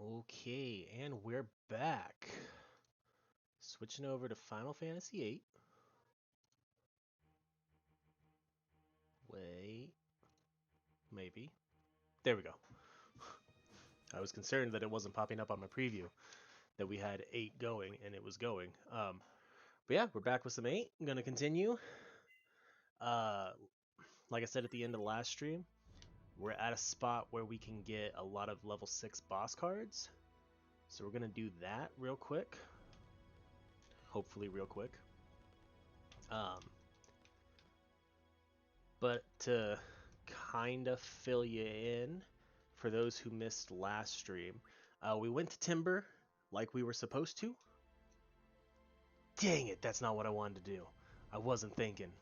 Okay, and we're back. Switching over to Final Fantasy VIII. Wait, maybe. There we go. I was concerned that it wasn't popping up on my preview, that we had 8 going, and it was going. But yeah, we're back with some 8. I'm going to continue. Uh, like I said at the end of the last stream, we're at a spot where we can get a lot of level 6 boss cards. So we're going to do that real quick. Hopefully real quick. But to kind of fill you in, for those who missed last stream, we went to Timber like we were supposed to. Dang it, that's not what I wanted to do. I wasn't thinking.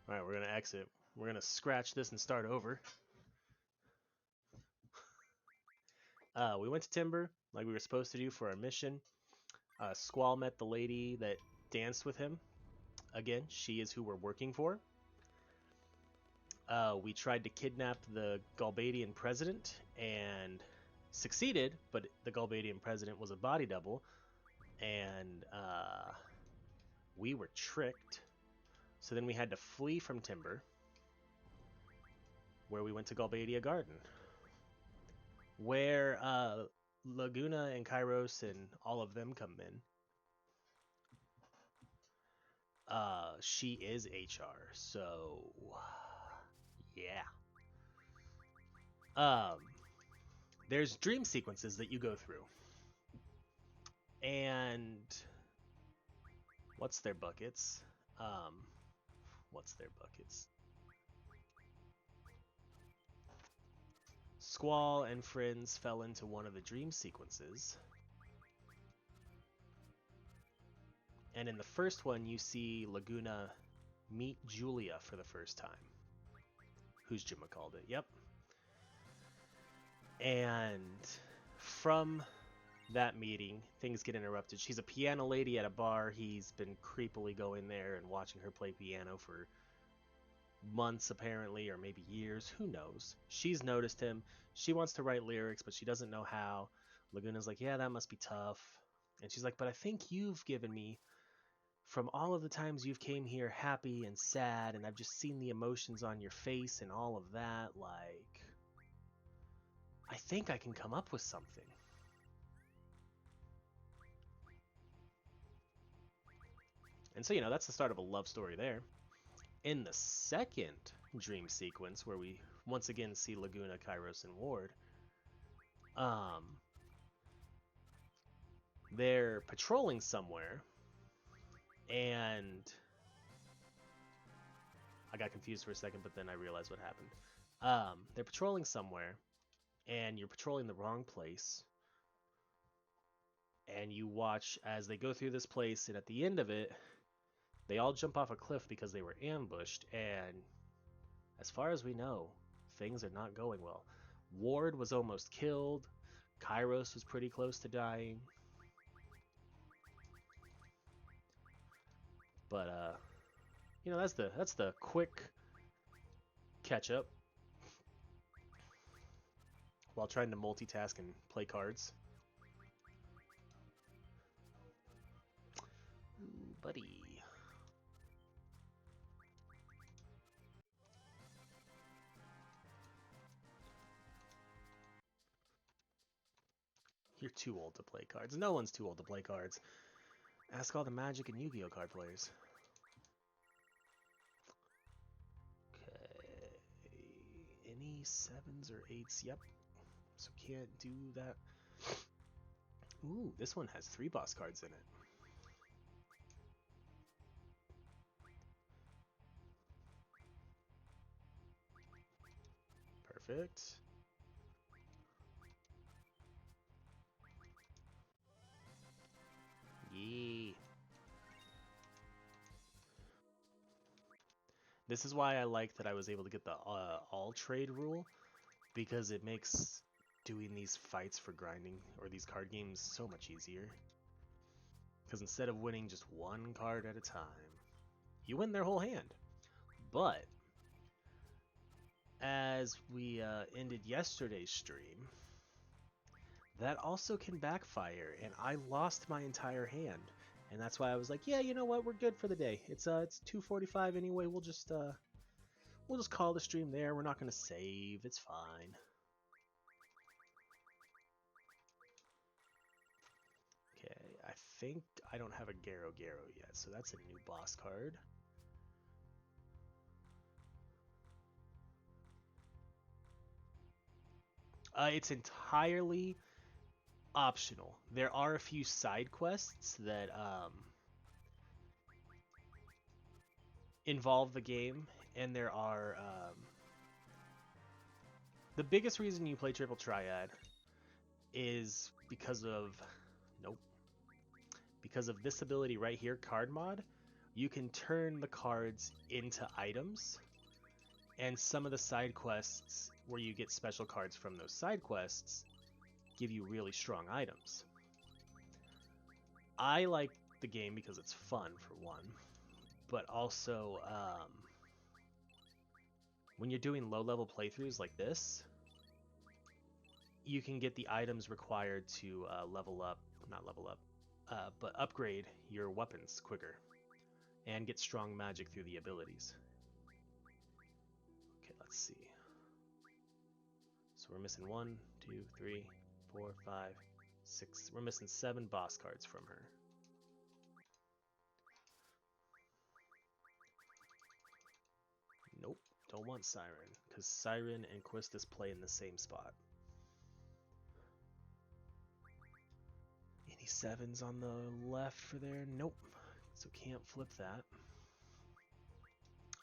Alright, we're going to exit. We're going to scratch this and start over. We went to Timber like we were supposed to do for our mission. Squall met the lady that danced with him. Again, she is who we're working for. We tried to kidnap the Galbadian president and succeeded, but the Galbadian president was a body double, and we were tricked. So then we had to flee from Timber, where we went to Galbadia Garden, where Laguna and Kairos and all of them come in. She is HR, so yeah. There's dream sequences that you go through. And what's their buckets? Squall and friends fell into one of the dream sequences. And in the first one, you see Laguna meet Julia for the first time. Who's Jimma called it? Yep. And from that meeting, things get interrupted. She's a piano lady at a bar. He's been creepily going there and watching her play piano for months, apparently, or maybe years. Who knows? She's noticed him. She wants to write lyrics, but she doesn't know how. Laguna's like, yeah, that must be tough. And she's like, but I think you've given me, from all of the times you've came here happy and sad, and I've just seen the emotions on your face and all of that, like, I think I can come up with something. And so, that's the start of a love story there. In the second dream sequence, where we once again see Laguna, Kairos, and Ward, they're patrolling somewhere, and I got confused for a second, but then I realized what happened. They're patrolling somewhere, and you're patrolling the wrong place, and you watch as they go through this place, and at the end of it, they all jump off a cliff because they were ambushed, and as far as we know, things are not going well. Ward was almost killed. Kairos was pretty close to dying. But that's the quick catch up while trying to multitask and play cards. Ooh, buddy. You're too old to play cards. No one's too old to play cards. Ask all the Magic and Yu-Gi-Oh card players. Okay. Any 7s or 8s? Yep. So can't do that. Ooh, this one has 3 boss cards in it. Perfect. Yee. This is why I like that I was able to get the all trade rule, because it makes doing these fights for grinding, or these card games, so much easier. Because instead of winning just one card at a time, you win their whole hand. But as we ended yesterday's stream, that also can backfire, and I lost my entire hand. And that's why I was like, yeah, you know what, we're good for the day. It's 2:45 anyway. We'll just call the stream there. We're not gonna save. It's fine. Okay, I think I don't have a Garo yet, so that's a new boss card. It's entirely optional. There are a few side quests that involve the game, and there are the biggest reason you play Triple Triad is because of this ability right here, Card Mod. You can turn the cards into items, and some of the side quests where you get special cards from those side quests give you really strong items. I like the game because it's fun, for one, but also when you're doing low-level playthroughs like this, you can get the items required to but upgrade your weapons quicker and get strong magic through the abilities. Okay, let's see. So we're missing 1, 2, 3, 4, 5, 6. We're missing 7 boss cards from her. Nope, don't want Siren, because Siren and Quistis play in the same spot. Any 7s on the left for there? Nope, so can't flip that.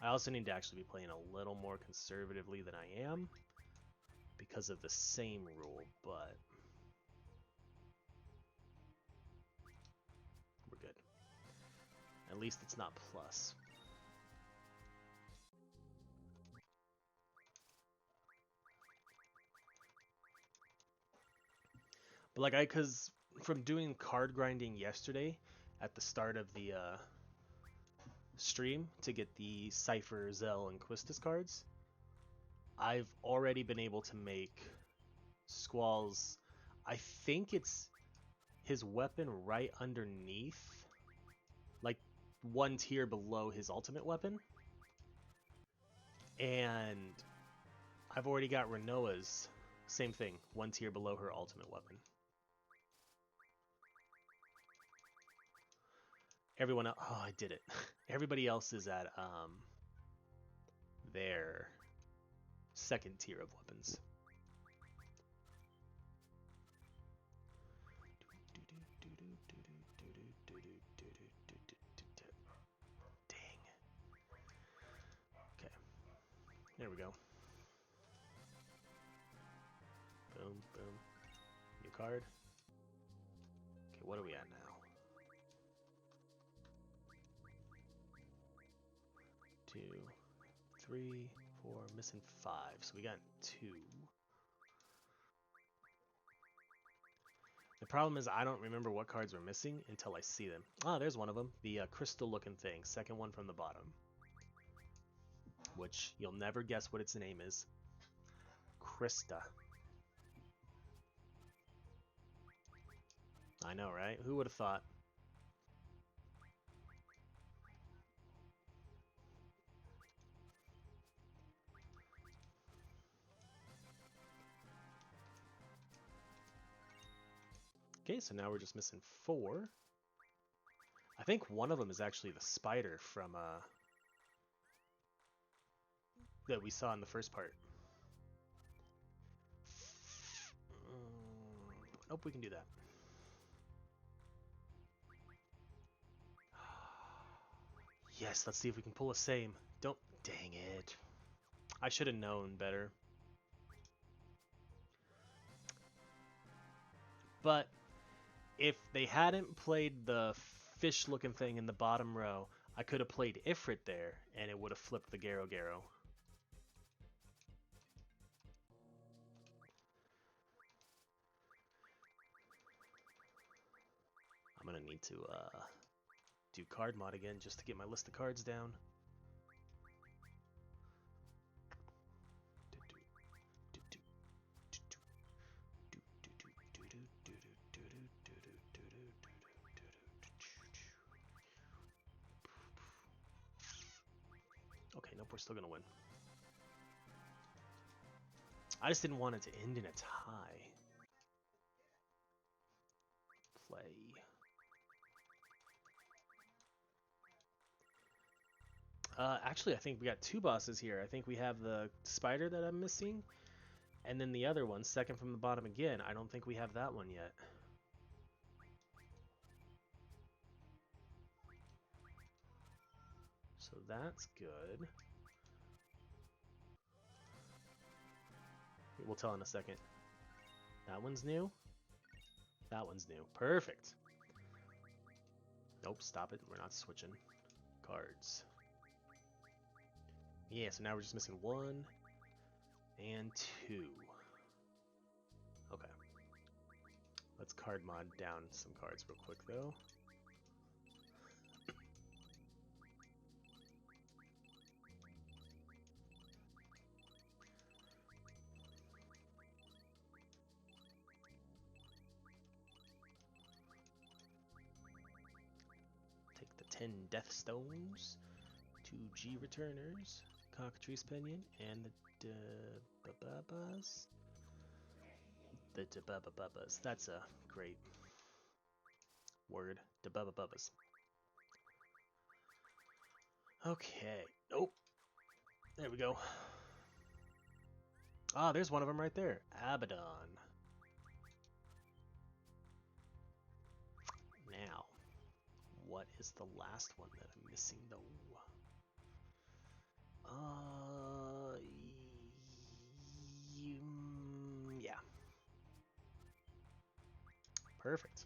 I also need to actually be playing a little more conservatively than I am because of the same rule, but we're good. At least it's not plus. But like because from doing card grinding yesterday at the start of the stream to get the Cypher, Zell, and Quistis cards, I've already been able to make Squall's, I think it's his weapon right underneath, like 1 tier below his ultimate weapon. And I've already got Renoa's, same thing, 1 tier below her ultimate weapon. Everyone else, oh, I did it. Everybody else is at their 2nd tier of weapons. Dang. Okay. There we go. Boom, boom. New card. Okay, what are we at now? 2, 3, 4, missing 5. So we got 2. The problem is I don't remember what cards we're missing until I see them. Ah, there's one of them. The crystal-looking thing. 2nd one from the bottom. Which you'll never guess what its name is. Krista. I know, right? Who would have thought? Okay, so now we're just missing 4. I think one of them is actually the spider from that we saw in the first part. Nope, we can do that. Yes, let's see if we can pull a same. Don't, dang it. I should have known better. But if they hadn't played the fish-looking thing in the bottom row, I could have played Ifrit there, and it would have flipped the Garo. I'm gonna need to do card mod again just to get my list of cards down. Nope, we're still gonna win. I just didn't want it to end in a tie. Play. Actually, I think we got two bosses here. I think we have the spider that I'm missing, and then the other one, second from the bottom again. I don't think we have that one yet. So that's good. We'll tell in a second. That one's new. That one's new. Perfect. Nope, stop it. We're not switching cards. Yeah, so now we're just missing 1 and 2. Okay. Let's card mod down some cards real quick, though. Take the 10 Death Stones, 2 G Returners, Cockatrice Pinion, and the Dababas. The Dababas. That's a great word. Dababas. Okay. Nope. There we go. Ah, there's one of them right there. Abaddon. Now, what is the last one that I'm missing though? Yeah. Perfect.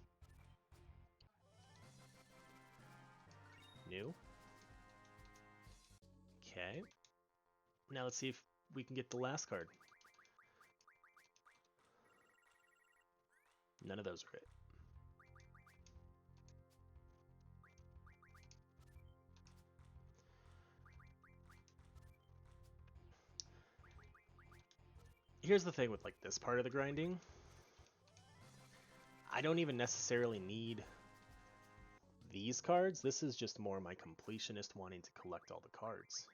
New. Okay. Now let's see if we can get the last card. None of those are it. Here's the thing with like this part of the grinding. I don't even necessarily need these cards. This is just more my completionist wanting to collect all the cards.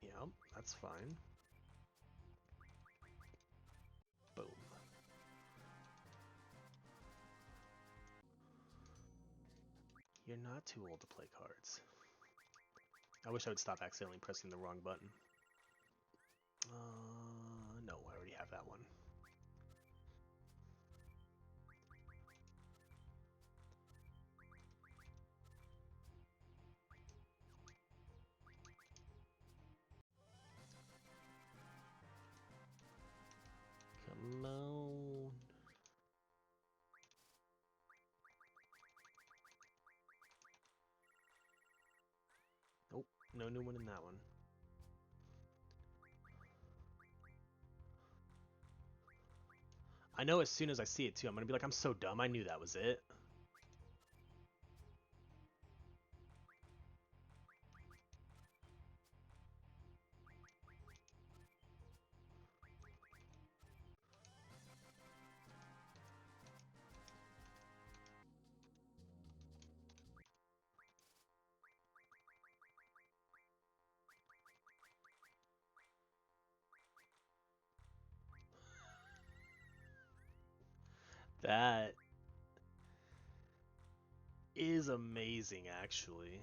Yep, that's fine. Boom. You're not too old to play cards. I wish I would stop accidentally pressing the wrong button. No, I already have that one. Come on. Nope, no new one in that one. I know as soon as I see it too, I'm gonna be like, I'm so dumb, I knew that was it. That is amazing, actually.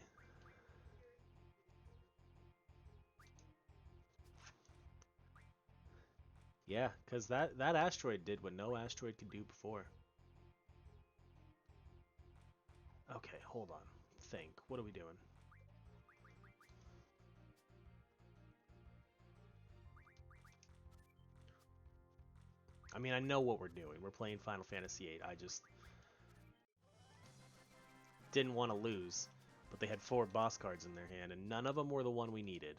Yeah, because that asteroid did what no asteroid could do before. Okay, hold on. Think. What are we doing? I mean, I know what we're doing. We're playing Final Fantasy VIII. I just didn't want to lose. But they had 4 boss cards in their hand, and none of them were the one we needed.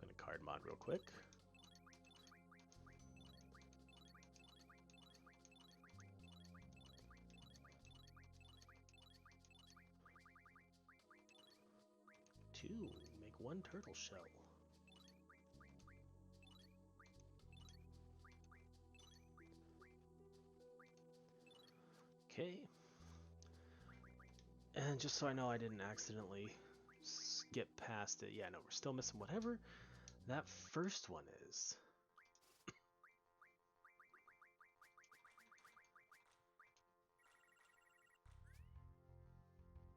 I'm gonna card mod real quick. 2. Make 1 turtle shell. Okay. And just so I know I didn't accidentally skip past it. Yeah, no, we're still missing whatever that first one is.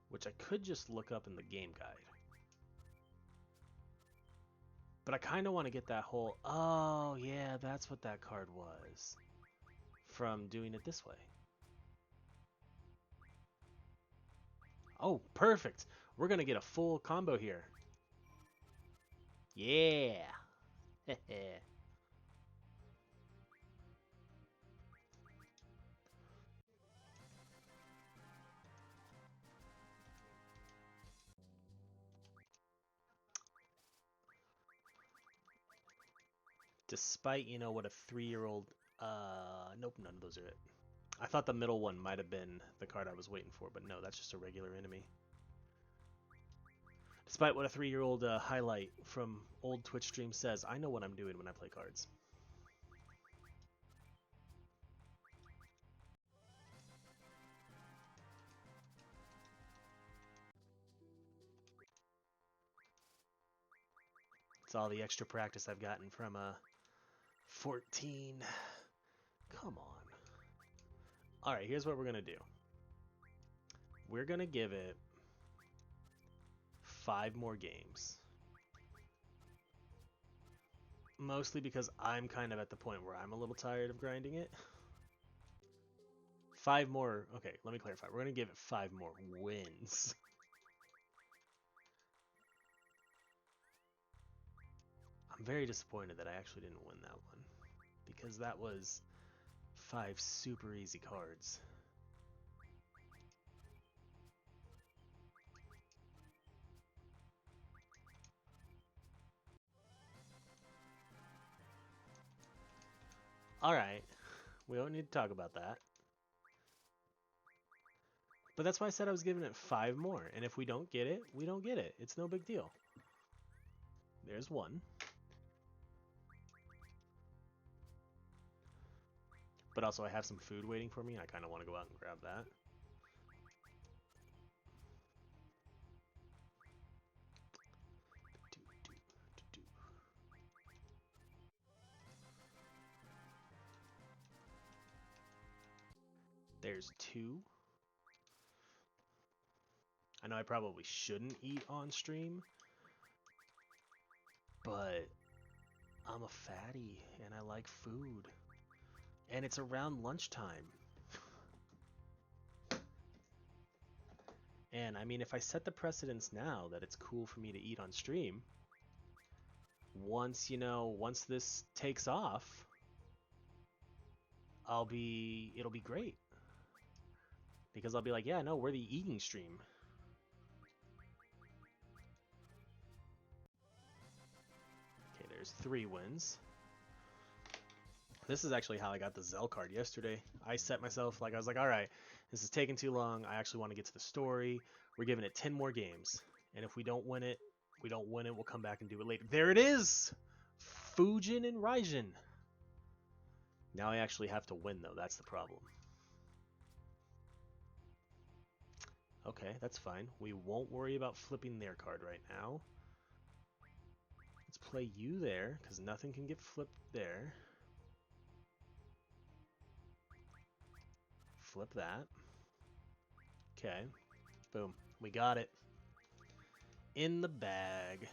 Which I could just look up in the game guide. But I kind of want to get that whole... Oh, yeah, that's what that card was. From doing it this way. Oh, perfect. We're going to get a full combo here. Yeah. Despite, you know, what a 3-year-old... Nope, none of those are it. I thought the middle one might have been the card I was waiting for, but no, that's just a regular enemy. Despite what a 3-year-old highlight from old Twitch stream says, I know what I'm doing when I play cards. It's all the extra practice I've gotten from 14. Come on. Alright, here's what we're going to do. We're going to give it 5 more games. Mostly because I'm kind of at the point where I'm a little tired of grinding it. 5 more... Okay, let me clarify. We're going to give it 5 more wins. I'm very disappointed that I actually didn't win that one. Because that was 5 super easy cards. Alright, we don't need to talk about that. But that's why I said I was giving it 5 more. And if we don't get it, we don't get it. It's no big deal. There's 1. But also I have some food waiting for me. I kind of want to go out and grab that. There's 2. I know I probably shouldn't eat on stream, but I'm a fatty and I like food. And it's around lunchtime. And I mean, if I set the precedence now that it's cool for me to eat on stream, once, you know, once this takes off, it'll be great. Because I'll be like, yeah, no, we're the eating stream. Okay, there's 3 wins. This is actually how I got the Zell card yesterday. I set myself, like, I was like, alright, this is taking too long. I actually want to get to the story. We're giving it 10 more games. And if we don't win it, we'll come back and do it later. There it is! Fujin and Raijin. Now I actually have to win, though. That's the problem. Okay, that's fine. We won't worry about flipping their card right now. Let's play you there, because nothing can get flipped there. Flip that. Okay. Boom. We got it. In the bag.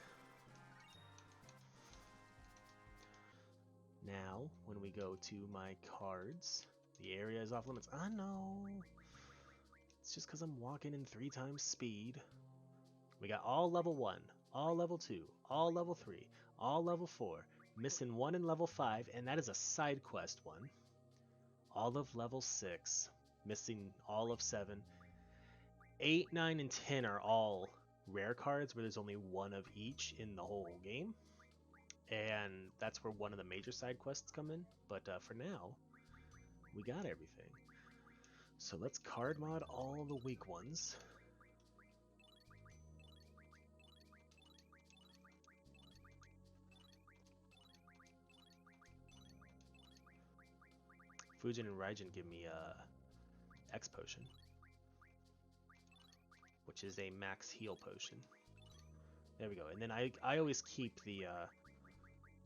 Now, when we go to my cards, the area is off limits. I know. It's just because I'm walking in 3 times speed. We got all level 1, all level 2, all level 3, all level 4, missing 1 in level 5, and that is a side quest one. All of level 6, missing all of 7. 8, 9, and 10 are all rare cards where there's only 1 of each in the whole game. And that's where one of the major side quests come in. But for now, we got everything. So let's card mod all the weak ones. Fujin and Raijin give me X potion, which is a max heal potion. There we go. And then I always keep the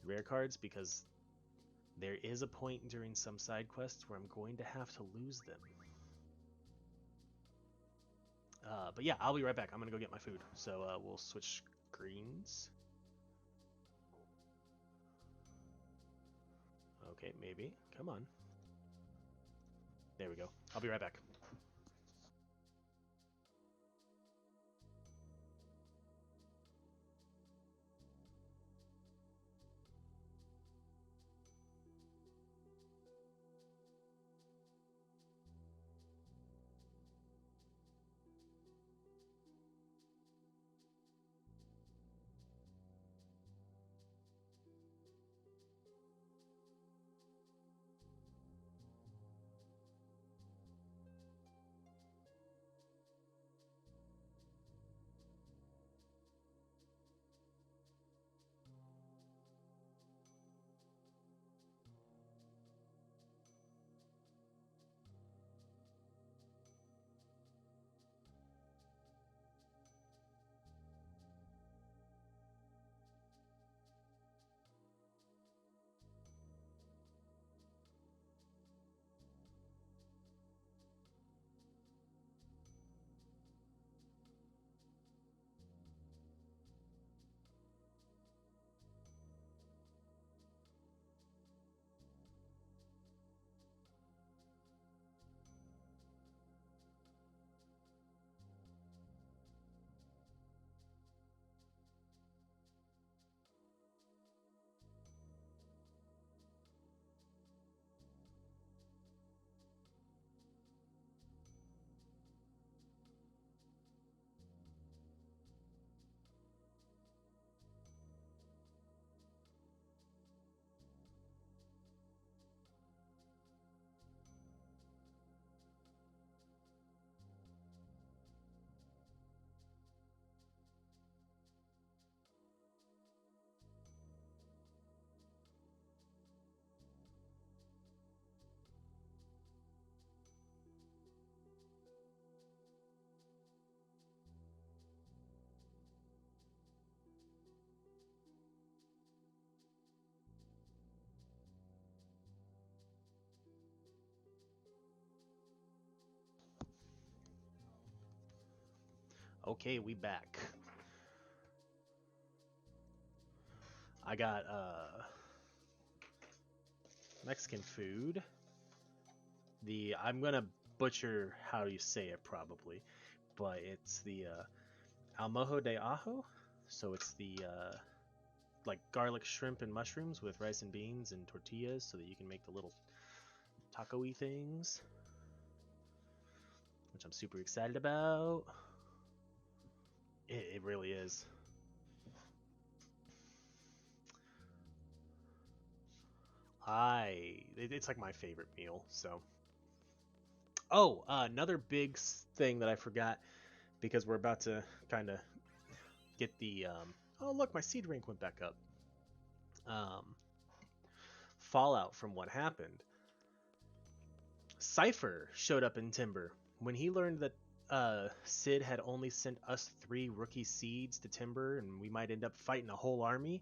rare cards because there is a point during some side quests where I'm going to have to lose them. But yeah, I'll be right back. I'm gonna go get my food. So we'll switch screens. Okay, maybe. Come on. There we go. I'll be right back. Okay, we back. I got Mexican food. I'm gonna butcher how you say it probably, but it's the almojo de ajo. So it's the like garlic shrimp and mushrooms with rice and beans and tortillas, so that you can make the little taco-y things, which I'm super excited about. It really is. It's like my favorite meal. So, oh, another big thing that I forgot, because we're about to kind of get the oh look, my seed rank went back up. Fallout from what happened. Cypher showed up in Timber when he learned that Sid had only sent us 3 rookie seeds to Timber, and we might end up fighting a whole army.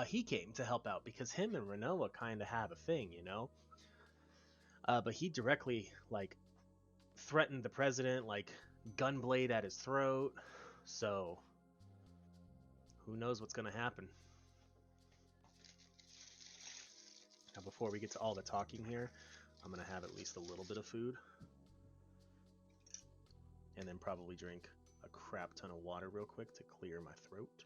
He came to help out because him and Renoa kind of have a thing, you know. But he directly threatened the president, gunblade at his throat. So who knows what's gonna happen? Now, before we get to all the talking here, I'm gonna have at least a little bit of food, and then probably drink a crap ton of water real quick to clear my throat.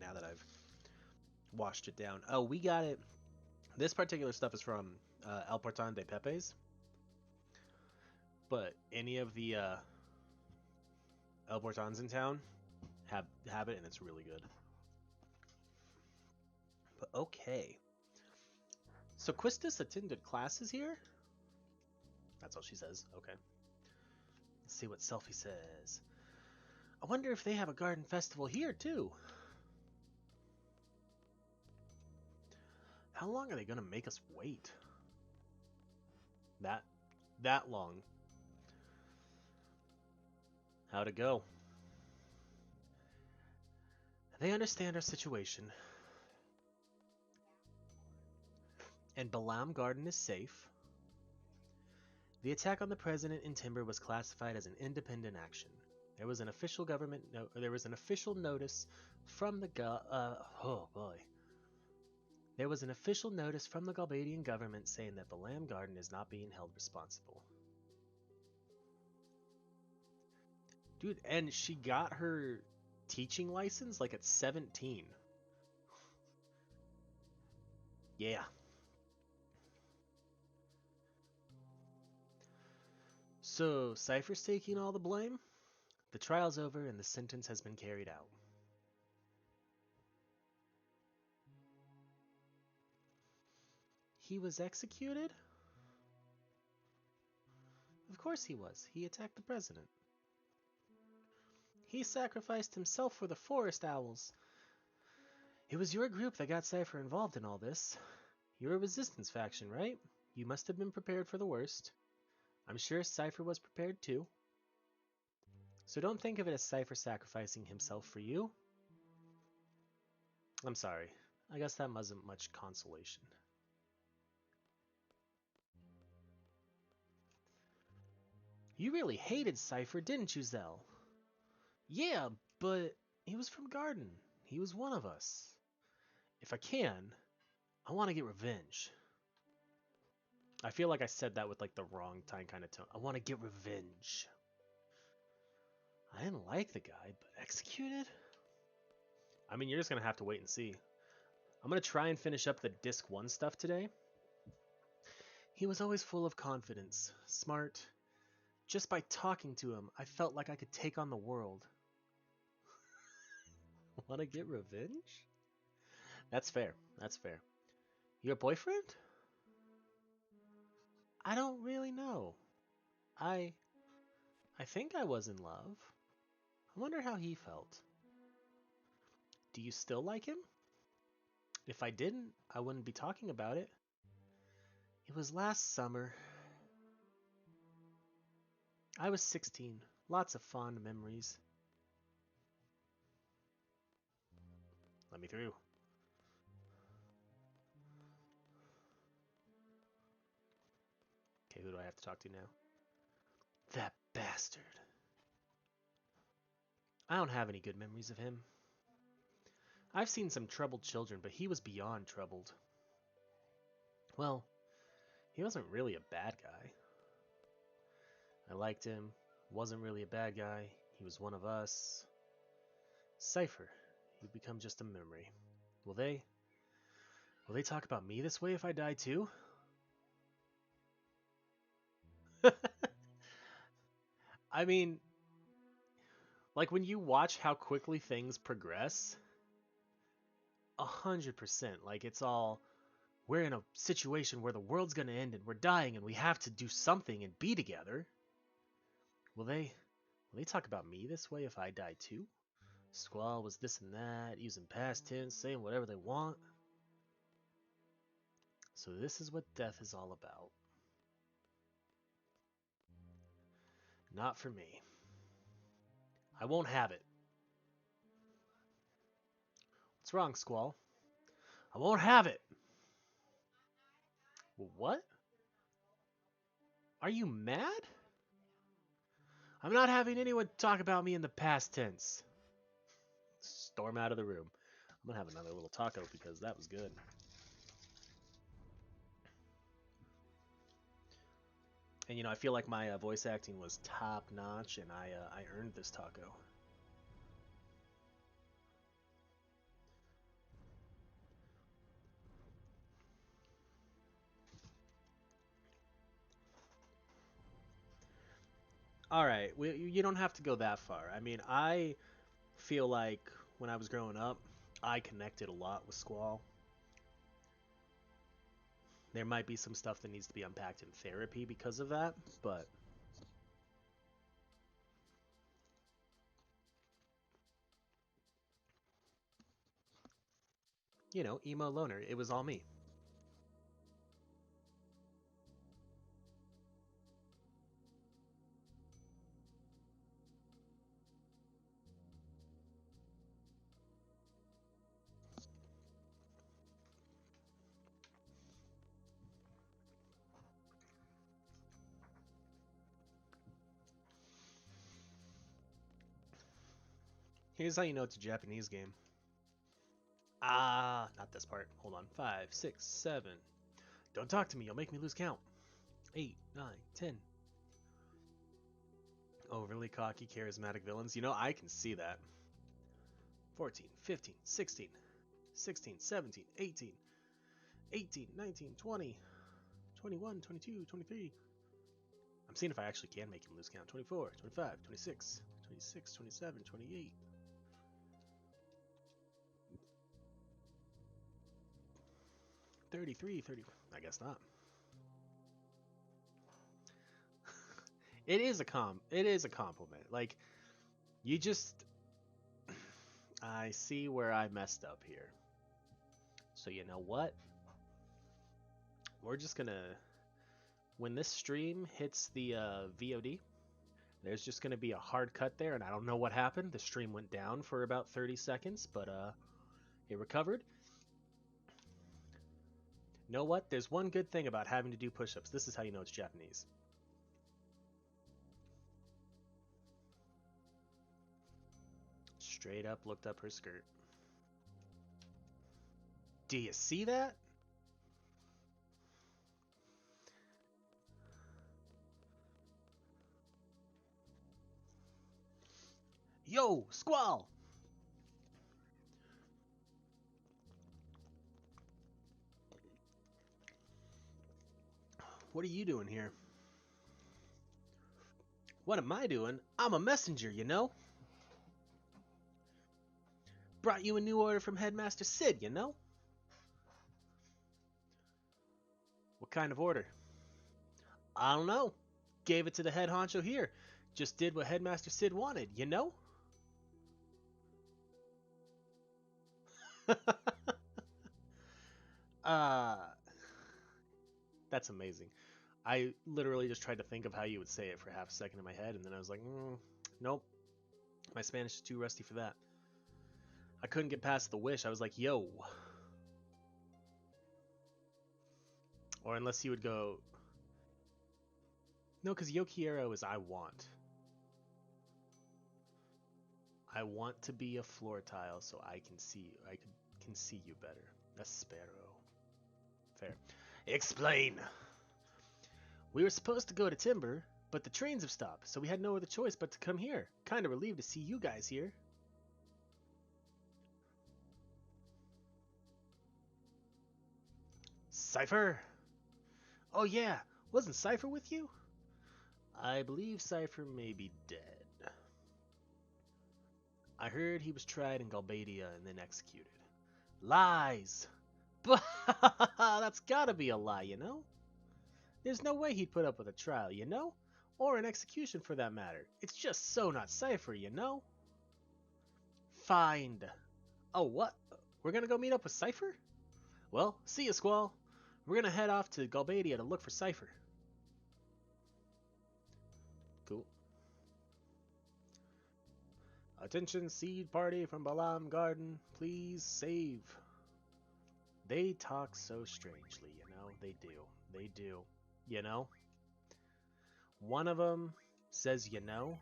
now that I've washed it down. Oh, we got it. This particular stuff is from El Porton de Pepe's. But any of the El Portons in town have it, and it's really good. But okay. So Quistis attended classes here? That's all she says. Okay. Let's see what Selfie says. I wonder if they have a garden festival here, too. How long are they going to make us wait? That long. How'd it go? They understand our situation. And Balam Garden is safe. The attack on the president in Timber was classified as an independent action. There was an official notice from the There was an official notice from the Galbadian government saying that Balam Garden is not being held responsible. Dude, and she got her teaching license like at 17. Yeah. So, Cypher's taking all the blame? The trial's over and the sentence has been carried out. He was executed? Of course he was. He attacked the president. He sacrificed himself for the forest owls. It was your group that got Cypher involved in all this. You're a resistance faction, right? You must have been prepared for the worst. I'm sure Cypher was prepared too. So don't think of it as Cypher sacrificing himself for you. I'm sorry. I guess that wasn't much consolation. You really hated Cypher, didn't you, Zell? Yeah, but he was from Garden. He was one of us. If I can, I want to get revenge. I feel like I said that with like the wrong kind of tone. I want to get revenge. I didn't like the guy, but executed? I mean, you're just going to have to wait and see. I'm going to try and finish up the Disc 1 stuff today. He was always full of confidence, smart. Just by talking to him, I felt like I could take on the world. Want to get revenge? That's fair. That's fair. Your boyfriend? I don't really know. I think I was in love. I wonder how he felt. Do you still like him? If I didn't, I wouldn't be talking about it. It was last summer. I was 16. Lots of fond memories. Let me through. Okay, who do I have to talk to now? That bastard. I don't have any good memories of him. I've seen some troubled children, but he was beyond troubled. Well, he wasn't really a bad guy. I liked him. Wasn't really a bad guy. He was one of us. Cypher. He'd become just a memory. Will they talk about me this way if I die too? I mean, like when you watch how quickly things progress, 100%. Like it's all, we're in a situation where the world's gonna end and we're dying and we have to do something and be together. Will they talk about me this way if I die too? Squall was this and that, using past tense, saying whatever they want. So this is what death is all about. Not for me. I won't have it. What's wrong, Squall? I won't have it. What? Are you mad? I'm not having anyone talk about me in the past tense. Storm out of the room. I'm gonna have another little taco because that was good. And you know, I feel like my voice acting was top notch, and I earned this taco. All right, you don't have to go that far. I mean, I feel like when I was growing up, I connected a lot with Squall. There might be some stuff that needs to be unpacked in therapy because of that, but you know, emo loner, it was all me. Here's how you know it's a Japanese game. Ah, not this part. Hold on. 5, 6, 7. Don't talk to me. You'll make me lose count. 8, 9, 10. Overly cocky, charismatic villains. You know, I can see that. 14, 15, 16, 16, 17, 18, 18, 19, 20, 21, 22, 23. I'm seeing if I actually can make him lose count. 24, 25, 26, 26, 27, 28. 33, 30. I guess not. It is a compliment. Like, you just I see where I messed up here. So you know what? We're just gonna when this stream hits the VOD, there's just gonna be a hard cut there, and I don't know what happened. The stream went down for about 30 seconds, but it recovered. Know what? There's one good thing about having to do push-ups. This is how you know it's Japanese. Straight up looked up her skirt. Do you see that? Yo, Squall! What are you doing here? What am I doing? I'm a messenger, you know? Brought you a new order from Headmaster Sid, you know? What kind of order? I don't know. Gave it to the head honcho here. Just did what Headmaster Sid wanted, you know? uh, that's amazing. I literally just tried to think of how you would say it for half a second in my head, and then I was like, nope. My Spanish is too rusty for that. I couldn't get past the wish. I was like, yo. Or unless you would go... No, because Yo quiero is I want. I want to be a floor tile so I can see you. I can see you better. Espero. Fair. Explain! We were supposed to go to Timber, but the trains have stopped, so we had no other choice but to come here. Kinda relieved to see you guys here. Cypher! Oh yeah, wasn't Cypher with you? I believe Cypher may be dead. I heard he was tried in Galbadia and then executed. Lies! That's gotta be a lie, you know? There's no way he'd put up with a trial, you know? Or an execution for that matter. It's just so not Cypher, you know? Find. Oh, what? We're gonna go meet up with Cypher? Well, see ya, Squall. We're gonna head off to Galbadia to look for Cypher. Cool. Attention, seed party from Balam Garden. Please save. They talk so strangely, you know? They do. They do. You know? One of them says, you know,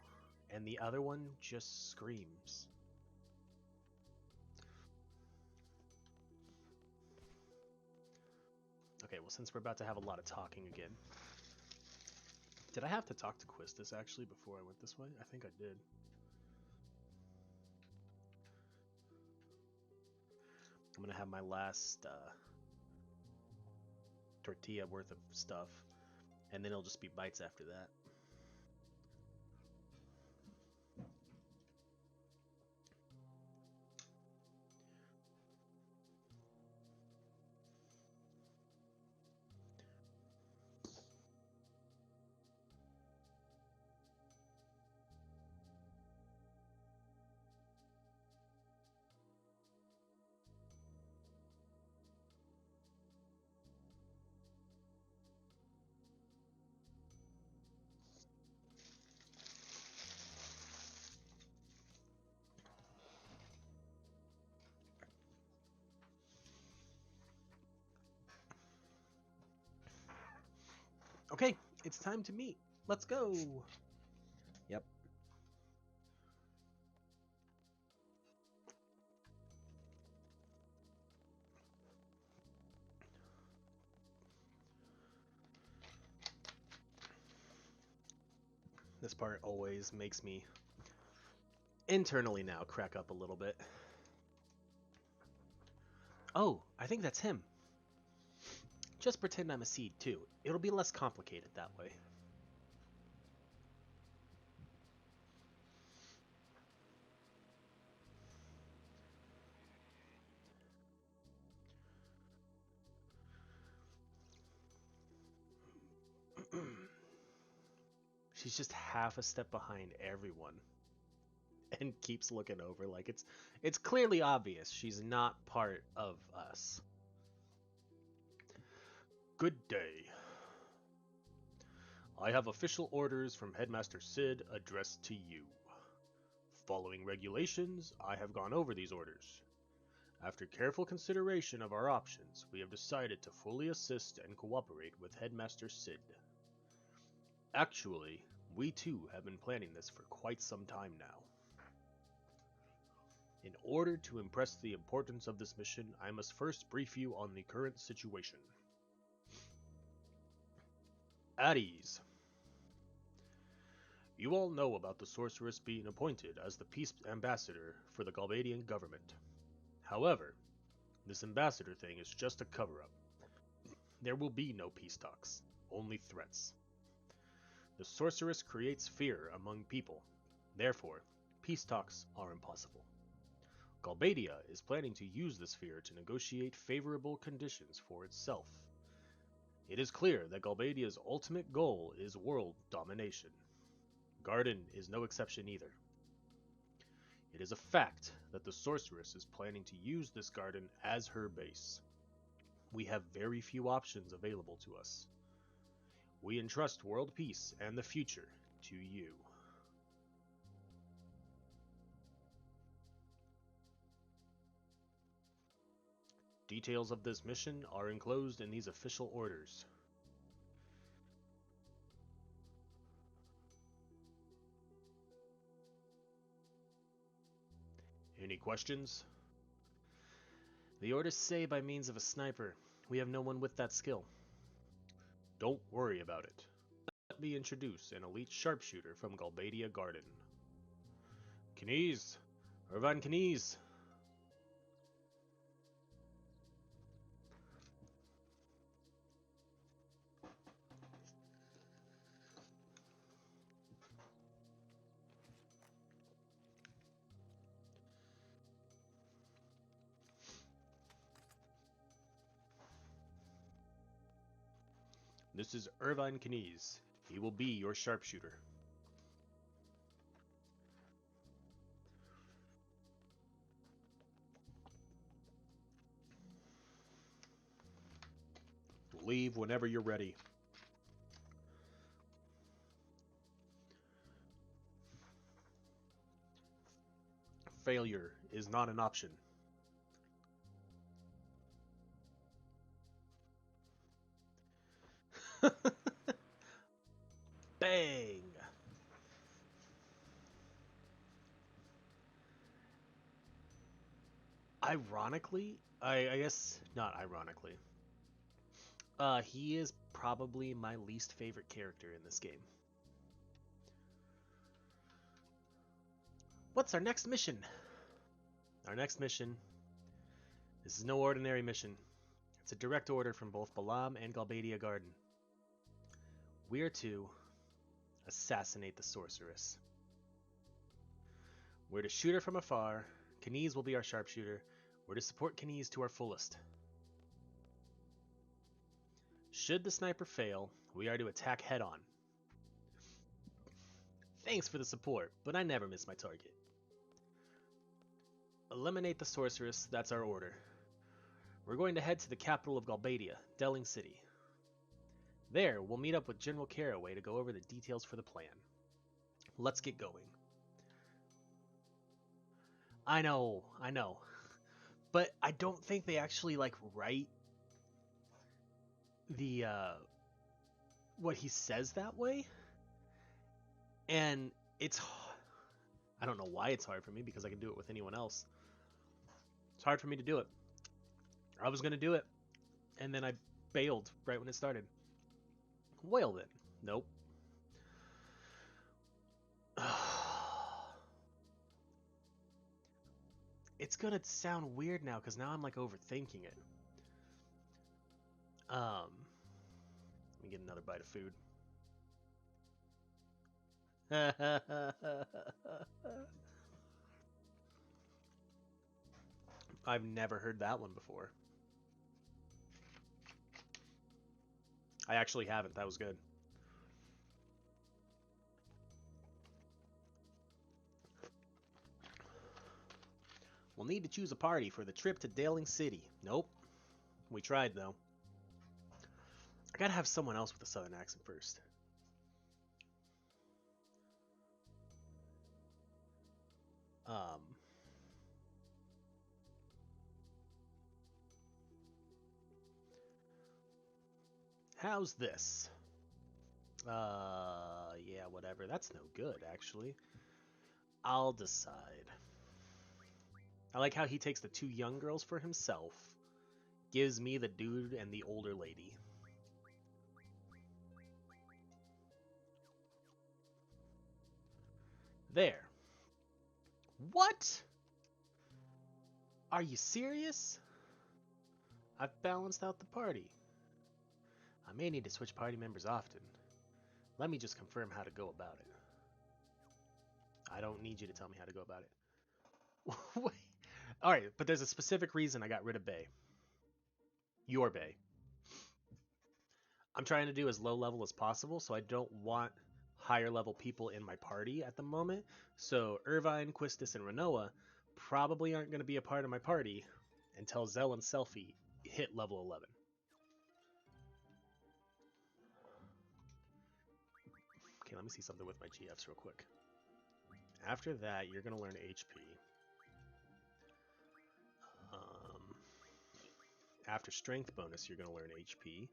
and the other one just screams. Okay, well, since we're about to have a lot of talking again. Did I have to talk to Quistis, actually, before I went this way? I think I did. I'm going to have my last tortilla worth of stuff, and then it'll just be bites after that. Okay, it's time to meet. Let's go. Yep. This part always makes me internally now crack up a little bit. Oh, I think that's him. Just pretend I'm a seed too. It'll be less complicated that way. She's just half a step behind everyone and keeps looking over like it's clearly obvious she's not part of us. Good day. I have official orders from Headmaster Sid addressed to you. Following regulations, I have gone over these orders. After careful consideration of our options, we have decided to fully assist and cooperate with Headmaster Sid. Actually, we too have been planning this for quite some time now. In order to impress the importance of this mission, I must first brief you on the current situation. At ease. You all know about the sorceress being appointed as the peace ambassador for the Galbadian government. However, this ambassador thing is just a cover-up. There will be no peace talks, only threats. The sorceress creates fear among people. Therefore, peace talks are impossible. Galbadia is planning to use this fear to negotiate favorable conditions for itself. It is clear that Galbadia's ultimate goal is world domination. Garden is no exception either. It is a fact that the sorceress is planning to use this garden as her base. We have very few options available to us. We entrust world peace and the future to you. Details of this mission are enclosed in these official orders. Any questions? The orders say by means of a sniper. We have no one with that skill. Don't worry about it. Let me introduce an elite sharpshooter from Galbadia Garden. Quistis! Irvan Quistis! This is Irvan Quistis. He will be your sharpshooter. Leave whenever you're ready. Failure is not an option. Bang! Ironically, I guess not ironically. He is probably my least favorite character in this game. What's our next mission? Our next mission. This is no ordinary mission. It's a direct order from both Balam and Galbadia Garden. We are to assassinate the sorceress. We're to shoot her from afar. Quistis will be our sharpshooter. We're to support Quistis to our fullest. Should the sniper fail, we are to attack head-on. Thanks for the support, but I never miss my target. Eliminate the sorceress, that's our order. We're going to head to the capital of Galbadia, Delling City. There, we'll meet up with General Caraway to go over the details for the plan. Let's get going. I know. But I don't think they actually, write the, what he says that way, and it's, I don't know why it's hard for me, because I can do it with anyone else. It's hard for me to do it. I was gonna do it, and then I bailed right when it started. Well then, nope. It's gonna sound weird now because now I'm like overthinking it. Let me get another bite of food. I've never heard that one before. I actually haven't. That was good. We'll need to choose a party for the trip to Daling City. Nope. We tried, though. I gotta have someone else with a southern accent first. How's this? Yeah, whatever. That's no good, actually. I'll decide. I like how he takes the two young girls for himself, gives me the dude and the older lady. There. What? Are you serious? I've balanced out the party. I may need to switch party members often. Let me just confirm how to go about it. I don't need you to tell me how to go about it. Wait. Alright, but there's a specific reason I got rid of Bay. Your Bay. I'm trying to do as low level as possible, so I don't want higher level people in my party at the moment. So Irvine, Quistis, and Renoa probably aren't going to be a part of my party until Zell and Selfie hit level 11. Okay, let me see something with my GFs real quick. After that, you're going to learn HP. After strength bonus, you're going to learn HP.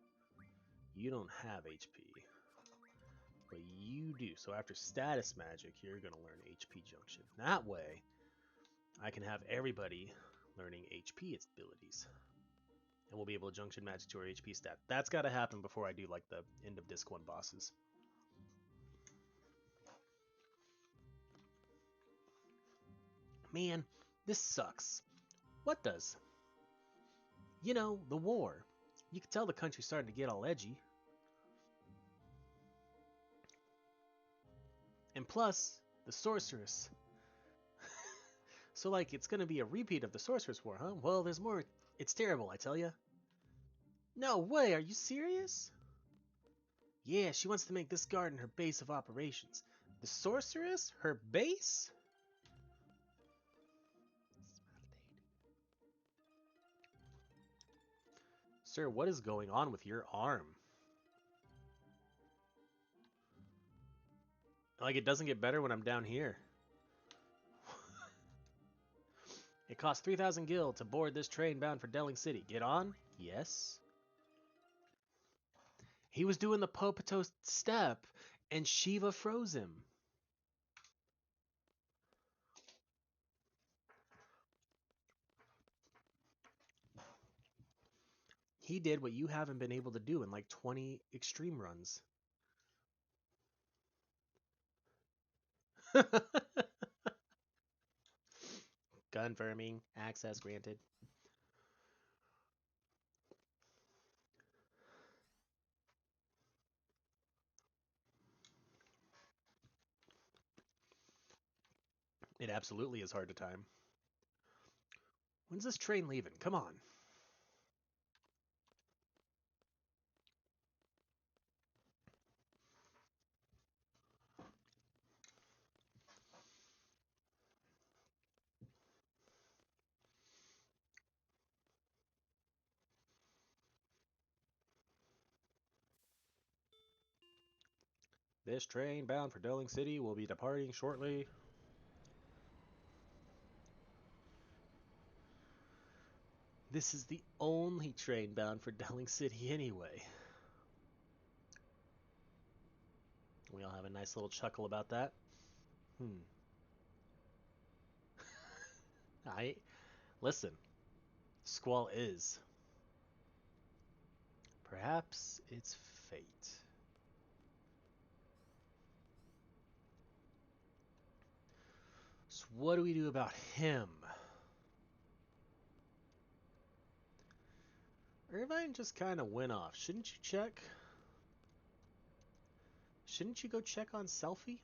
You don't have HP, but you do. So after status magic, you're going to learn HP junction. That way, I can have everybody learning HP abilities. And we'll be able to junction magic to our HP stat. That's got to happen before I do like the end of disc 1 bosses. Man, this sucks. What does? You know, the war. You can tell the country's starting to get all edgy. And plus, the sorceress. So, like, it's gonna be a repeat of the Sorceress War, huh? Well, there's more. It's terrible, I tell ya. No way, are you serious? Yeah, she wants to make this garden her base of operations. The Sorceress? Her base? Sir, what is going on with your arm? Like, it doesn't get better when I'm down here. It costs 3,000 gil to board this train bound for Daling City. Get on? Yes. He was doing the Popato step, and Shiva froze him. He did what you haven't been able to do in like 20 extreme runs. Confirming. Access granted. It absolutely is hard to time. When's this train leaving? Come on. This train bound for Daling City will be departing shortly. This is the only train bound for Daling City anyway. We all have a nice little chuckle about that. I listen. Squall is. Perhaps it's fate. So what do we do about him? Irvine just kind of went off. Shouldn't you check? Shouldn't you go check on Selfie?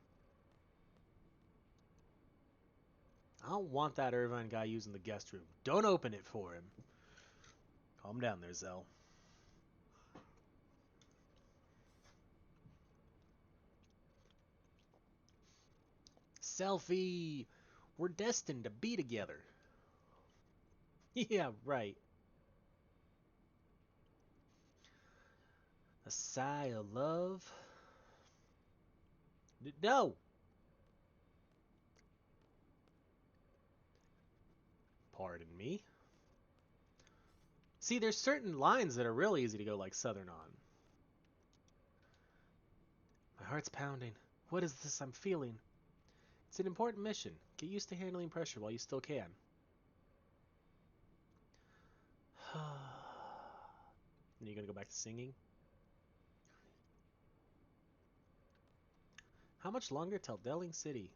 I don't want that Irvine guy using the guest room. Don't open it for him. Calm down there, Zell. Selfie! We're destined to be together. Yeah, right. A sigh of love. No! Pardon me. See, there's certain lines that are real easy to go like Southern on. My heart's pounding. What is this I'm feeling? It's an important mission. Get used to handling pressure while you still can. And you're gonna go back to singing? How much longer till Delling City?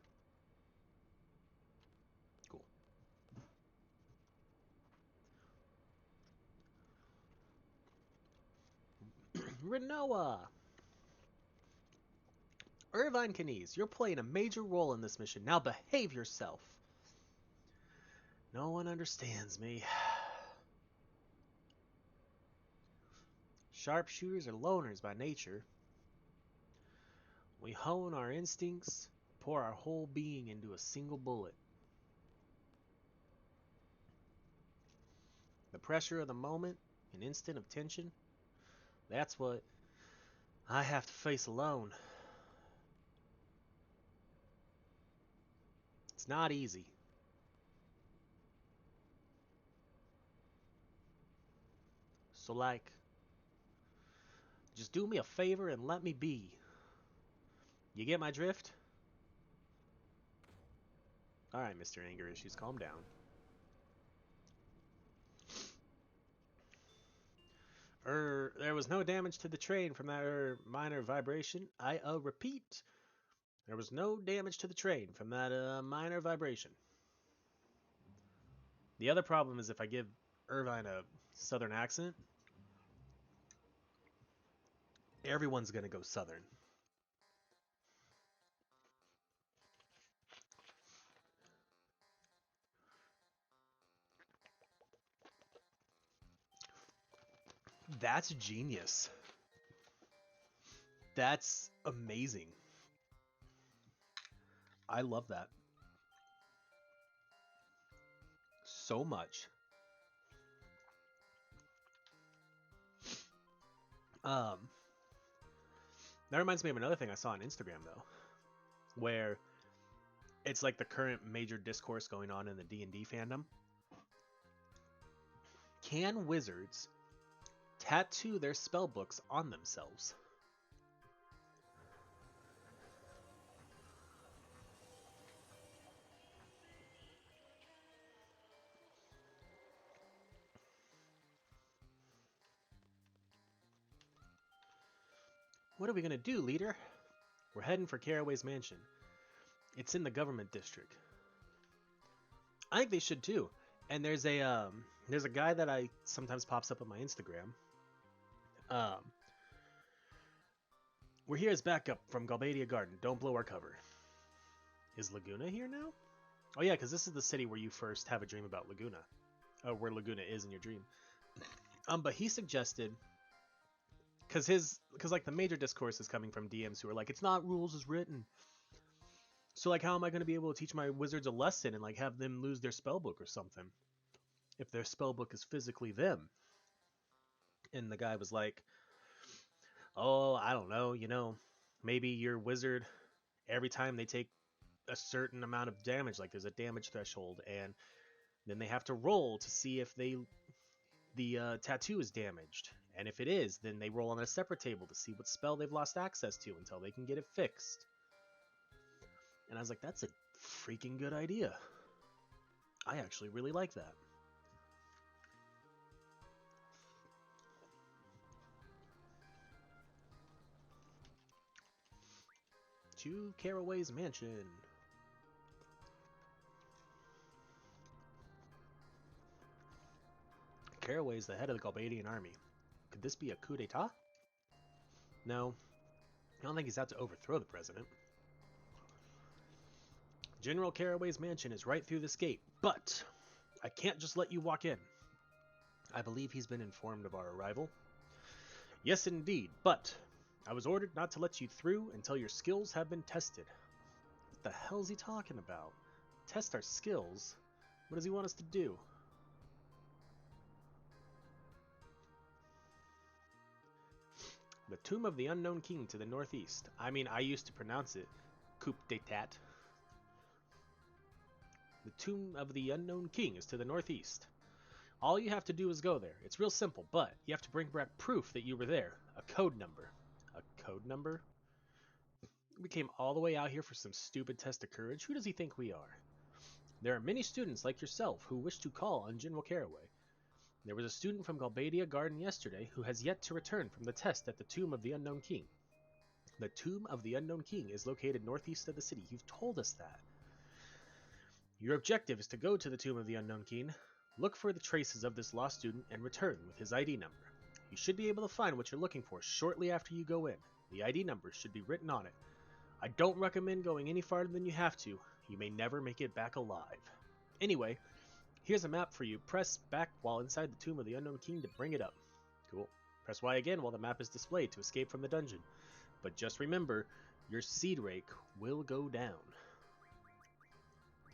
Cool. Renoa! Irvine Kaniz, you're playing a major role in this mission. Now behave yourself. No one understands me. Sharpshooters are loners by nature. We hone our instincts, pour our whole being into a single bullet. The pressure of the moment, an instant of tension, that's what I have to face alone. It's not easy. So like, just do me a favor and let me be. You get my drift? Alright, Mr. Anger Issues, calm down. There was no damage to the train from that minor vibration. I repeat, there was no damage to the train from that minor vibration. The other problem is if I give Irvine a southern accent, everyone's gonna go southern. That's genius. That's amazing. I love that so much. That reminds me of another thing I saw on Instagram though, where it's like the current major discourse going on in the D&D fandom. Can wizards tattoo their spellbooks on themselves? What are we gonna do, leader? We're heading for Caraway's mansion. It's in the government district. I think they should too. And there's a guy that I sometimes pops up on my Instagram. We're here as backup from Galbadia Garden. Don't blow our cover. Is Laguna here now? Oh yeah, because this is the city where you first have a dream about Laguna. Where Laguna is in your dream. But he suggested, because like the major discourse is coming from DMs who are like, it's not rules as written. So like, how am I going to be able to teach my wizards a lesson and like have them lose their spellbook or something if their spellbook is physically them? And the guy was like, oh, I don't know, maybe your wizard, every time they take a certain amount of damage, like there's a damage threshold, and then they have to roll to see if the tattoo is damaged. And if it is, then they roll on a separate table to see what spell they've lost access to until they can get it fixed. And I was like, that's a freaking good idea. I actually really like that. To Caraway's mansion. Caraway is the head of the Galbadian army. Could this be a coup d'etat? No, I don't think he's out to overthrow the president. General Caraway's mansion is right through this gate, but I can't just let you walk in. I believe he's been informed of our arrival. Yes, indeed, but I was ordered not to let you through until your skills have been tested. What the hell is he talking about? Test our skills? What does he want us to do? The Tomb of the Unknown King to the northeast. I mean, I used to pronounce it coup d'etat. The Tomb of the Unknown King is to the northeast. All you have to do is go there. It's real simple, but you have to bring back proof that you were there. A code number. A code number? We came all the way out here for some stupid test of courage? Who does he think we are? There are many students like yourself who wish to call on General Caraway. There was a student from Galbadia Garden yesterday who has yet to return from the test at the Tomb of the Unknown King. The Tomb of the Unknown King is located northeast of the city. You've told us that. Your objective is to go to the Tomb of the Unknown King, look for the traces of this lost student, and return with his ID number. You should be able to find what you're looking for shortly after you go in. The ID number should be written on it. I don't recommend going any farther than you have to. You may never make it back alive. Anyway, here's a map for you. Press back while inside the Tomb of the Unknown King to bring it up. Cool. Press Y again while the map is displayed to escape from the dungeon. But just remember, your seed rake will go down.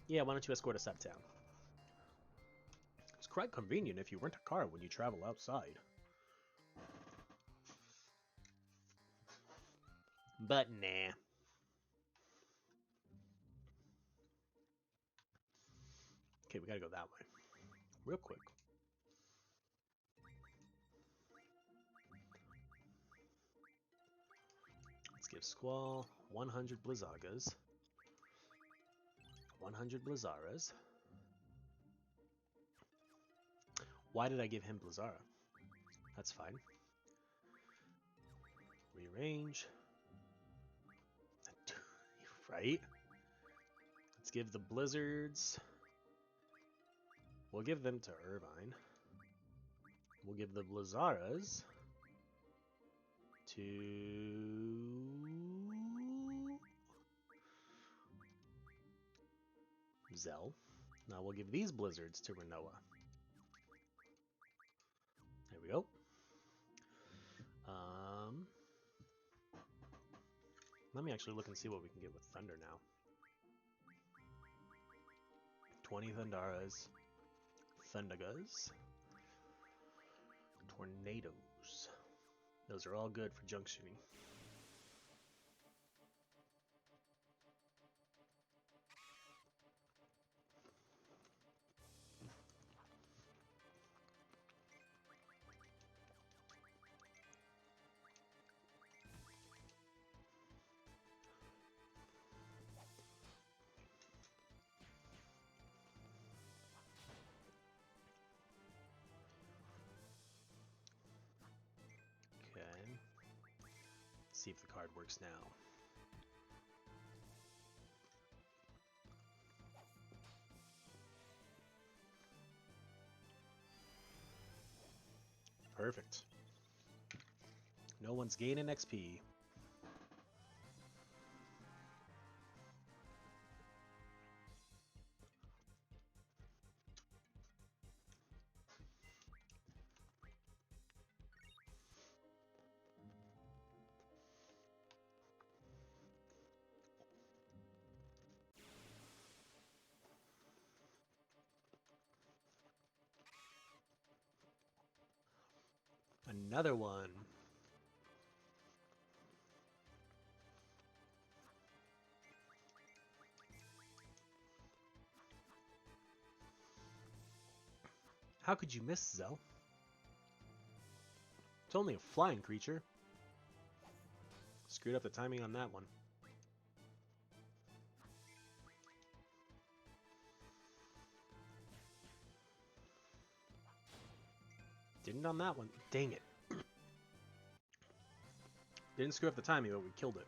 Yeah, why don't you escort us uptown? It's quite convenient if you rent a car when you travel outside. But nah. Okay, we gotta go that way. Real quick. Let's give Squall 100 Blizzagas. 100 Blizzaras. Why did I give him Blizzara? That's fine. Rearrange. Right? Let's give the Blizzards. We'll give them to Irvine. We'll give the Blizzaras to Zell. Now we'll give these Blizzards to Renoa. There we go. Let me actually look and see what we can get with Thunder now. 20 Thundaras. Thundagas. Tornadoes. Those are all good for junctioning. See if the card works now. Perfect. No one's gaining XP. Another one. How could you miss, Zell? only a flying creature. Screwed up the timing on that one. Didn't on that one. Dang it. Didn't screw up the timing, but we killed it.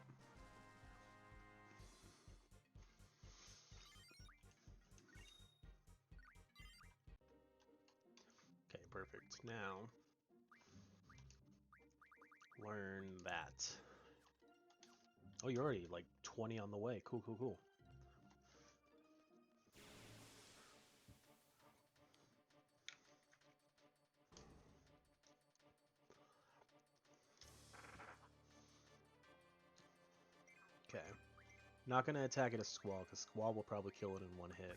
Okay, perfect. Now, learn that. Oh, you're already like 20 on the way. Cool, cool, cool. Okay. Not going to attack it as Squall, because Squall will probably kill it in one hit.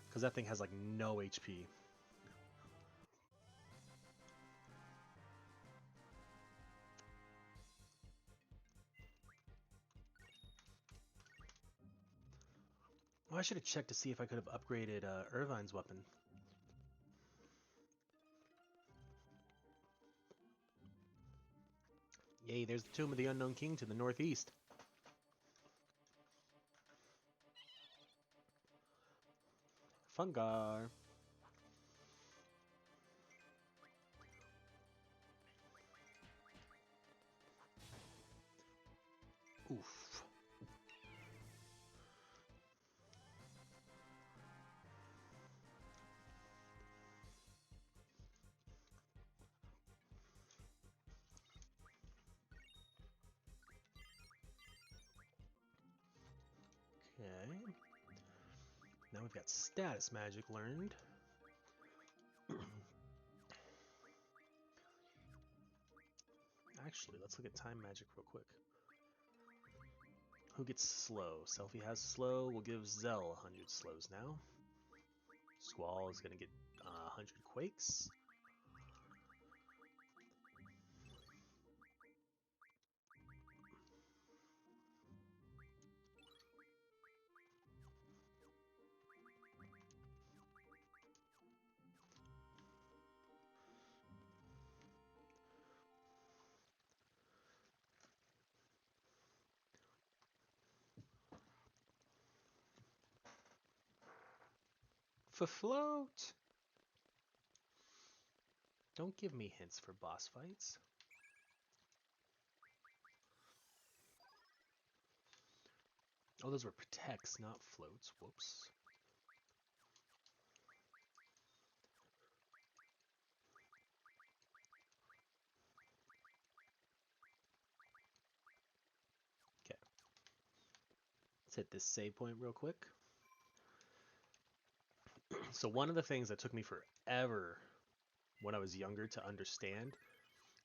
Because that thing has like no HP. Oh, I should have checked to see if I could have upgraded Irvine's weapon. Yay, there's the Tomb of the Unknown King to the northeast. Fungar. Oof. Okay. Now we've got status magic learned. Actually, let's look at time magic real quick. Who gets slow? Selfie has slow. We'll give Zell 100 slows now. Squall is going to get 100 quakes. For float! Don't give me hints for boss fights. Oh, those were protects, not floats. Whoops. Okay. Let's hit this save point real quick. So one of the things that took me forever when I was younger to understand,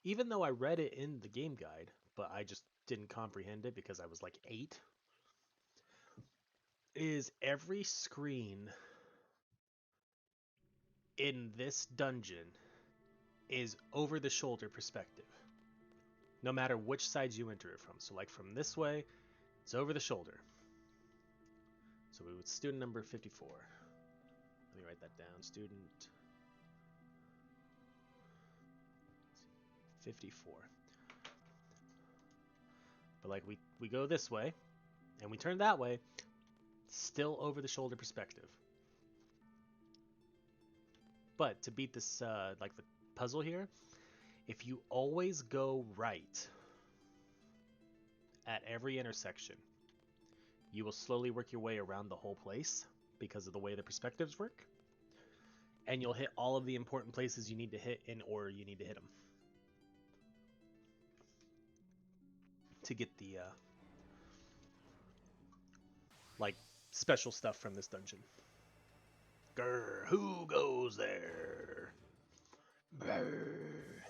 even though I read it in the game guide, but I just didn't comprehend it because I was like 8, is every screen in this dungeon is over the shoulder perspective, no matter which side you enter it from. So like from this way, it's over the shoulder. So we would student number 54. Let me write that down. Student 54. But like we go this way and we turn that way, still over the shoulder perspective. But to beat this like the puzzle here, if you always go right at every intersection, you will slowly work your way around the whole place because of the way the perspectives work. And you'll hit all of the important places you need to hit in order you need to hit them. To get the like special stuff from this dungeon. Grr, who goes there? Brr.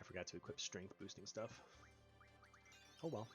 I forgot to equip strength boosting stuff. Oh well.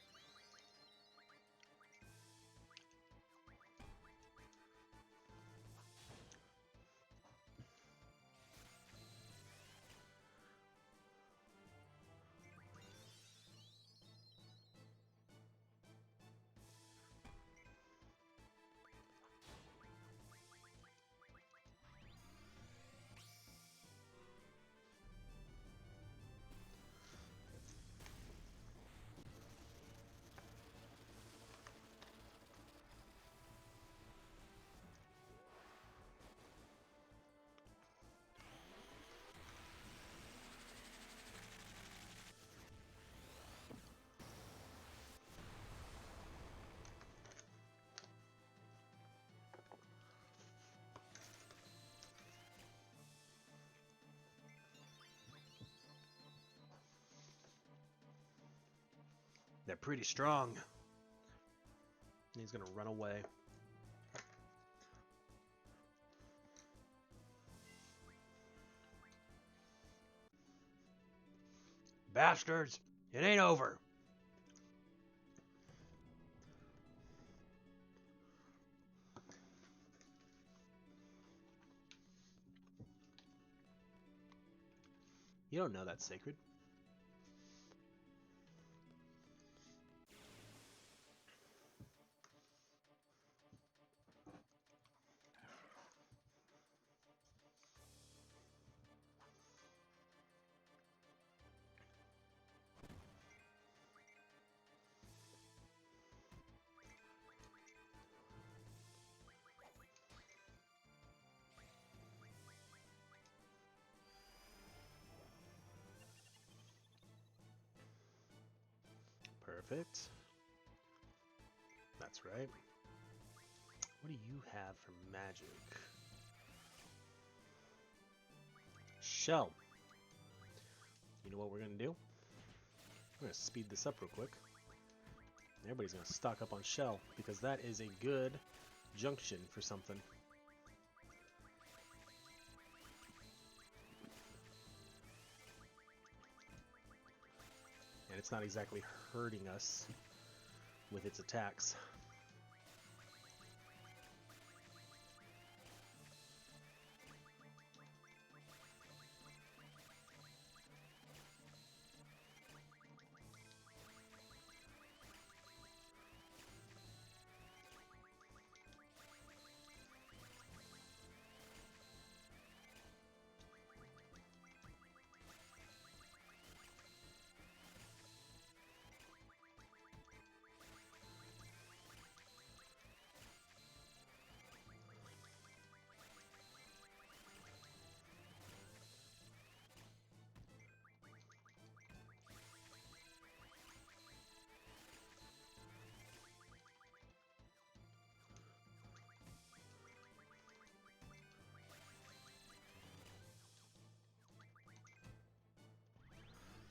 They're pretty strong. And he's gonna run away. Bastards! It ain't over! You don't know that's sacred. Perfect. That's right. What do you have for magic? Shell. You know what we're going to do? We're going to speed this up real quick. Everybody's going to stock up on shell, because that is a good junction for something. And it's not exactly hurting us with its attacks.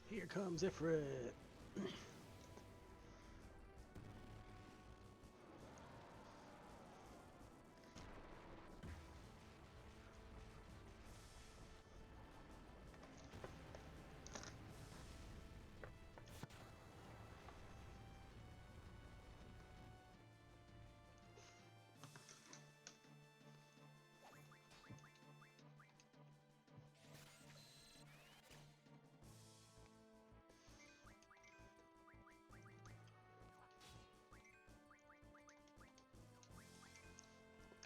Here comes Ifrit.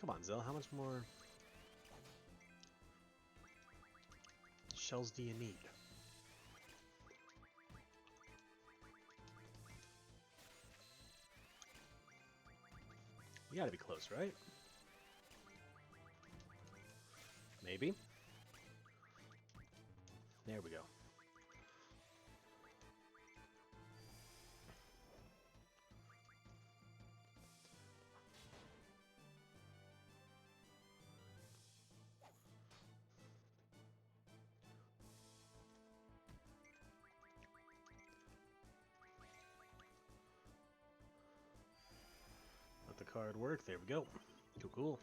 Come on, Zell, how much more shells do you need? You gotta be close, right? Maybe. There we go. Let the card work. There we go. Cool, cool.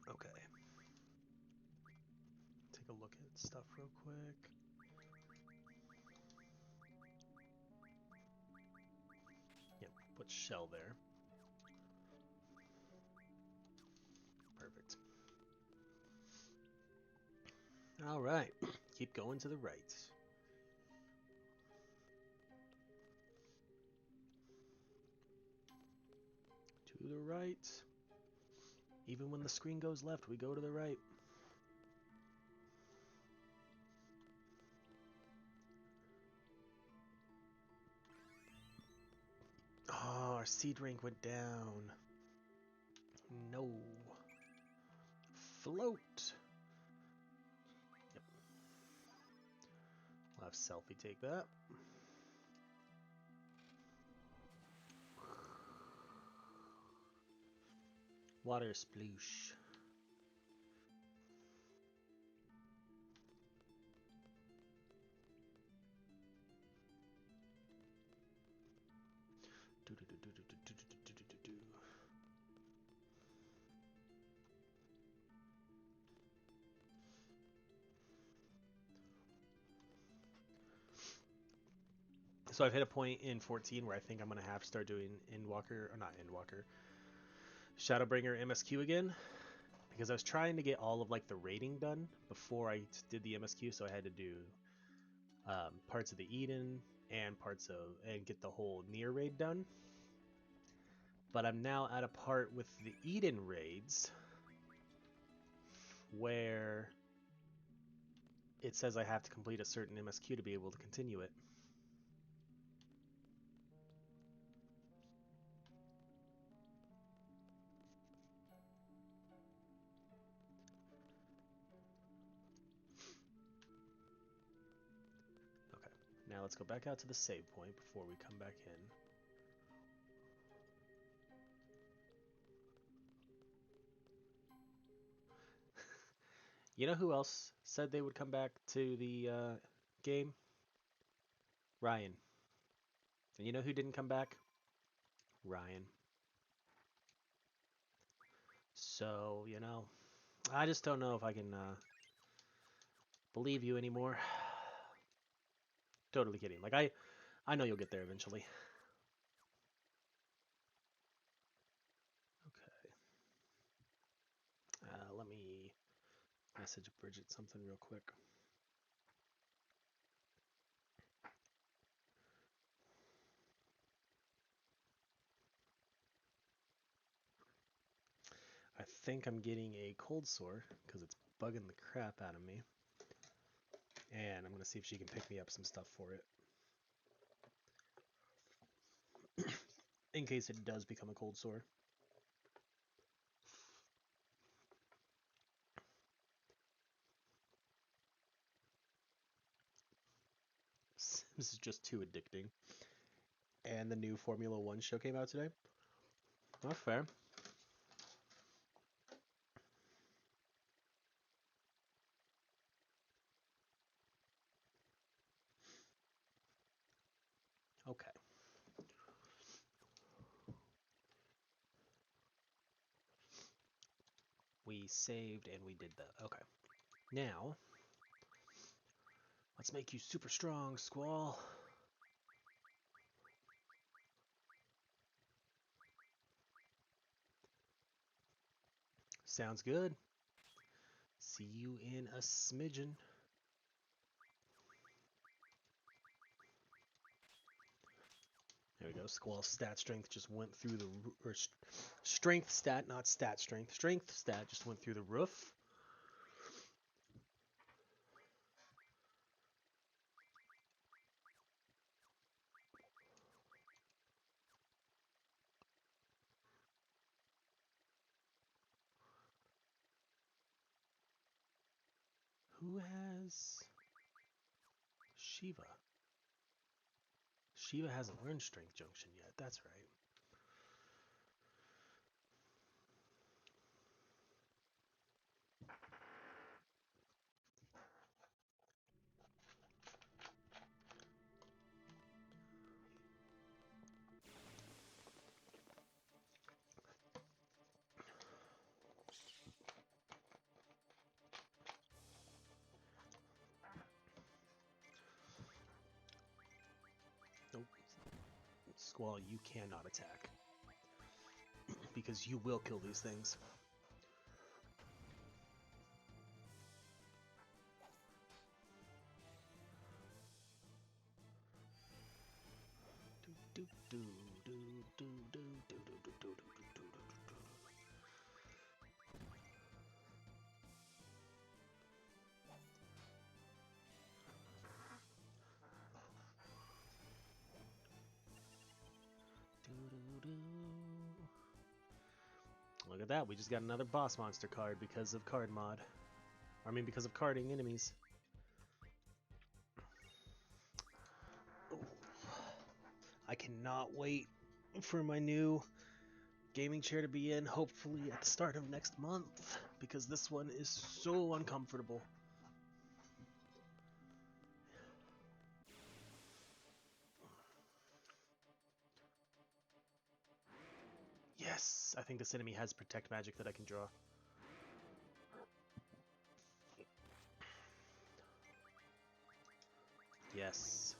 Okay. Take a look at stuff real quick. Yep, put shell there. Perfect. All right. Keep going to the right. To the right. Even when the screen goes left, we go to the right. Oh, our seed rank went down. No. Float. Yep. We'll have Selfie take that. Water sploosh. So I've hit a point in 14 where I think I'm going to have to start doing Endwalker, or not Endwalker, Shadowbringer MSQ again. Because I was trying to get all of like the raiding done before I did the MSQ, so I had to do parts of the Eden and get the whole near raid done. But I'm now at a part with the Eden raids where it says I have to complete a certain MSQ to be able to continue it. Okay, now let's go back out to the save point before we come back in. You know who else said they would come back to the game? Ryan. And you know who didn't come back? Ryan. So, you know, I just don't know if I can believe you anymore. Totally kidding. Like, I know you'll get there eventually. Okay. Let me message Bridget something real quick. I think I'm getting a cold sore because it's bugging the crap out of me. And I'm going to see if she can pick me up some stuff for it. In case it does become a cold sore. This is just too addicting. And the new Formula 1 show came out today. Not fair. Okay. We saved and we did that. Okay. Now, let's make you super strong, Squall. Sounds good. See you in a smidgen. There we go. Squall's stat strength just went through the strength stat, not stat strength. Strength stat just went through the roof. Who has Shiva? Shiva hasn't learned Strength Junction yet. That's right. Nope. Squall, you cannot attack. Because you will kill these things. Look at that, we just got another boss monster card because of card mod. I mean, because of carding enemies. I cannot wait for my new gaming chair to be in, hopefully at the start of next month, because this one is so uncomfortable. Yes, I think this enemy has protect magic that I can draw. Yes.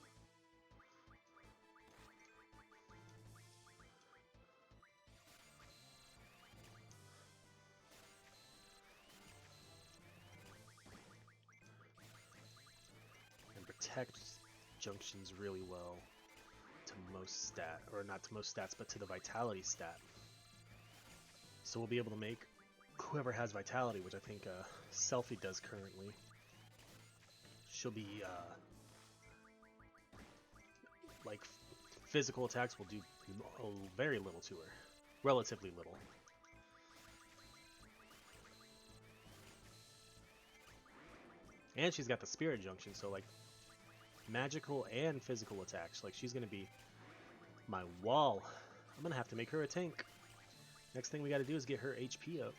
And protect junctions really well to most stat, or not to most stats, but to the vitality stat. So we'll be able to make whoever has vitality, which I think Selfie does currently. She'll be like physical attacks will do very little to her, relatively little. And she's got the spirit junction, so like magical and physical attacks. Like she's gonna be my wall. I'm gonna have to make her a tank. Next thing we gotta do is get her HP up.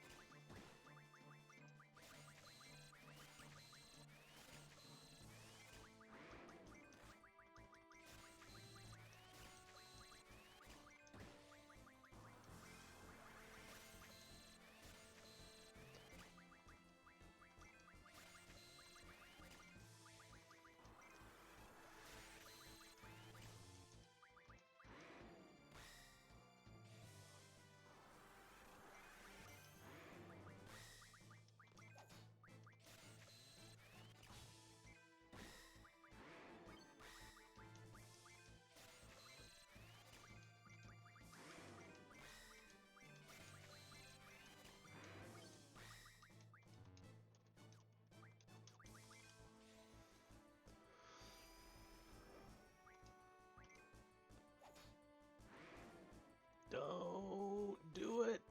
Don't do it.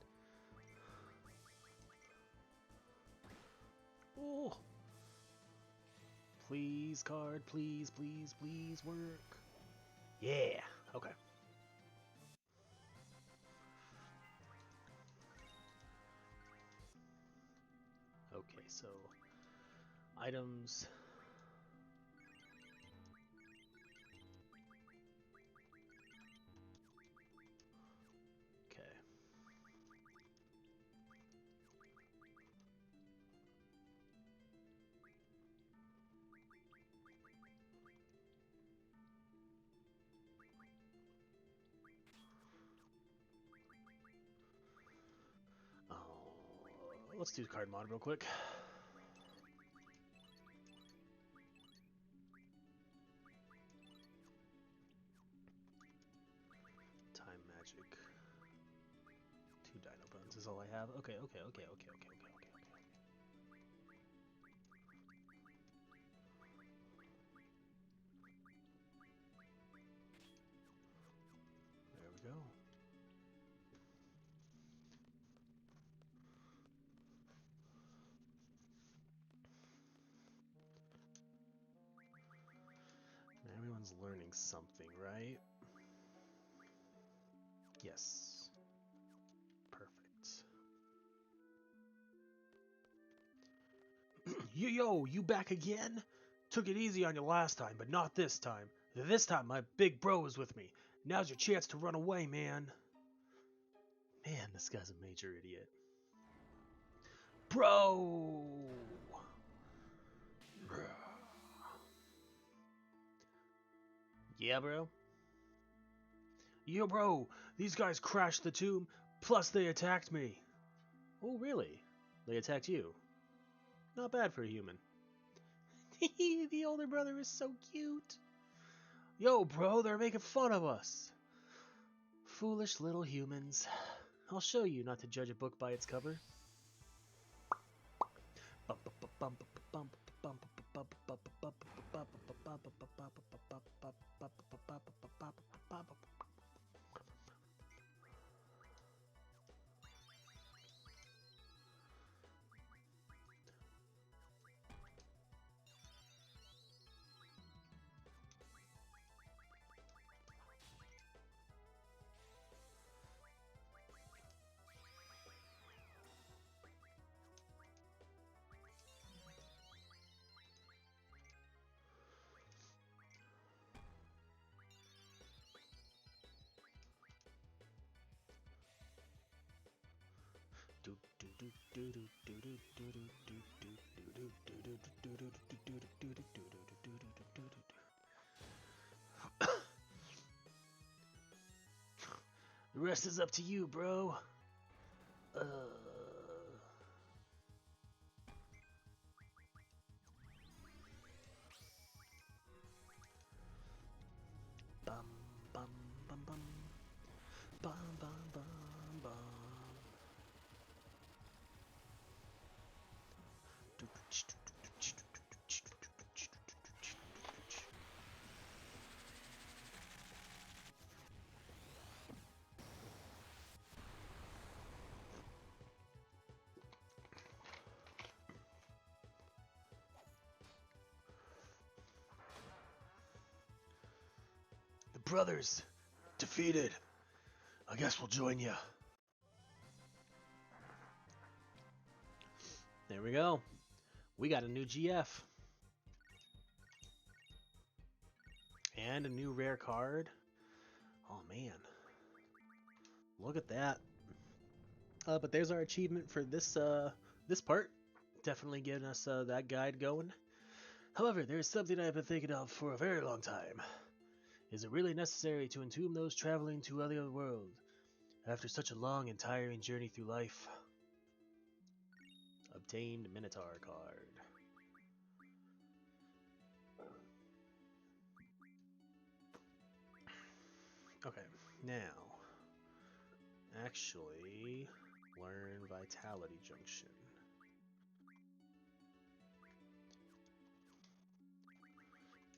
Oh. Please, card, please, please, please work. Yeah, okay. Okay, so items. Okay. Let's do card mod real quick. Time magic. 2 Dino Bones is all I have. Okay. There we go. Everyone's learning something, right? Yes. Perfect. Yo, you back again? Took it easy on you last time, but not this time. This time my big bro is with me. Now's your chance to run away, man. Man, this guy's a major idiot. Bro! Yeah, bro? Yo, bro, these guys crashed the tomb, plus they attacked me. Oh, really? They attacked you? Not bad for a human. The older brother is so cute. Yo, bro, they're making fun of us. Foolish little humans. I'll show you not to judge a book by its cover. The rest is up to you, bro. Bum bum bum bum bum bum bum bum. The brothers defeated. I guess we'll join you. There we go. We got a new GF. And a new rare card. Oh man. Look at that. But there's our achievement for this this part. Definitely getting us that guide going. However, there's something I've been thinking of for a very long time. Is it really necessary to entomb those traveling to other world after such a long and tiring journey through life? Obtained Minotaur card. Okay, now, actually, learn Vitality Junction.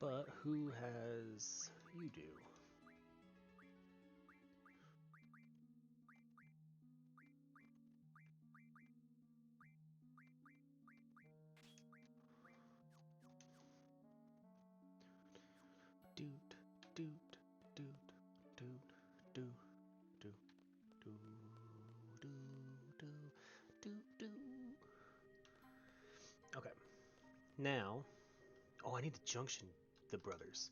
But who has you do? Doot, doot, doot, doot, doot, doot, doot, doot, doot, doot. Okay, now, oh, I need to junction the brothers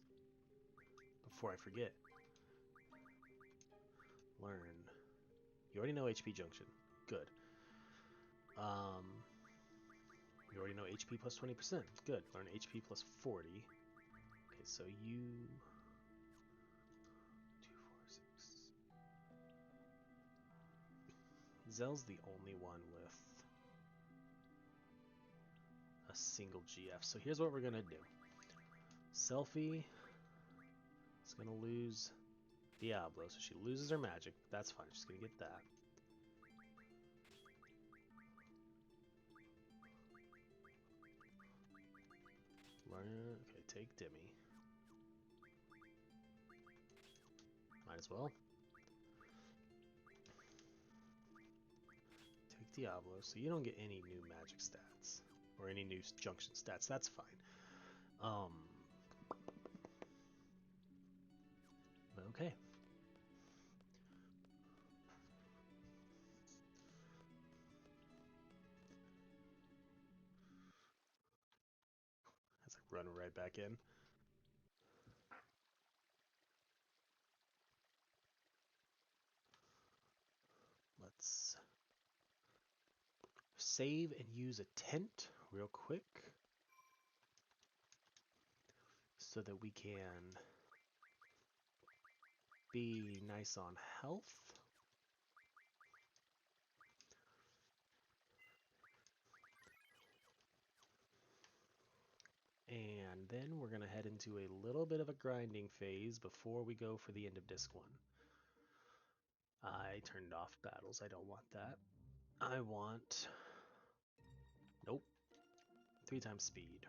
before I forget. Learn. You already know HP junction. Good. You already know HP plus 20%. Good. Learn HP plus 40. Okay, so you 2, 4, 6. Zell's the only one with a single GF. So here's what we're gonna do. Selfie is gonna lose Diablo, so she loses her magic. But that's fine. She's gonna get that. Learn. Okay, take Demi. Might as well. Take Diablo, so you don't get any new magic stats or any new junction stats. That's fine. Okay. That's like running right back in. Let's save and use a tent real quick so that we can be nice on health. And then we're going to head into a little bit of a grinding phase before we go for the end of disc 1. I turned off battles. I don't want that. I want... Nope. 3 times speed.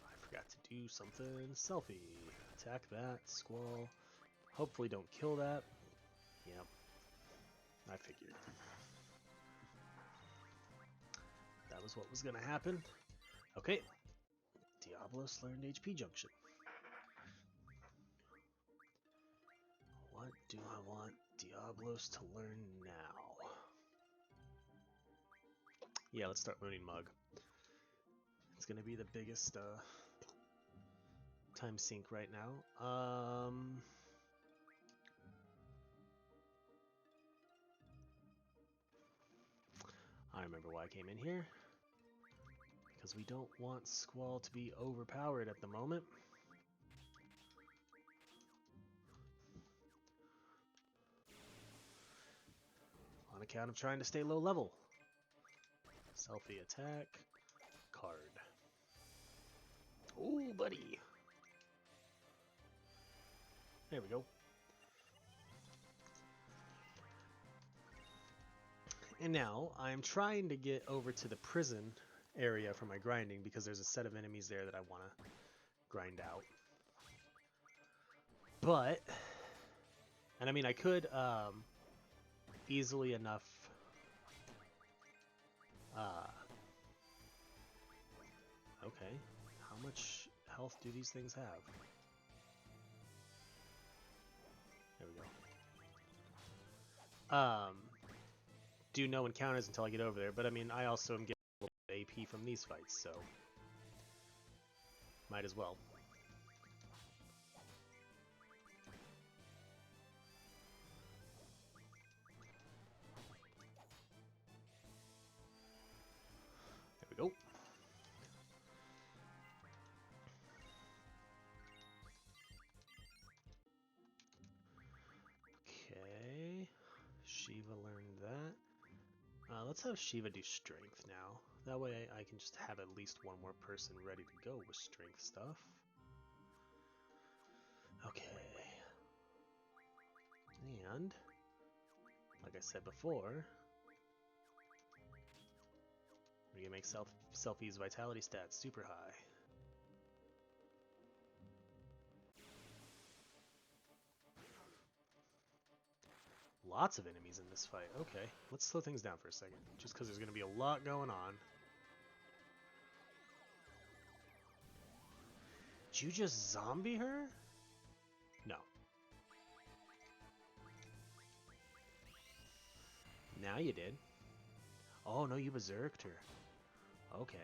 I forgot to do something. Selfie. Attack that. Squall. Hopefully don't kill that. Yep. I figured. That was what was going to happen. Okay. Diablos learned HP junction. What do I want Diablos to learn now? Yeah, let's start learning Mug. It's going to be the biggest time sink right now. remember why I came in here. Because we don't want Squall to be overpowered at the moment. On account of trying to stay low level. Selfie attack. Card. Ooh, buddy. There we go. And now I'm trying to get over to the prison area for my grinding because there's a set of enemies there that I want to grind out. But, and I mean I could easily enough okay, how much health do these things have? There we go. Do no encounters until I get over there, but I mean I also am getting a little bit of AP from these fights, so might as well. There we go. Okay, Shiva learned that. Let's have Shiva do strength now. That way I can just have at least one more person ready to go with strength stuff. Okay. And, like I said before, we're gonna make Selfie's vitality stats super high. Lots of enemies in this fight. Okay, let's slow things down for a second, just because there's gonna be a lot going on. Did you just zombie her? No. Now you did. Oh no, you berserked her. Okay.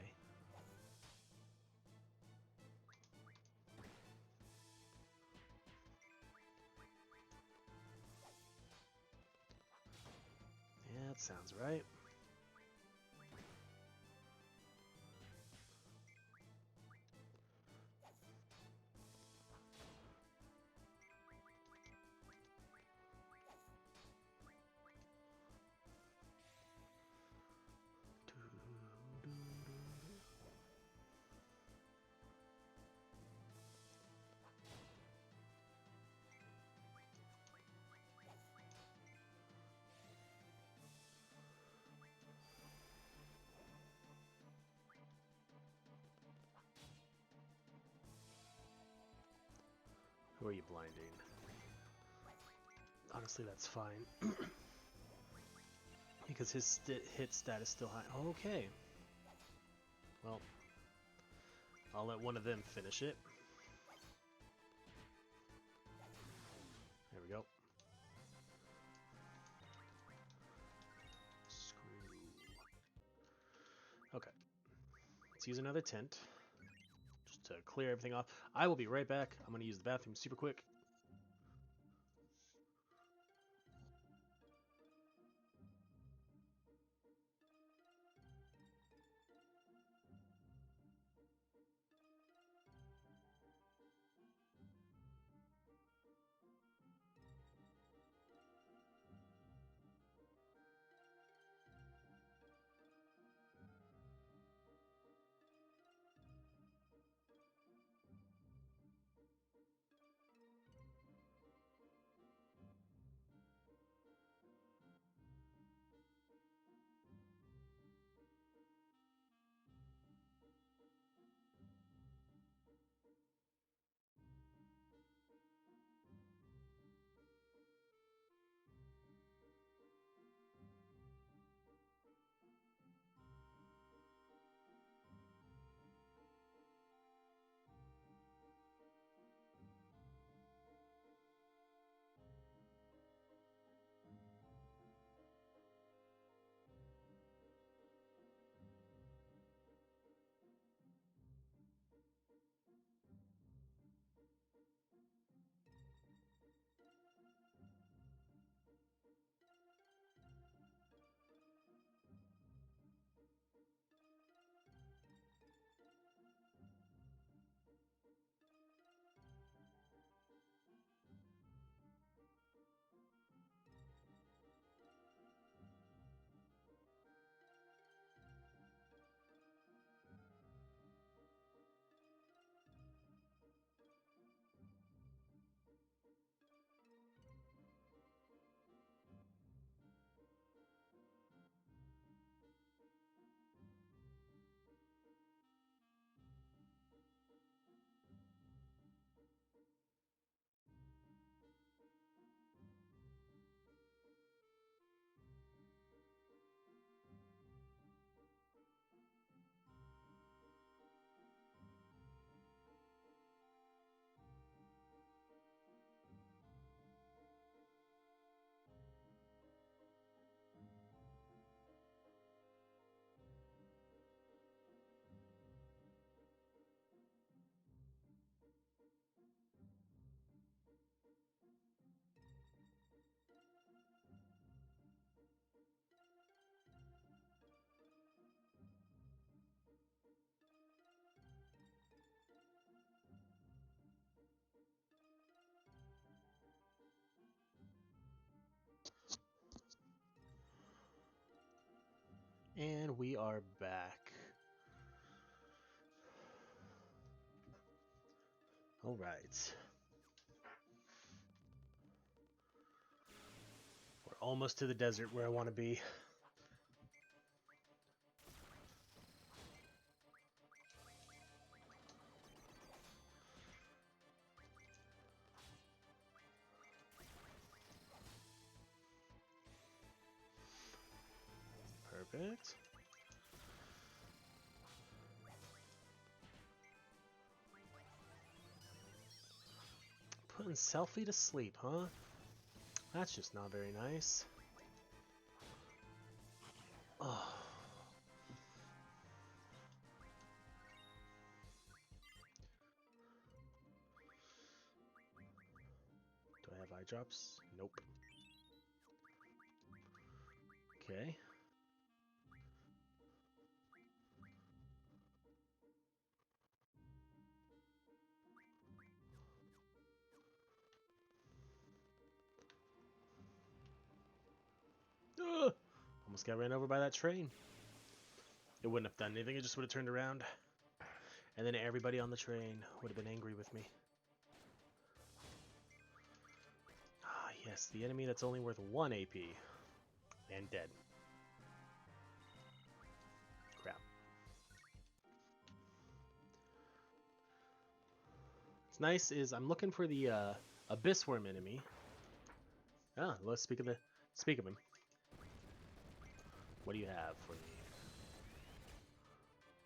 Yeah, that sounds right. Who are you blinding? Honestly, that's fine. Because his hit stat is still high. Okay. Well, I'll let one of them finish it. There we go. Screw. Okay. Let's use another tent. Just to clear everything off. I will be right back. I'm going to use the bathroom super quick. And we are back. All right. We're almost to the desert where I want to be. Perfect. Putting Selfie to sleep, huh? That's just not very nice. Oh. Do I have eye drops? Nope. Okay. Ugh! Almost got ran over by that train. It wouldn't have done anything, it just would have turned around. And then everybody on the train would have been angry with me. Ah, yes, the enemy that's only worth 1 AP. And dead. Crap. What's nice is I'm looking for the Abyss Worm enemy. Ah, let's speak of him. What do you have for me?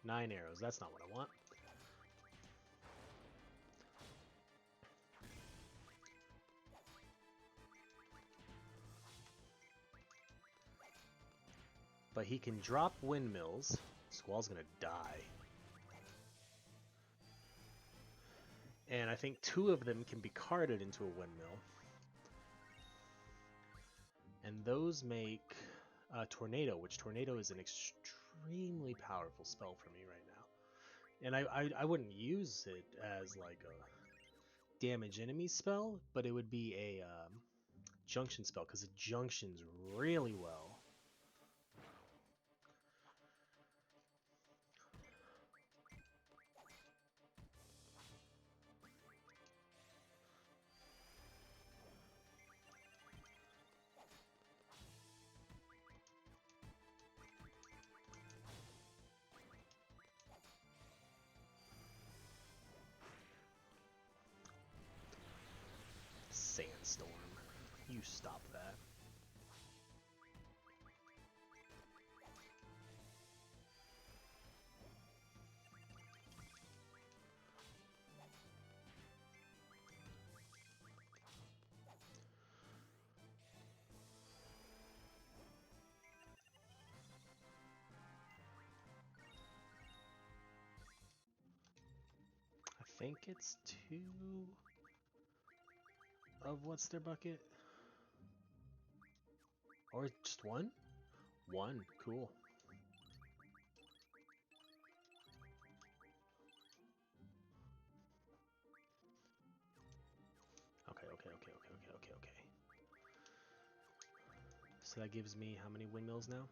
9 arrows. That's not what I want. But he can drop windmills. Squall's gonna die. And I think 2 of them can be carded into a windmill. And those make Tornado, which Tornado is an extremely powerful spell for me right now. And I wouldn't use it as like a damage enemy spell, but it would be a junction spell because it junctions really well. Sandstorm. You stop that. I think it's 2 of what's their bucket? Or just 1? 1, cool. Okay. So that gives me how many windmills now?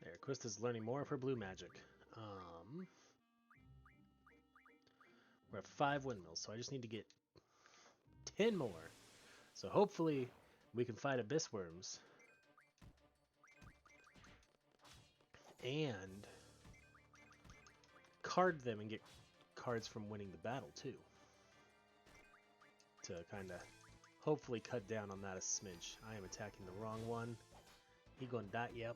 There, Quistis is learning more of her blue magic. We're at 5 windmills, so I just need to get 10 more. So hopefully we can fight Abyss Worms. And card them and get cards from winning the battle too. To kind of hopefully cut down on that a smidge. I am attacking the wrong one. He gonna die, yep.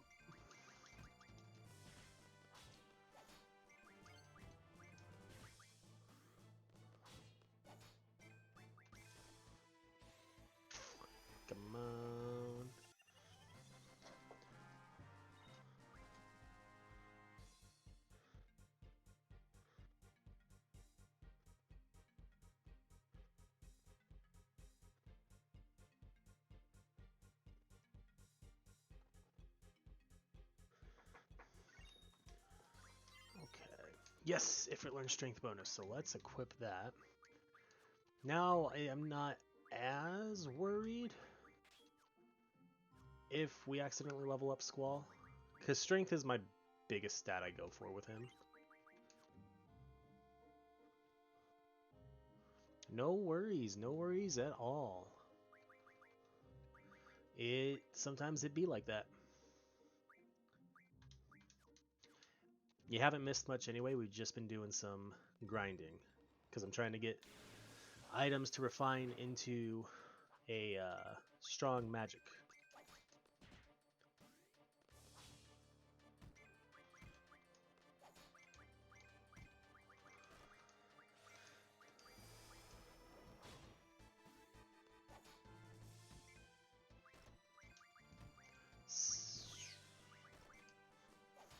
Come on. Yes, if it learns strength bonus, so let's equip that. Now I am not as worried if we accidentally level up Squall, because strength is my biggest stat I go for with him. No worries at all. Sometimes it be like that. You haven't missed much anyway, we've just been doing some grinding, because I'm trying to get items to refine into a strong magic.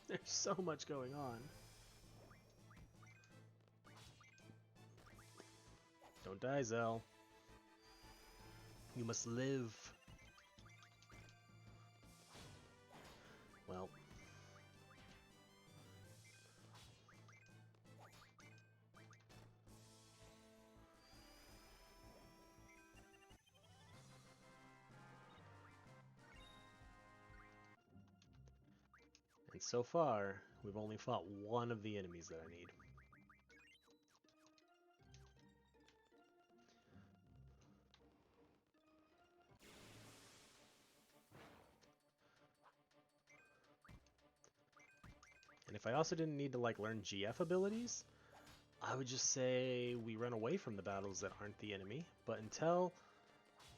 There's so much going on. Don't die, Zell. You must live. Well. And so far, we've only fought one of the enemies that I need. And if I also didn't need to like learn GF abilities, I would just say we run away from the battles that aren't the enemy. But until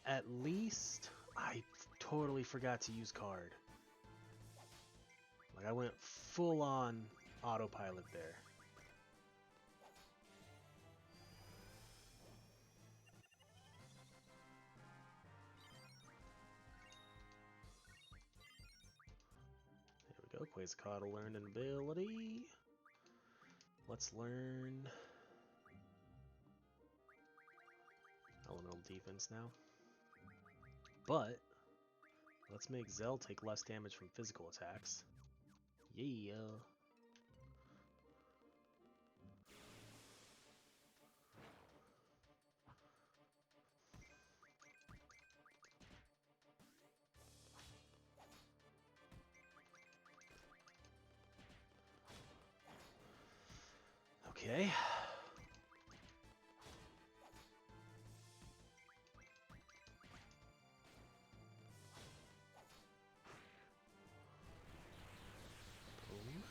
at least I totally forgot to use card. Like I went full on autopilot there. There we go. Quasicata learned an ability. Let's learn elemental defense now. But let's make Zell take less damage from physical attacks. Yeah. Okay. Boom.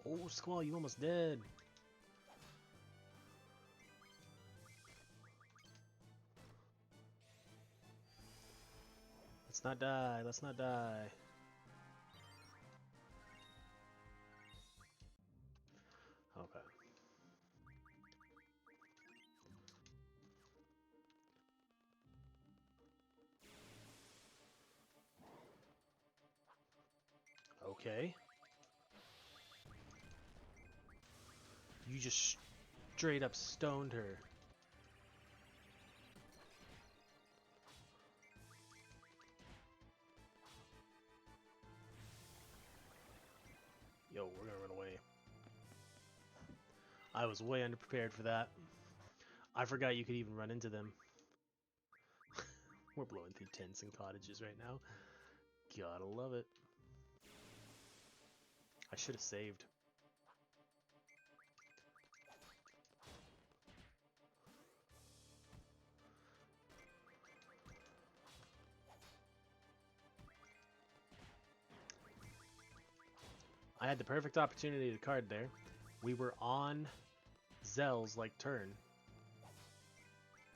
Oh, Squall, you almost dead. Let's not die. Let's not die. Okay. Okay. You just straight up stoned her. Yo, we're gonna run away. I was way underprepared for that. I forgot you could even run into them. We're blowing through tents and cottages right now. Gotta love it. I should have saved. I had the perfect opportunity to card there. We were on Zell's like turn,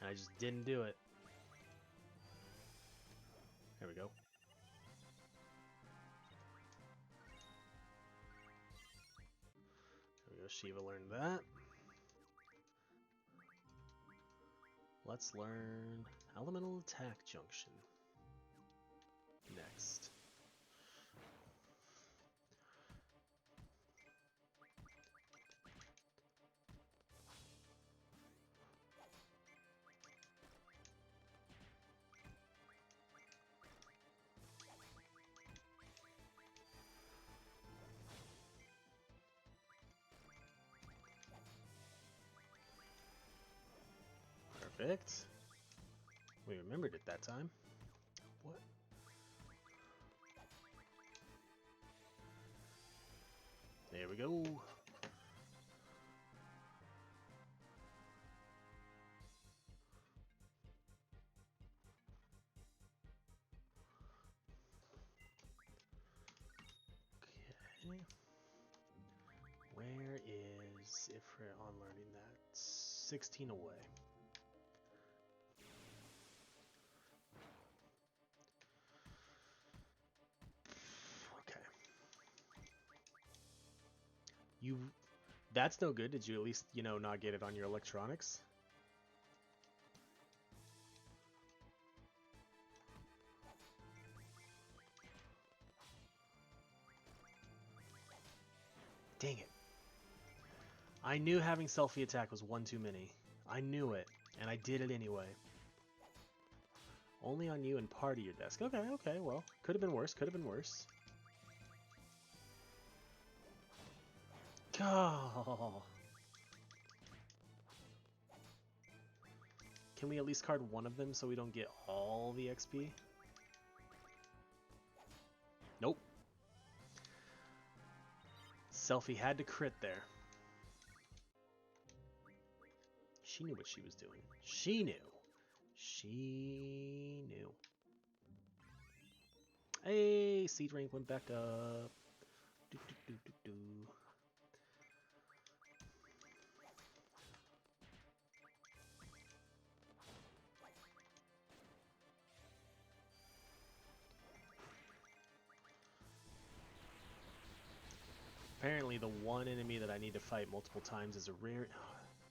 and I just didn't do it. There we go. There we go. Shiva learned that. Let's learn Elemental Attack Junction next. Perfect. We remembered it that time. What? There we go. Okay. Where is, if we're on learning that, 16 away. Okay. That's no good. Did you at least, not get it on your electronics? Dang it. I knew having selfie attack was one too many. I knew it, and I did it anyway. Only on you and part of your desk. Okay, well, could have been worse, could have been worse. Oh. Can we at least card one of them so we don't get all the XP? Nope. Selfie had to crit there. She knew what she was doing. She knew. She knew. Hey, seed rank went back up. Do, do, do, do, do. Apparently the one enemy that I need to fight multiple times is a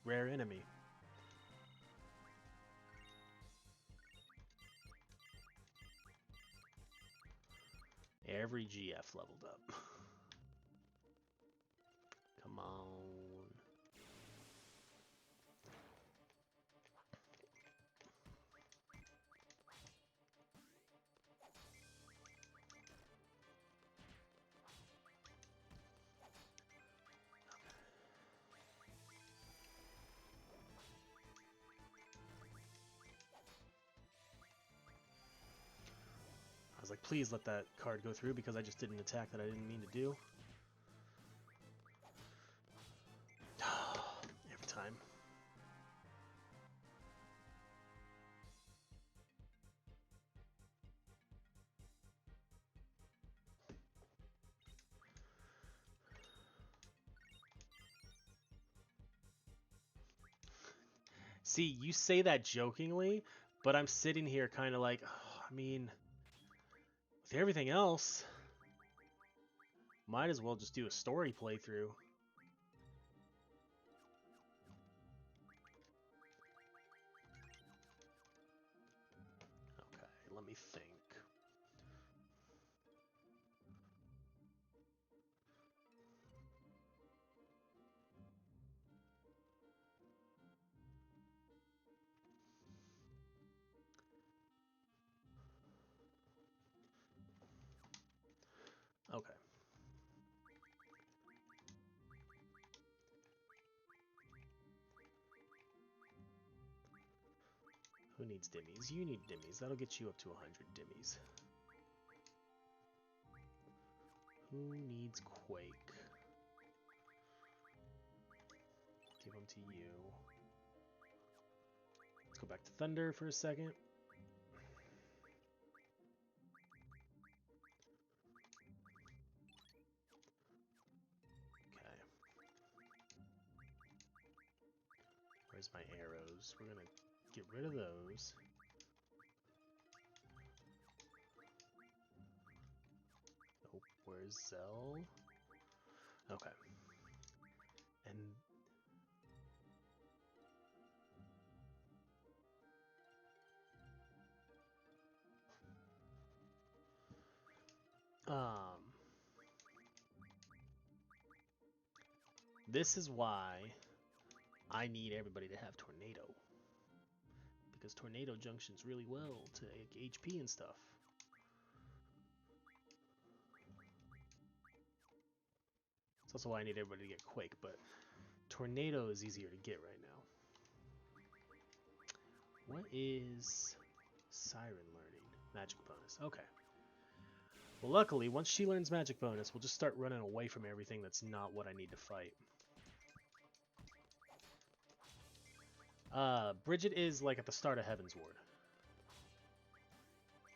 rare enemy. Every GF leveled up. Come on. I was like, please let that card go through because I just did an attack that I didn't mean to do. Every time. See, you say that jokingly, but I'm sitting here kind of like, oh, I mean, with everything else, might as well just do a story playthrough. Okay, let me think. Okay. Who needs dimmies? You need dimmies. That'll get you up to 100 dimmies. Who needs Quake? Give them to you. Let's go back to Thunder for a second. Okay. Where's my arrows? We're gonna get rid of those. Nope. Where's Zell? Okay. And this is why I need everybody to have Tornado. Because Tornado junctions really well to HP and stuff. It's also why I need everybody to get Quake, but Tornado is easier to get right now. What is Siren learning? Magic bonus. Okay. Well, luckily, once she learns magic bonus, we'll just start running away from everything that's not what I need to fight. Bridget is like at the start of Heaven's Ward.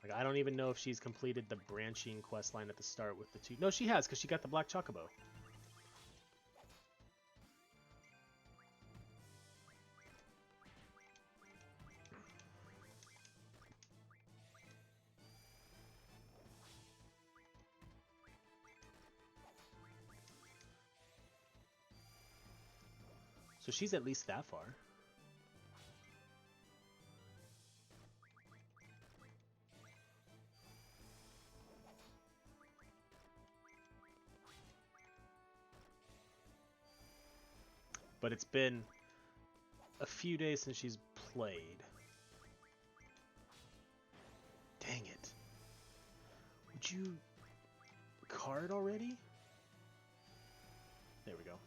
Like, I don't even know if she's completed the branching quest line at the start with the two. No, she has, because she got the Black Chocobo. So she's at least that far. But it's been a few days since she's played. Dang it. Would you card already? There we go.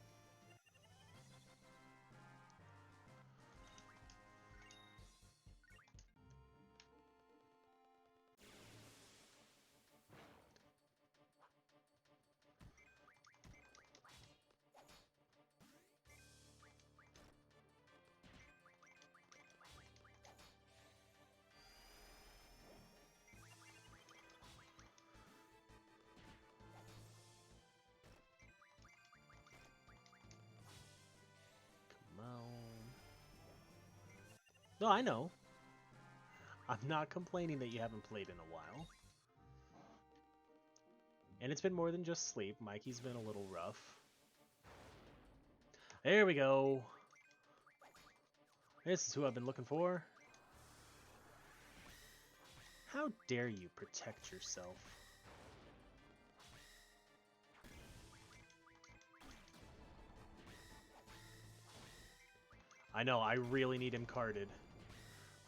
No, I know. I'm not complaining that you haven't played in a while. And it's been more than just sleep. Mikey's been a little rough. There we go. This is who I've been looking for. How dare you protect yourself? I know, I really need him carded.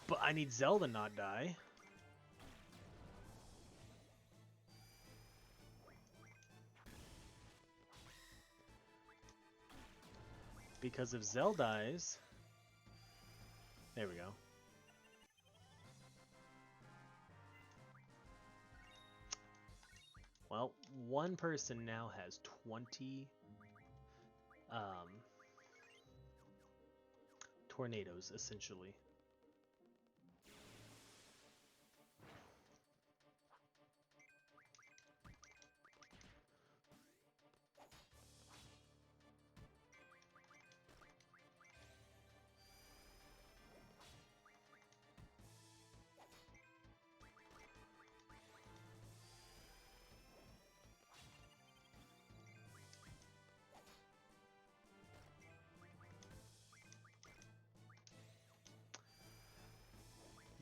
But I need Zelda not die. Because if Zell dies... There we go. Well, one person now has 20 tornadoes, essentially.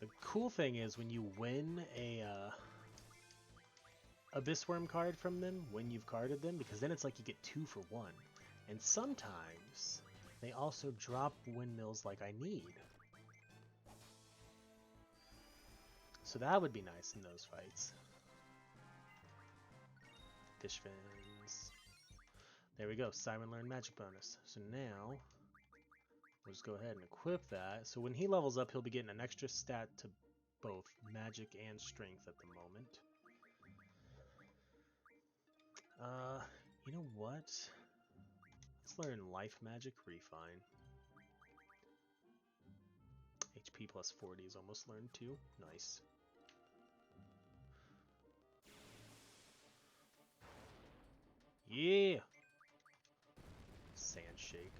The cool thing is when you win a Abyss Worm card from them, when you've carded them, because then it's like you get 2 for 1. And sometimes they also drop windmills like I need. So that would be nice in those fights. Fish fins. There we go, Siren learned magic bonus. So now we'll just go ahead and equip that. So when he levels up, he'll be getting an extra stat to both magic and strength at the moment. You know what? Let's learn life magic refine. HP plus 40 is almost learned too. Nice. Yeah! Sand shake.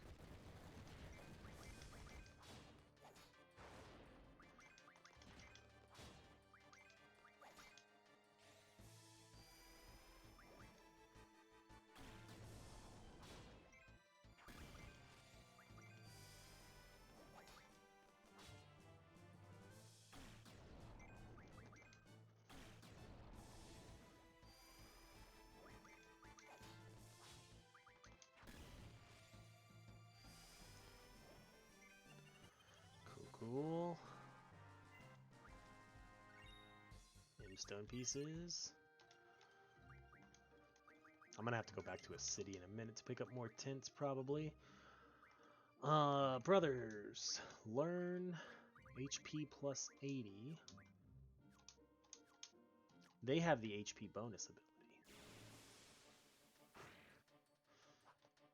Cool. Stone pieces. I'm gonna have to go back to a city in a minute to pick up more tints, probably. Brothers, learn HP plus 80. They have the HP bonus ability.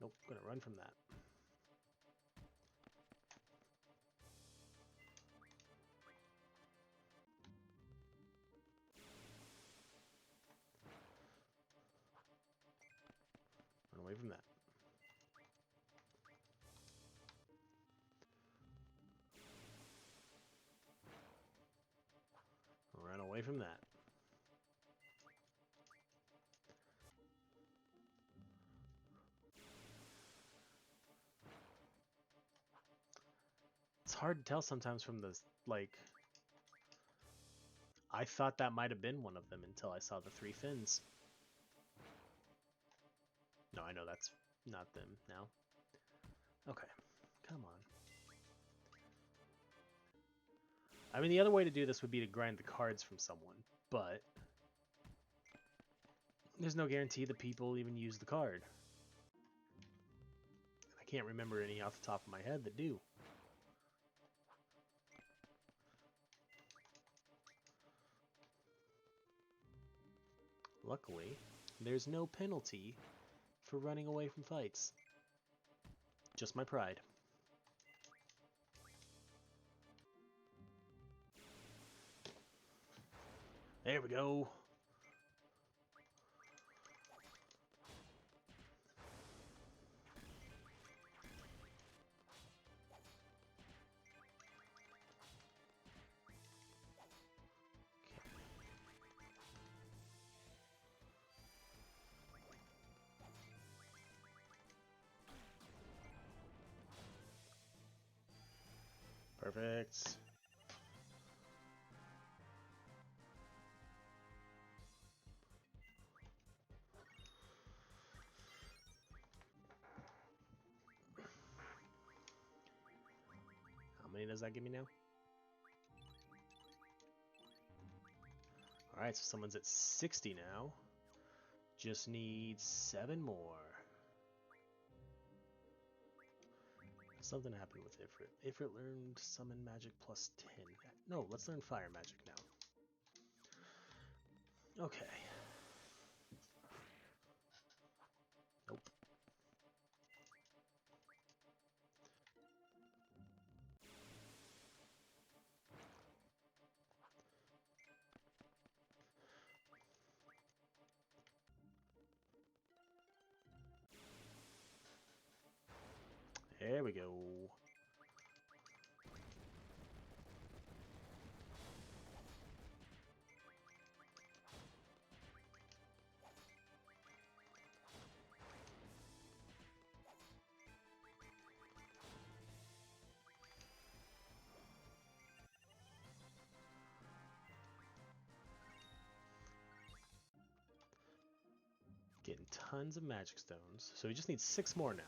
Nope, gonna run from that. Run away from that. Run away from that. It's hard to tell sometimes from the, like, I thought that might have been one of them until I saw the 3 fins. No, I know that's not them now. Okay, come on. I mean, the other way to do this would be to grind the cards from someone, but there's no guarantee that people even use the card. I can't remember any off the top of my head that do. Luckily, there's no penalty for running away from fights. Just my pride. There we go. Perfect. How many does that give me now? Alright, so someone's at 60 now. Just needs 7 more. Something happened with Ifrit. Ifrit learned Summon Magic plus 10. No, let's learn Fire Magic now. Okay. Nope. There we go. Getting tons of magic stones. So we just need 6 more now.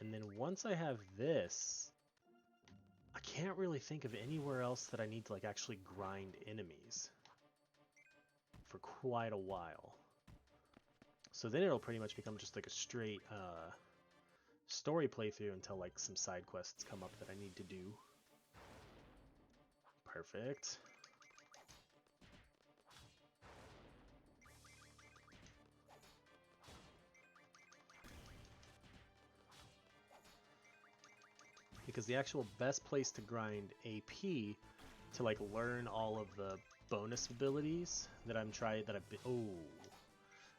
And then once I have this, I can't really think of anywhere else that I need to like actually grind enemies for quite a while. So then it'll pretty much become just like a straight story playthrough until like some side quests come up that I need to do. Perfect. Because the actual best place to grind AP to like learn all of the bonus abilities that I've been, oh,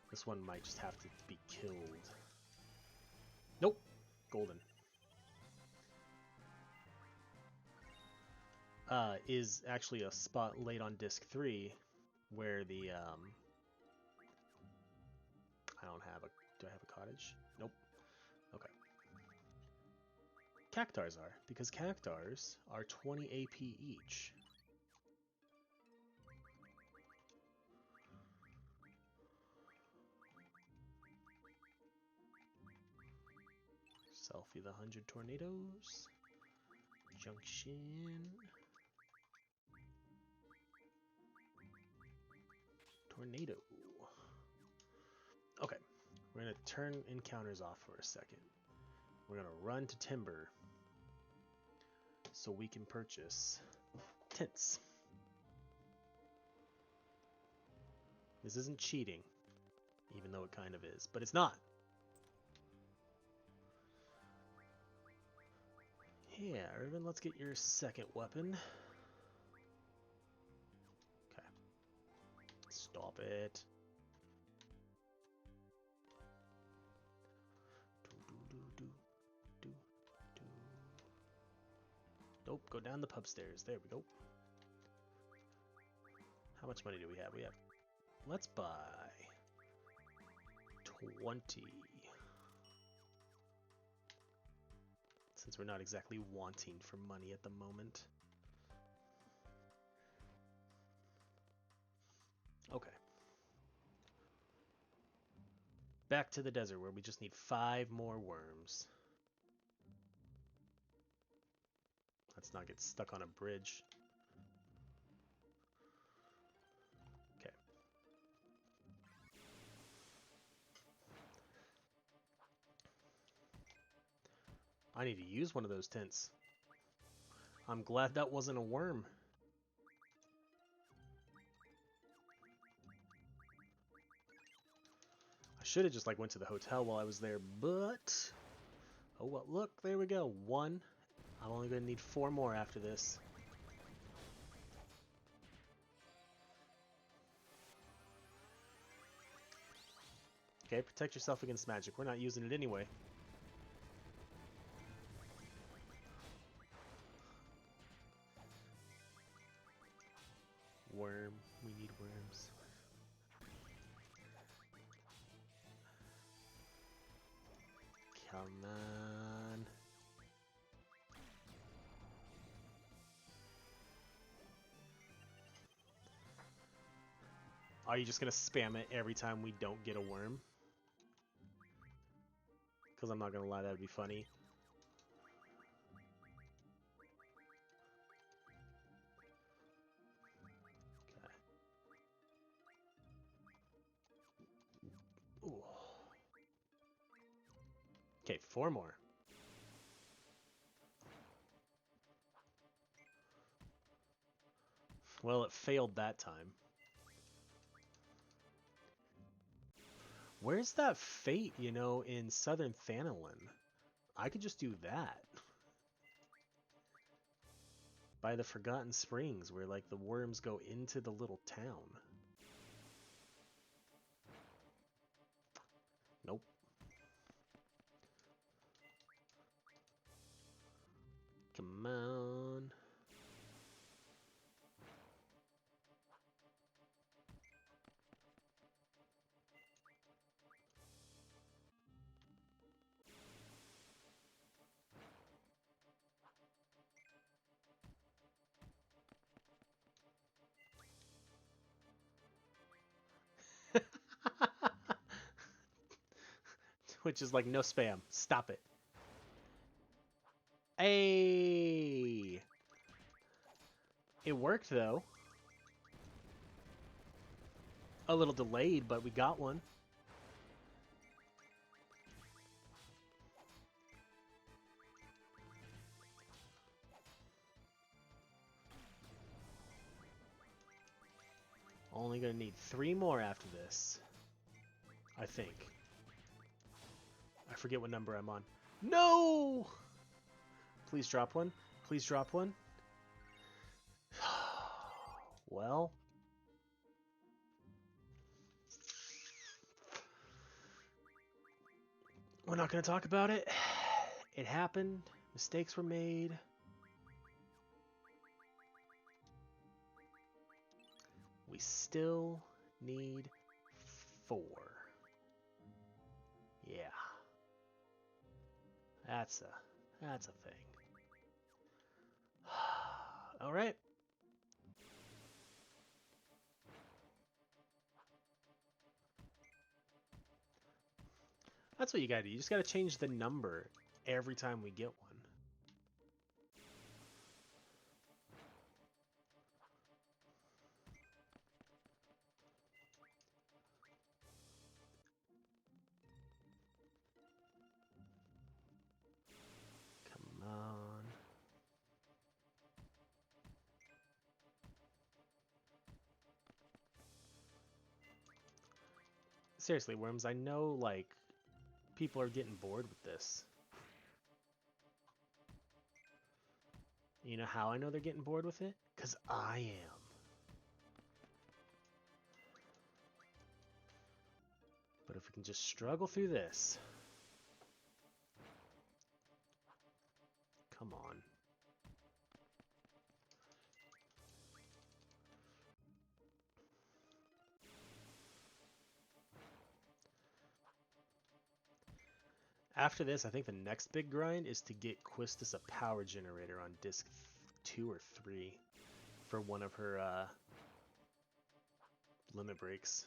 this one might just have to be killed. Nope, golden. Is actually a spot late on disc 3 where the I don't have a, do I have a cottage? Nope. Okay. Cactars are, because cactars are 20 AP each. Selfie the 100 tornadoes. Junction. tornado. Okay, we're going to turn encounters off for a second. We're going to run to Timber so we can purchase tints. This isn't cheating, even though it kind of is, but it's not. Yeah, Irvin, let's get your second weapon. Okay. Stop it. Nope, go down the pub stairs. There we go. How much money do we have? We have... Let's buy 20. Since we're not exactly wanting for money at the moment. Okay. Back to the desert where we just need 5 more worms. Let's not get stuck on a bridge. Okay. I need to use one of those tents. I'm glad that wasn't a worm. I should have just like went to the hotel while I was there, but... Oh, well, look, there we go. 1. I'm only going to need 4 more after this. Okay, protect yourself against magic. We're not using it anyway. Worm. We need worms. Come on. Are you just going to spam it every time we don't get a worm? Because I'm not going to lie, that would be funny. Okay. Ooh. Okay, 4 more. Well, it failed that time. Where's that fate, you know, in Southern Thanalin? I could just do that. By the Forgotten Springs, where, like, the worms go into the little town. Nope. Come on. Which is like, no spam. Stop it. Hey! It worked, though. A little delayed, but we got one. Only gonna need 3 more after this. I think. I forget what number I'm on. No! Please drop one. Please drop one. Well. We're not going to talk about it. It happened. Mistakes were made. We still need 4. Yeah. That's a thing. All right. That's what you gotta do. You just gotta change the number every time we get one. Seriously, Worms, I know, like, people are getting bored with this. You know how I know they're getting bored with it? Because I am. But if we can just struggle through this. Come on. After this, I think the next big grind is to get Quistis a power generator on disc 2 or 3 for one of her limit breaks.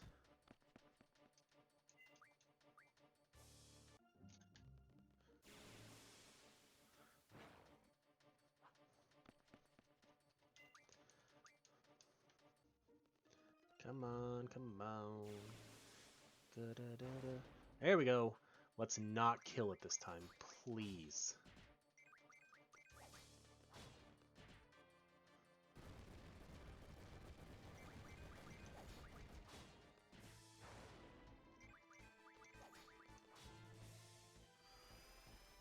Come on, come on. Da-da-da-da. There we go. Let's not kill it this time, please.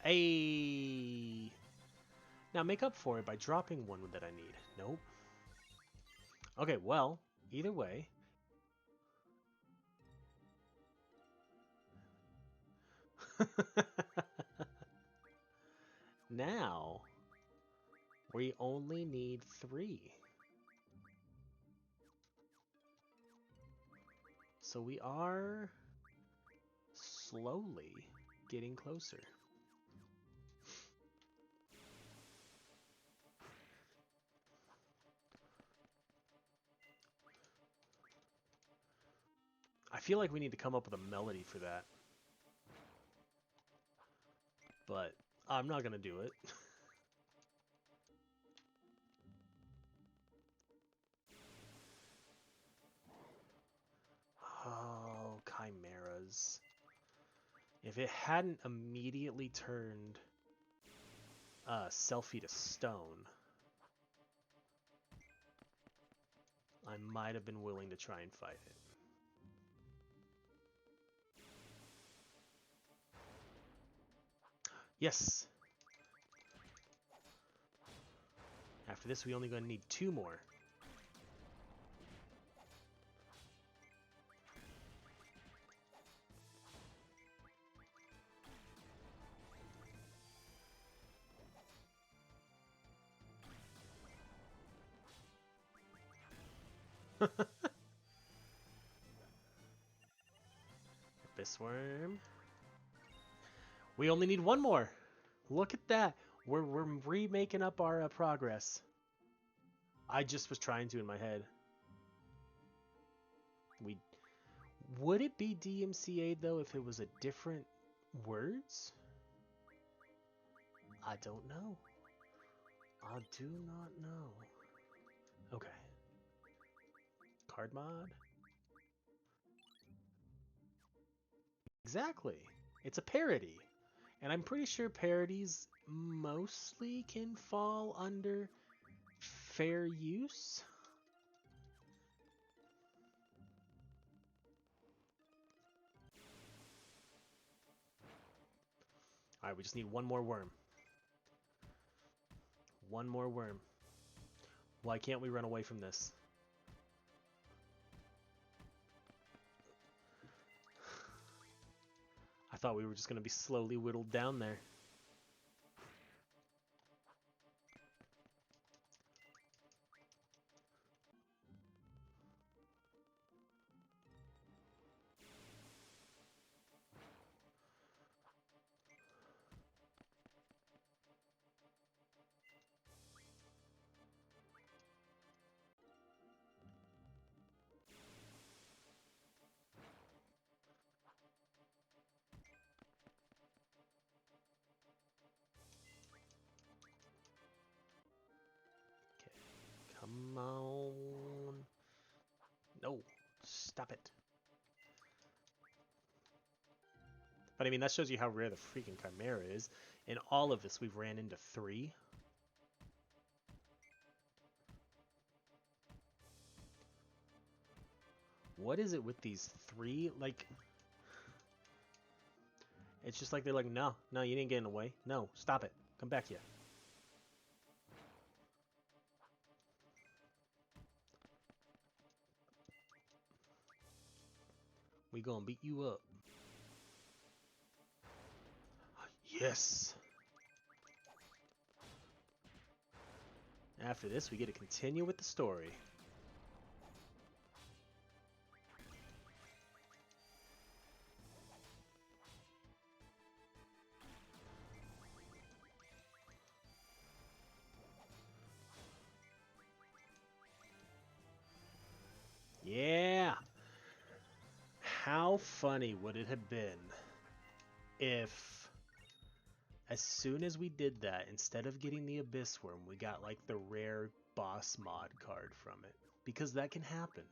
Hey! Now make up for it by dropping one that I need. Nope. Okay, well, either way. Now, we only need 3. So we are slowly getting closer. I feel like we need to come up with a melody for that. But I'm not going to do it. Oh, chimeras. If it hadn't immediately turned Selfie to stone, I might have been willing to try and fight it. Yes! After this, we only going to need 2 more. Abyss Worm. We only need 1 more. Look at that. We're remaking up our progress. I just was trying to in my head. Would it be DMCA though if it was a different words? I don't know. I do not know. Okay. Card mod? Exactly. It's a parody. And I'm pretty sure parodies mostly can fall under fair use. Alright, we just need 1 more worm. 1 more worm. Why can't we run away from this? I thought we were just going to be slowly whittled down there. Come on. No, stop it. But I mean, that shows you how rare the freaking Chimera is. In all of this, we've ran into 3. What is it with these 3? Like, It's just like they're like, no, no, you didn't get in the way. No, stop it. Come back here. We gonna beat you up. Yes! After this, we get to continue with the story. Yeah! How funny would it have been if, as soon as we did that, instead of getting the Abyss Worm, we got like the rare boss mod card from it? Because that can happen.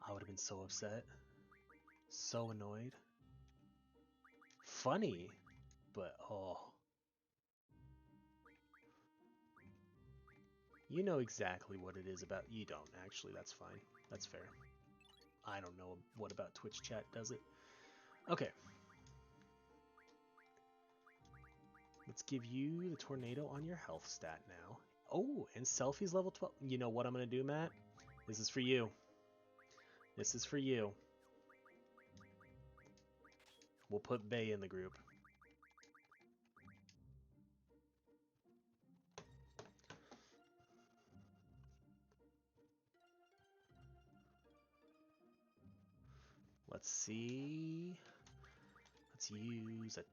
I would have been so upset. So annoyed. Funny, but oh. You know exactly what it is about. You don't, actually. That's fine. That's fair. I don't know what about Twitch chat does it. Okay. Let's give you the tornado on your health stat now. Oh, and selfie's level 12. You know what I'm going to do, Matt? This is for you. This is for you. We'll put Bay in the group. Let's see. Let's use a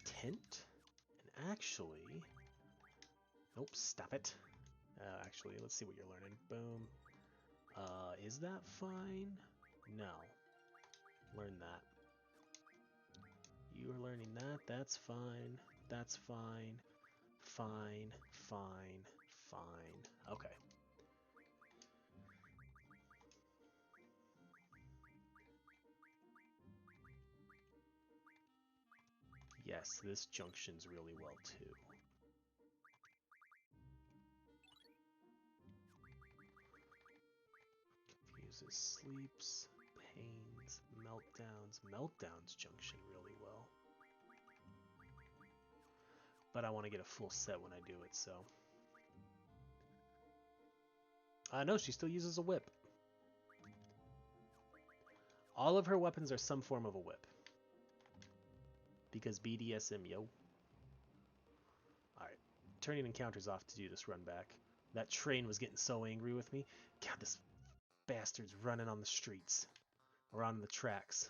tent. And actually... Nope, stop it. Actually, let's see what you're learning. Boom. Is that fine? No. Learn that. You are learning that. That's fine. That's fine. Fine. Fine. Fine. Okay. Yes, this junctions really well too. Confuses sleeps, pains, meltdowns. Meltdowns junction really well. But I want to get a full set when I do it, so. No, she still uses a whip. All of her weapons are some form of a whip. Because BDSM, yo. Alright, turning encounters off to do this run back. That train was getting so angry with me. God, this bastard's running on the streets. Or on the tracks.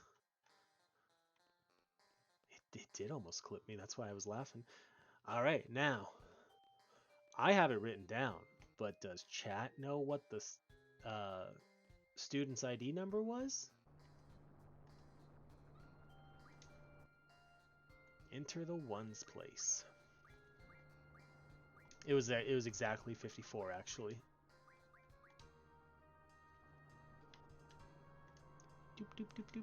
It did almost clip me, that's why I was laughing. Alright, now. I have it written down, but does chat know what the student's ID number was? Enter the ones place. It was exactly 54 actually. Doop doop doop doop.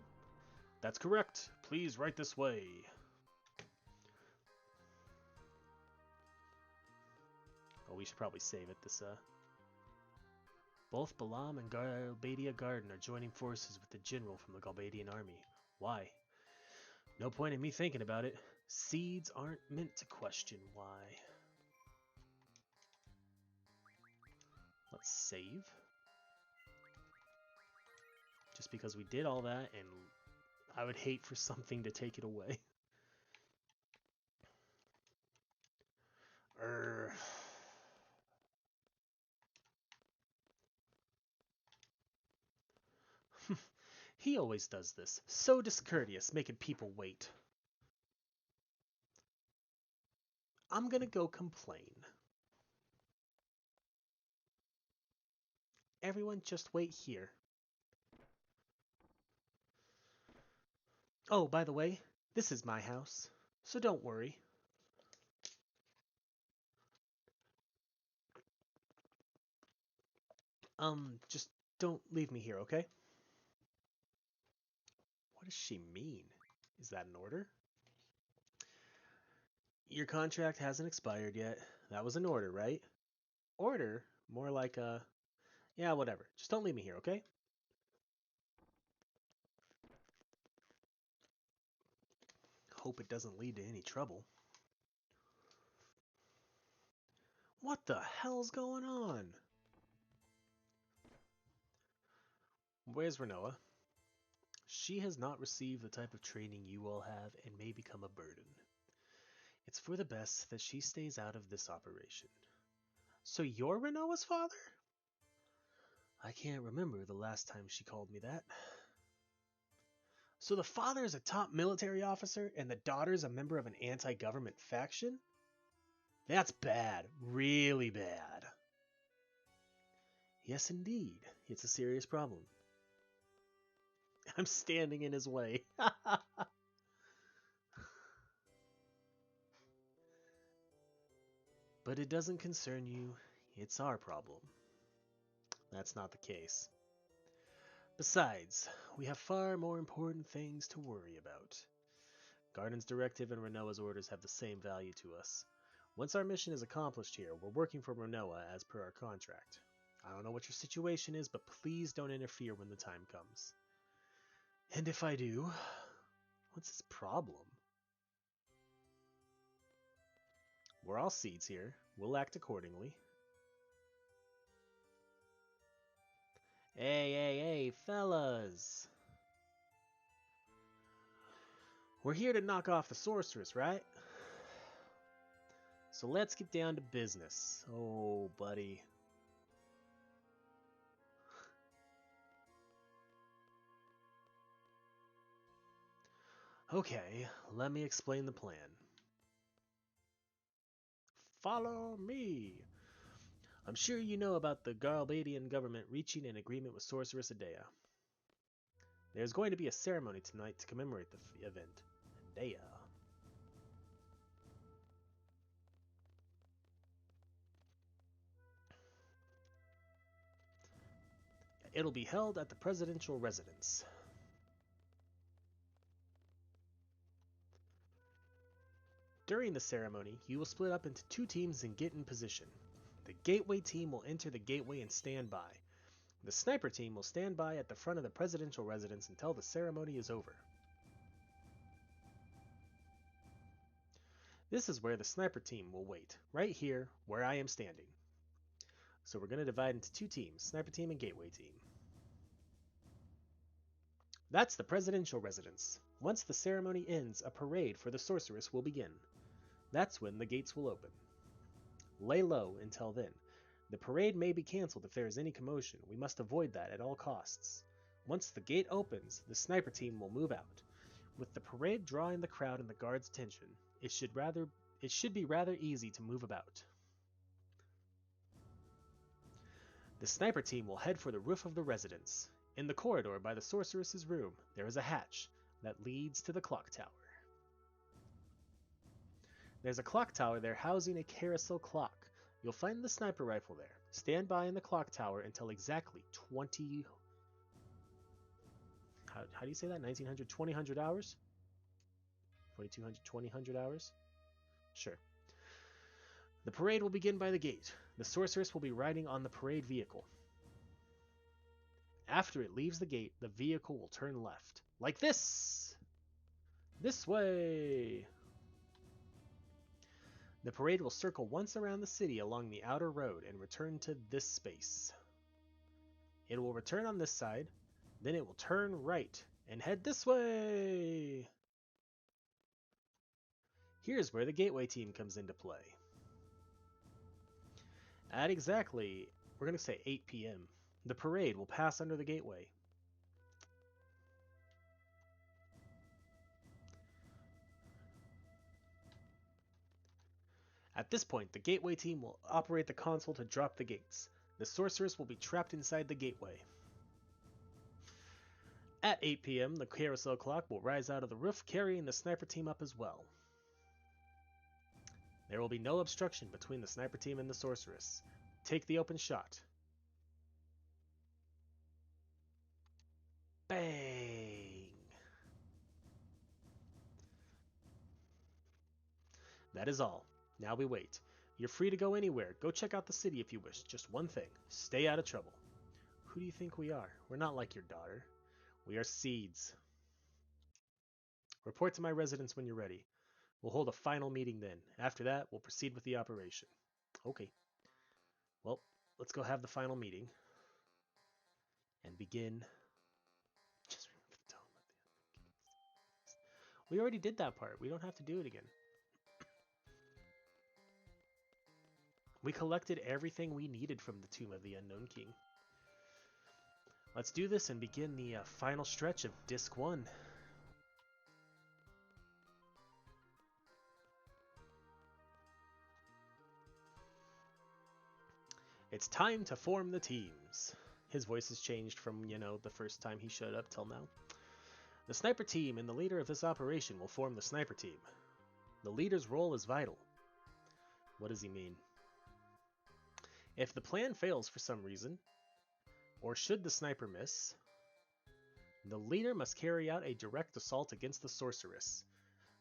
That's correct. Please write this way. Oh, we should probably save it. Both Balam and Galbadia Garden are joining forces with the general from the Galbadian army. Why? No point in me thinking about it. Seeds aren't meant to question why. Let's save. Just because we did all that, and I would hate for something to take it away. He always does this. So discourteous, making people wait. I'm gonna go complain. Everyone just wait here. Oh, by the way, this is my house, so don't worry. Just don't leave me here, okay? What does she mean? Is that an order? Your contract hasn't expired yet. That was an order, right? Order? More like a... Yeah, whatever. Just don't leave me here, okay? hope it doesn't lead to any trouble. What the hell's going on? Where's Renoa? She has not received the type of training you all have and may become a burden. It's for the best that she stays out of this operation. So you're Renoa's father? I can't remember the last time she called me that. So the father is a top military officer and the daughter's a member of an anti-government faction? That's bad. Really bad. Yes, indeed. It's a serious problem. I'm standing in his way. But it doesn't concern you. It's our problem. That's not the case. Besides, we have far more important things to worry about. Garden's directive and Renoa's orders have the same value to us. Once our mission is accomplished here, we're working for Renoa as per our contract. I don't know what your situation is, but please don't interfere when the time comes. And if I do, what's his problem? We're all seeds here. We'll act accordingly. Hey, fellas! We're here to knock off the sorceress, right? So let's get down to business. Oh, buddy. Okay, let me explain the plan. Follow me! I'm sure you know about the Garbadian government reaching an agreement with Sorceress Adea. There's going to be a ceremony tonight to commemorate the event. Adea. It'll be held at the presidential residence. During the ceremony, you will split up into 2 teams and get in position. The Gateway team will enter the gateway and stand by. The Sniper team will stand by at the front of the presidential residence until the ceremony is over. This is where the Sniper team will wait, right here, where I am standing. So we're going to divide into 2 teams, Sniper team and Gateway team. That's the presidential residence. Once the ceremony ends, a parade for the sorceress will begin. That's when the gates will open. Lay low until then. The parade may be cancelled if there is any commotion. We must avoid that at all costs. Once the gate opens, the Sniper team will move out. With the parade drawing the crowd and the guards' attention, it should be rather easy to move about. The Sniper team will head for the roof of the residence. In the corridor by the sorceress's room, there is a hatch that leads to the clock tower. There's a clock tower there housing a carousel clock. You'll find the sniper rifle there. Stand by in the clock tower until exactly 20... How do you say that? 1900, 2000 hours? 2200, 2000 hours? Sure. The parade will begin by the gate. The sorceress will be riding on the parade vehicle. After it leaves the gate, the vehicle will turn left. Like this! This way! The parade will circle once around the city along the outer road and return to this space. It will return on this side, then it will turn right and head this way! Here's where the Gateway team comes into play. At exactly, we're going to say 8 p.m., the parade will pass under the gateway. At this point, the Gateway team will operate the console to drop the gates. The sorceress will be trapped inside the gateway. At 8 p.m., the carousel clock will rise out of the roof, carrying the sniper team up as well. There will be no obstruction between the sniper team and the sorceress. Take the open shot. Bang! That is all. Now we wait. You're free to go anywhere. Go check out the city if you wish. Just one thing. Stay out of trouble. Who do you think we are? We're not like your daughter. We are seeds. Report to my residence when you're ready. We'll hold a final meeting then. After that, we'll proceed with the operation. Okay. Well, let's go have the final meeting. And begin. Just remember the tone. We already did that part. We don't have to do it again. We collected everything we needed from the Tomb of the Unknown King. Let's do this and begin the final stretch of Disc 1. It's time to form the teams. His voice has changed from, the first time he showed up till now. The sniper team and the leader of this operation will form the sniper team. The leader's role is vital. What does he mean? If the plan fails for some reason, or should the sniper miss, the leader must carry out a direct assault against the sorceress.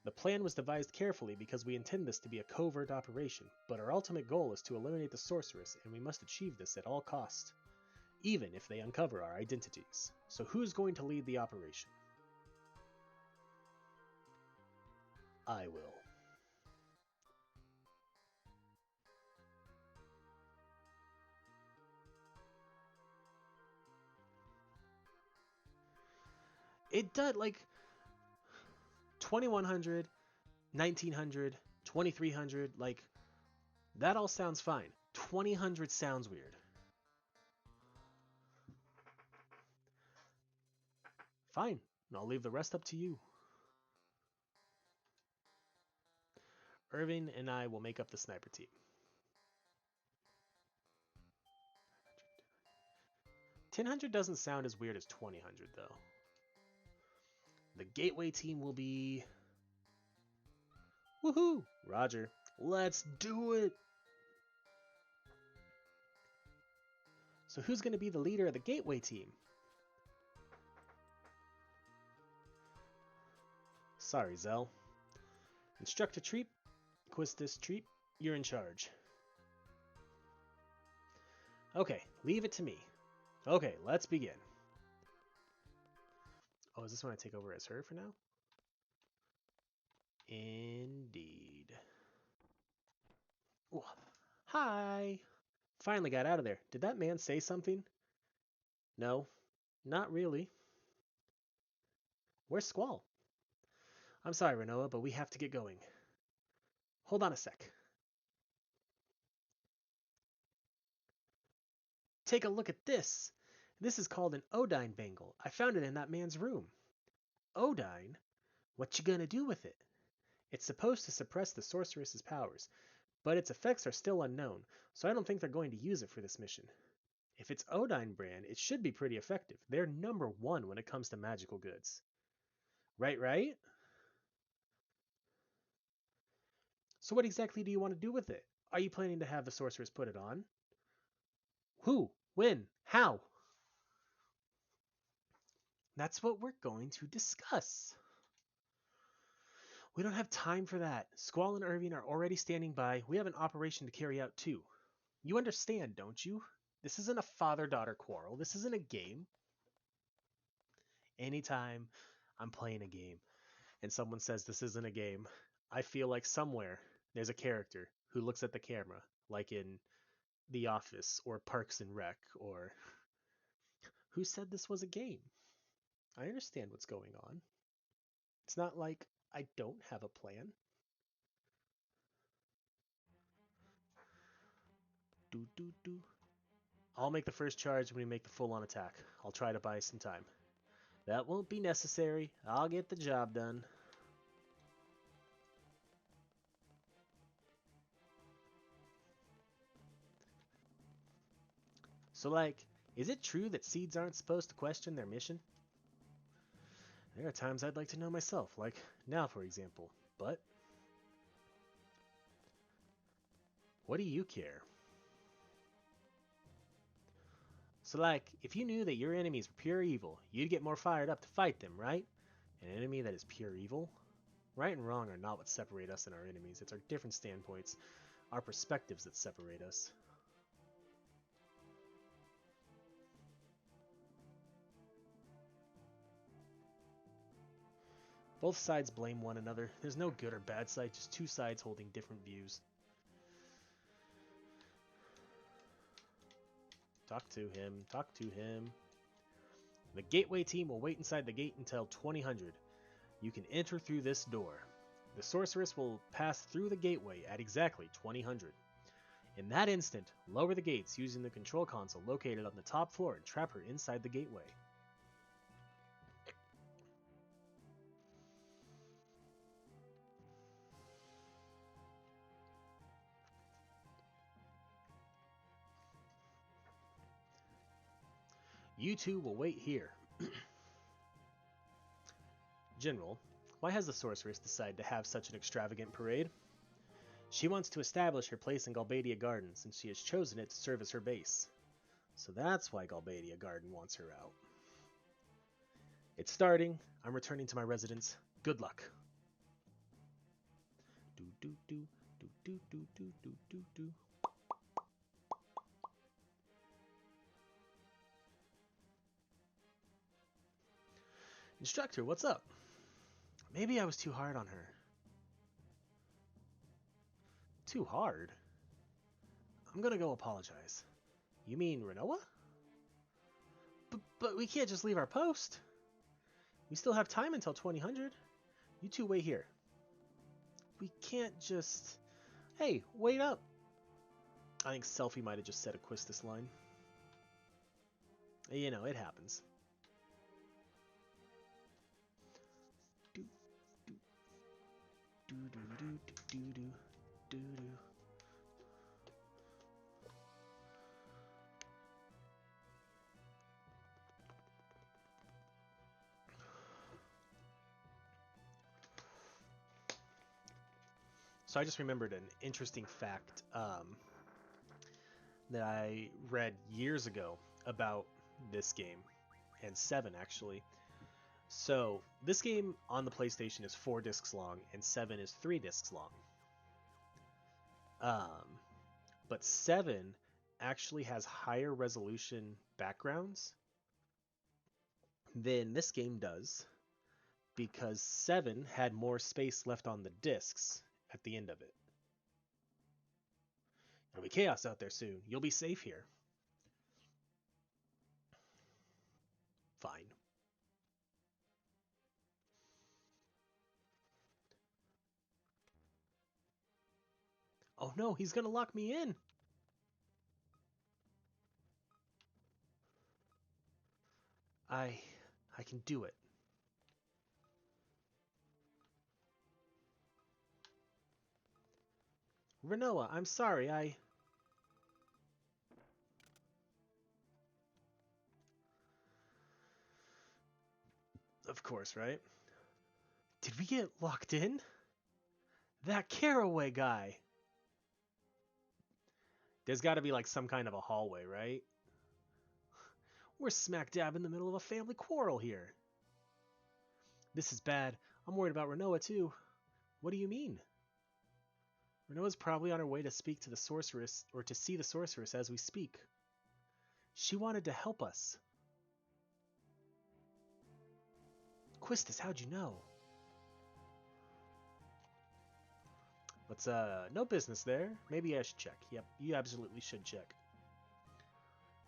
The plan was devised carefully because we intend this to be a covert operation, but our ultimate goal is to eliminate the sorceress, and we must achieve this at all cost, even if they uncover our identities. So who's going to lead the operation? I will. It does, 2100, 1900, 2300, that all sounds fine. 2000 sounds weird. Fine, I'll leave the rest up to you. Irving and I will make up the sniper team. 1000 doesn't sound as weird as 2000, though. The gateway team will be... Woohoo! Roger. Let's do it! So who's going to be the leader of the gateway team? Sorry, Zell. Instructor Treep, Quistis Treep, you're in charge. Okay, leave it to me. Okay, let's begin. Oh, is this when I take over as her for now? Indeed. Ooh. Hi! Finally got out of there. Did that man say something? No, not really. Where's Squall? I'm sorry, Renoa, but we have to get going. Hold on a sec. Take a look at this. This is called an Odine bangle. I found it in that man's room. Odine? What you gonna do with it? It's supposed to suppress the sorceress's powers, but its effects are still unknown, so I don't think they're going to use it for this mission. If it's Odine brand, it should be pretty effective. They're number one when it comes to magical goods. Right? So what exactly do you want to do with it? Are you planning to have the sorceress put it on? Who? When? How? That's what we're going to discuss. We don't have time for that. Squall and Irving are already standing by. We have an operation to carry out too. You understand, don't you? This isn't a father-daughter quarrel. This isn't a game. Anytime I'm playing a game and someone says this isn't a game, I feel like somewhere there's a character who looks at the camera, like in The Office or Parks and Rec, or who said this was a game? I understand what's going on. It's not like I don't have a plan. I'll make the first charge when we make the full-on attack. I'll try to buy some time. That won't be necessary. I'll get the job done. So, is it true that seeds aren't supposed to question their mission? There are times I'd like to know myself, like now, for example. But what do you care? So, if you knew that your enemies were pure evil, you'd get more fired up to fight them, right? An enemy that is pure evil? Right and wrong are not what separate us and our enemies. It's our different standpoints, our perspectives that separate us. Both sides blame one another. There's no good or bad side, just two sides holding different views. Talk to him. Talk to him. The gateway team will wait inside the gate until 2000. You can enter through this door. The sorceress will pass through the gateway at exactly 2000. In that instant, lower the gates using the control console located on the top floor and trap her inside the gateway. You two will wait here. General, why has the sorceress decided to have such an extravagant parade? She wants to establish her place in Galbadia Garden since she has chosen it to serve as her base. So that's why Galbadia Garden wants her out. It's starting. I'm returning to my residence. Good luck. Do do do do do do do do do do. Instructor, what's up? Maybe I was too hard on her. Too hard? I'm gonna go apologize. You mean Renoa? But we can't just leave our post. We still have time until 2000. You two wait here. We can't just... Hey, wait up! I think Selfie might have just said a Quistis line. You know, it happens. Do do do do do do do do do. So I just remembered an interesting fact that I read years ago about this game, and VII actually. So this game on the PlayStation is 4 discs long, and VII is 3 discs long. But VII actually has higher resolution backgrounds than this game does, because VII had more space left on the discs at the end of it. There'll be chaos out there soon. You'll be safe here. Fine. Oh no, he's gonna lock me in! I can do it. Renoa, I'm sorry, Of course, right? Did we get locked in? That Caraway guy! There's gotta be like some kind of a hallway, right? We're smack dab in the middle of a family quarrel here. This is bad. I'm worried about Renoa too. What do you mean? Renoa's probably on her way to speak to the sorceress, or to see the sorceress as we speak. She wanted to help us. Quistis, how'd you know? But, no business there. Maybe I should check. Yep, you absolutely should check.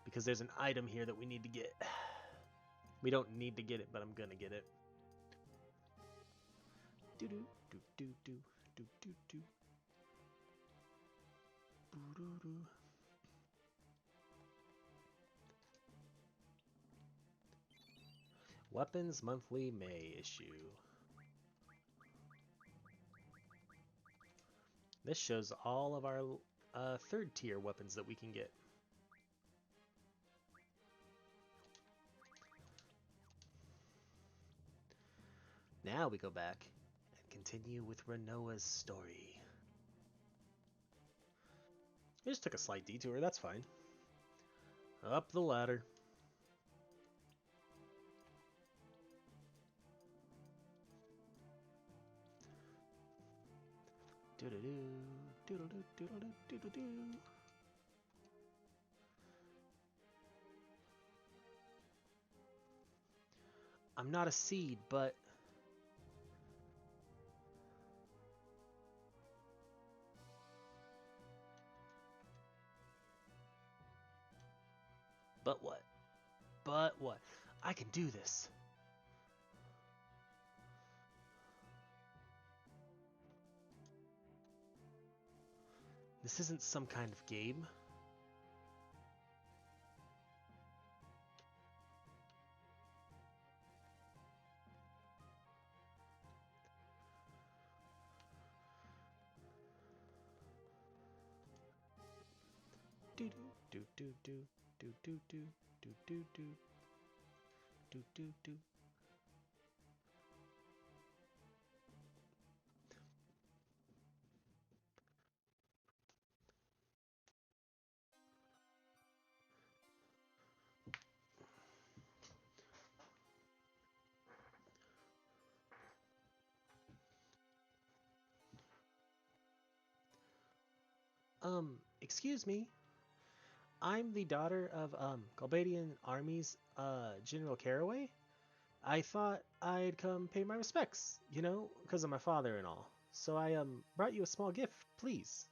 Because there's an item here that we need to get. We don't need to get it, but I'm gonna get it. Do do do do do do do do. Boo doo doo. Weapons Monthly May issue. This shows all of our third tier weapons that we can get. Now we go back and continue with Renoa's story. We just took a slight detour, that's fine. Up the ladder. Doodle-doo, doodle-doo, doodle-doo, doodle-doo. I'm not a seed, but But what? But what? I can do this. This isn't some kind of game. Do do do do do do do do do do do do do. Excuse me. I'm the daughter of Galbadian Army's General Caraway. I thought I'd come pay my respects, you know, because of my father and all. So I brought you a small gift, please.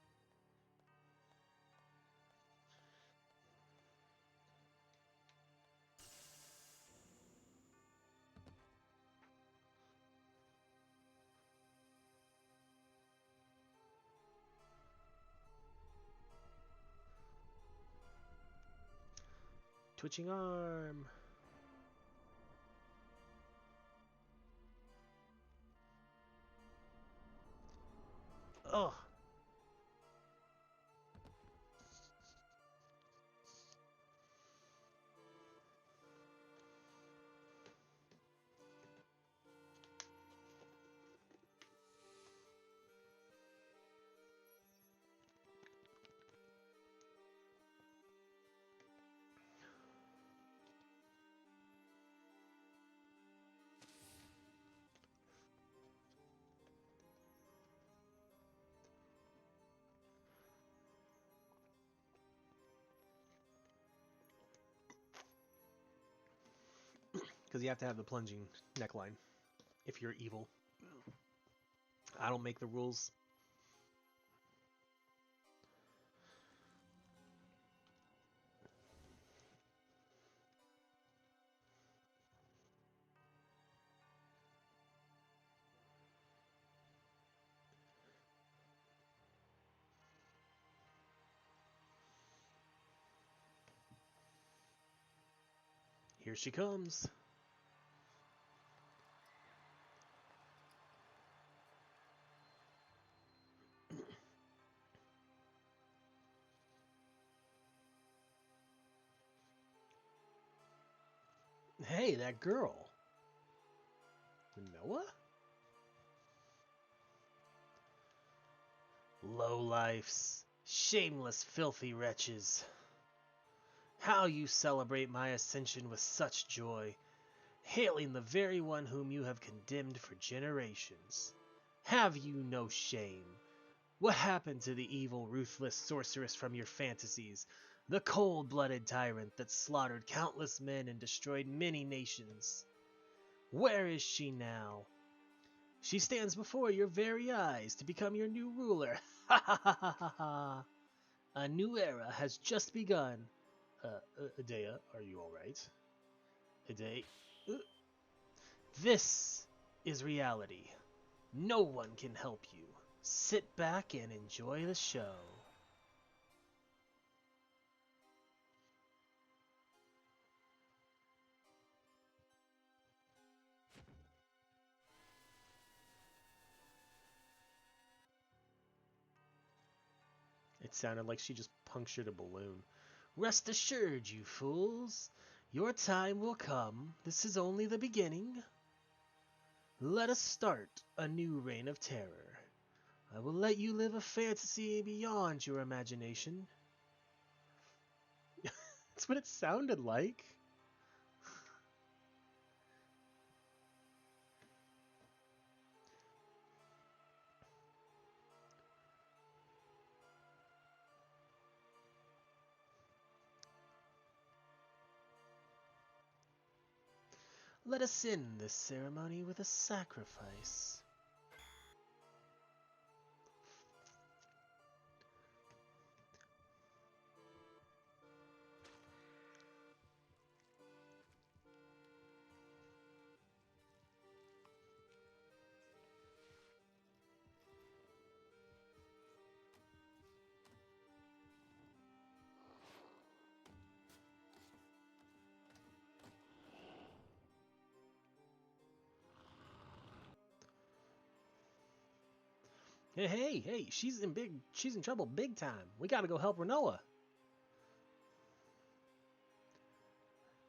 Twitching arm. Ugh. Because you have to have the plunging neckline if you're evil. I don't make the rules. Here she comes. Hey, that girl. Noah? Lowlifes. Shameless, filthy wretches. How you celebrate my ascension with such joy, hailing the very one whom you have condemned for generations. Have you no shame? What happened to the evil, ruthless sorceress from your fantasies, the cold-blooded tyrant that slaughtered countless men and destroyed many nations? Where is she now? She stands before your very eyes to become your new ruler. Ha ha ha ha ha ha! A new era has just begun. Hidea, are you alright? Hidea? This is reality. No one can help you. Sit back and enjoy the show. It sounded like she just punctured a balloon. Rest assured, you fools. Your time will come. This is only the beginning. Let us start a new reign of terror. I will let you live a fantasy beyond your imagination. That's what it sounded like. Let us end this ceremony with a sacrifice. Hey, she's in trouble big time. We gotta go help Renoa.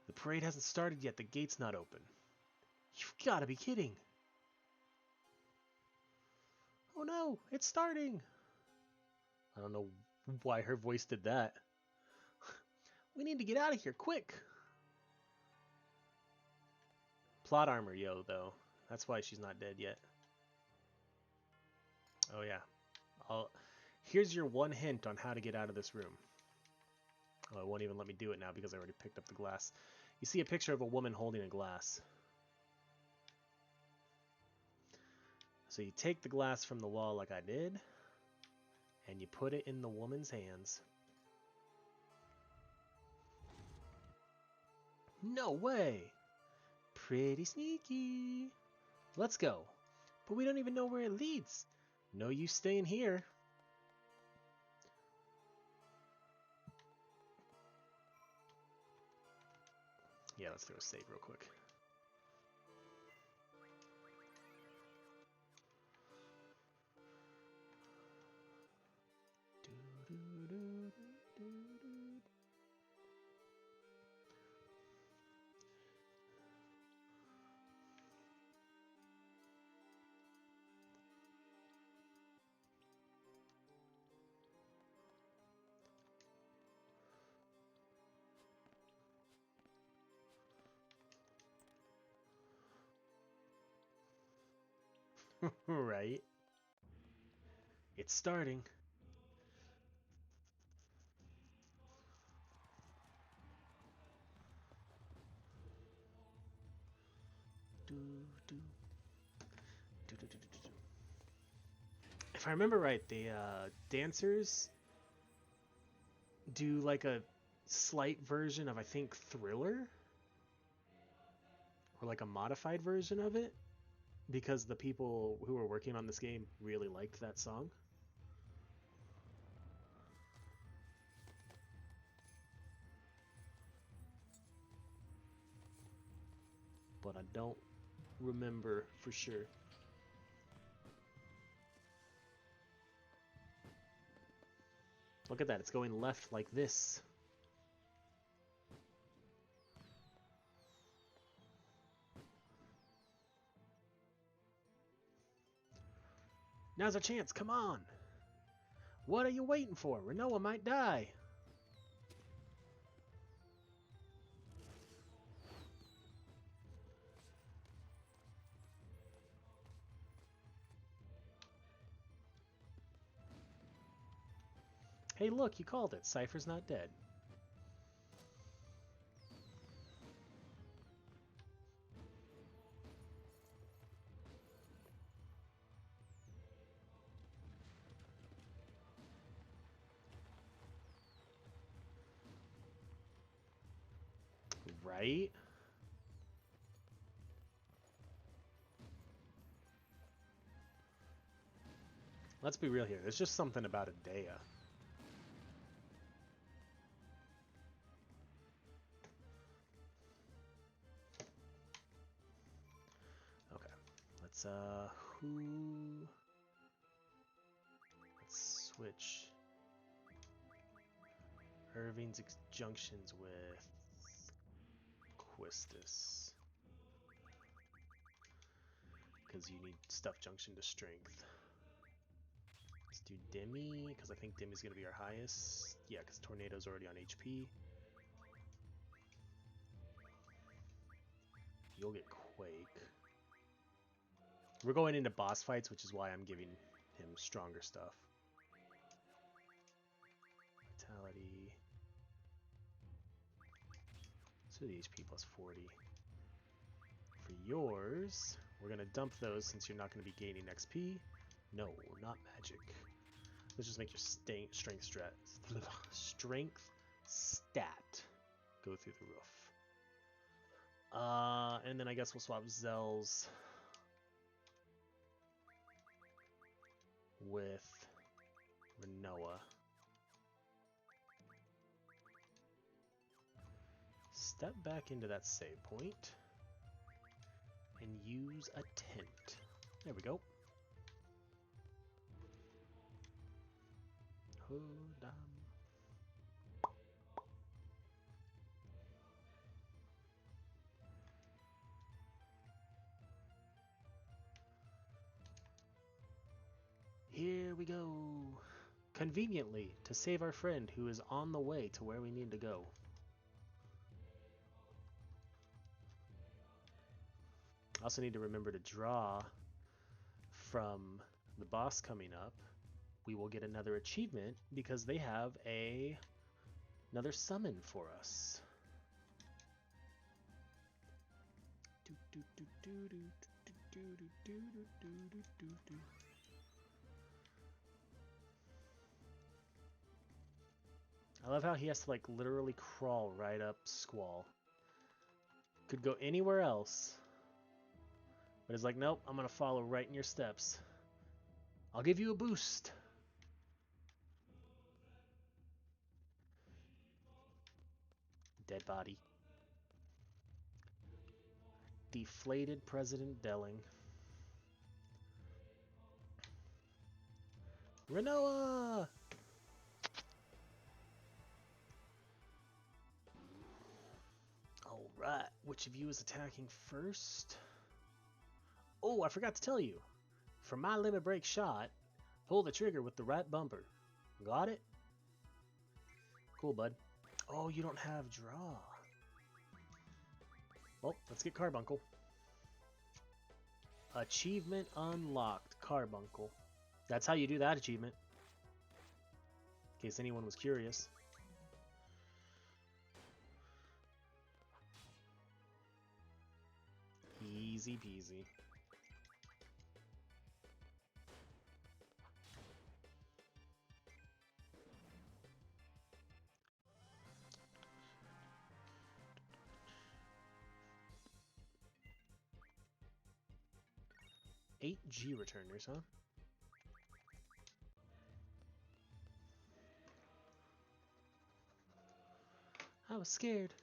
The parade hasn't started yet. The gate's not open. You've gotta be kidding. Oh no, it's starting. I don't know why her voice did that. We need to get out of here, quick. Plot armor, yo, though. That's why she's not dead yet. Oh yeah. Here's your one hint on how to get out of this room. Oh, it won't even let me do it now because I already picked up the glass. You see a picture of a woman holding a glass. So you take the glass from the wall like I did, and you put it in the woman's hands. No way! Pretty sneaky. Let's go. But we don't even know where it leads. No use staying here. Yeah, let's throw a save real quick. Right. It's starting. If I remember right, the dancers do like a slight version of, I think, Thriller? Or like a modified version of it? Because the people who were working on this game really liked that song. But I don't remember for sure. Look at that, it's going left like this. Now's our chance, come on! What are you waiting for? Renoa might die! Hey look, you called it. Cypher's not dead. Right? Let's be real here. There's just something about Adea. Okay. Let's let's switch Irving's junctions with Quistis. Because you need stuff junction to strength. Let's do Demi, because I think Demi's going to be our highest. Yeah, because Tornado's already on HP. You'll get Quake. We're going into boss fights, which is why I'm giving him stronger stuff. Vitality. So the HP plus 40. For yours, we're going to dump those since you're not going to be gaining XP. No, not magic. Let's just make your strength stat go through the roof. And then I guess we'll swap Zell's with Renoa. Step back into that save point and use a tent. There we go. Here we go. Conveniently, to save our friend who is on the way to where we need to go. I also need to remember to draw from the boss coming up. We will get another achievement because they have another summon for us. I love how he has to like literally crawl right up Squall. Could go anywhere else, but it's like, nope, I'm gonna follow right in your steps. I'll give you a boost. Dead body. Deflated President Delling. Renoa! Alright, which of you is attacking first? Oh, I forgot to tell you. For my limit break shot, pull the trigger with the right bumper. Got it? Cool, bud. Oh, you don't have draw. Well, let's get Carbuncle. Achievement unlocked, Carbuncle. That's how you do that achievement. In case anyone was curious. Easy peasy. Eight G returners, huh? I was scared.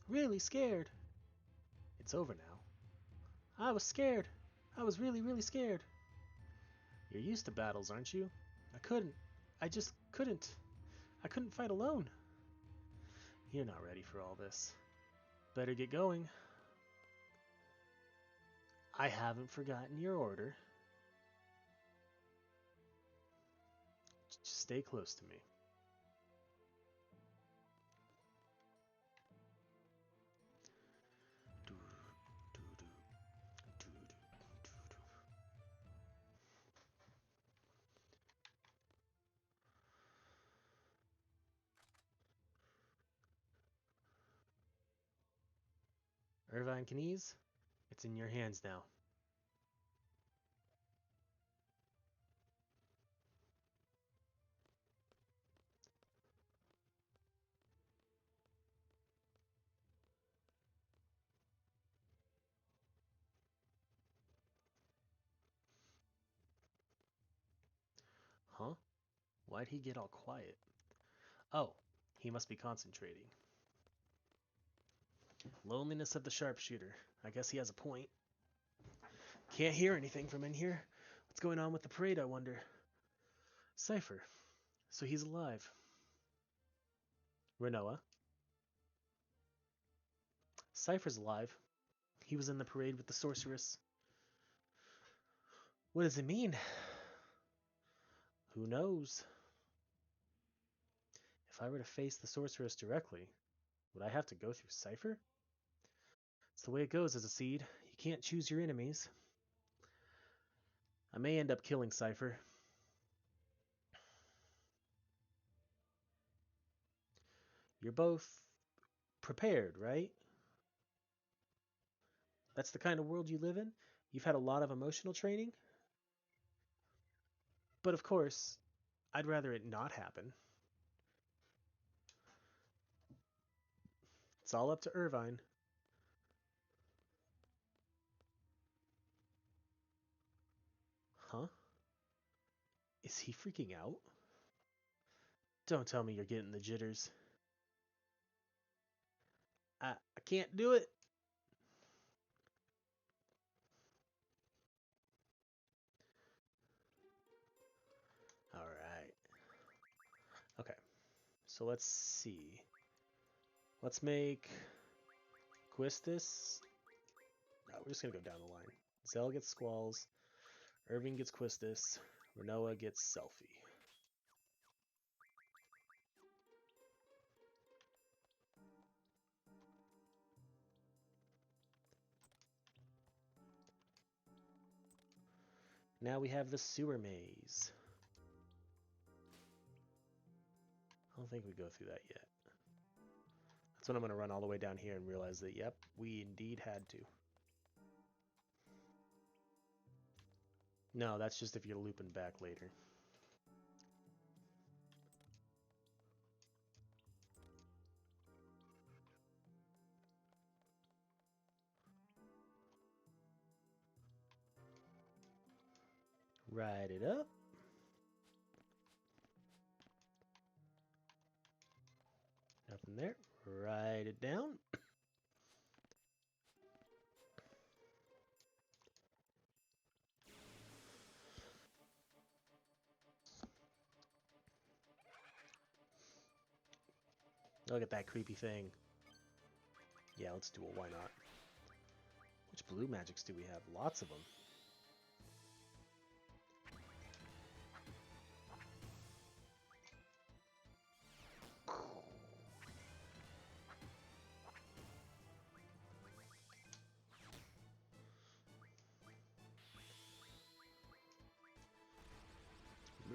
Really scared. It's over now. I was scared. I was really, really scared. You're used to battles, aren't you? I just couldn't. I couldn't fight alone. You're not ready for all this. Better get going. I haven't forgotten your order. Just stay close to me. Irvine Knees, it's in your hands now. Huh? Why'd he get all quiet? Oh, he must be concentrating. Loneliness of the sharpshooter. I guess he has a point. Can't hear anything from in here. What's going on with the parade, I wonder? Cypher. So he's alive. Renoa. Cypher's alive. He was in the parade with the sorceress. What does it mean? Who knows? If I were to face the sorceress directly, would I have to go through Cypher? It's the way it goes as a seed. You can't choose your enemies. I may end up killing Cypher. You're both prepared, right? That's the kind of world you live in? You've had a lot of emotional training? But of course, I'd rather it not happen. It's all up to Irvine. Huh? Is he freaking out? Don't tell me you're getting the jitters. I can't do it. So let's see. Let's make Quistis. No, we're just gonna go down the line. Zell gets Squalls. Irving gets Quistis. Renoa gets Selfie. Now we have the sewer maze. I don't think we go through that yet. That's when I'm going to run all the way down here and realize that, yep, we indeed had to. No, that's just if you're looping back later. Ride it up. Nothing there. Ride it down. Look at that creepy thing. Yeah, let's do it. Why not? Which blue magics do we have? Lots of them.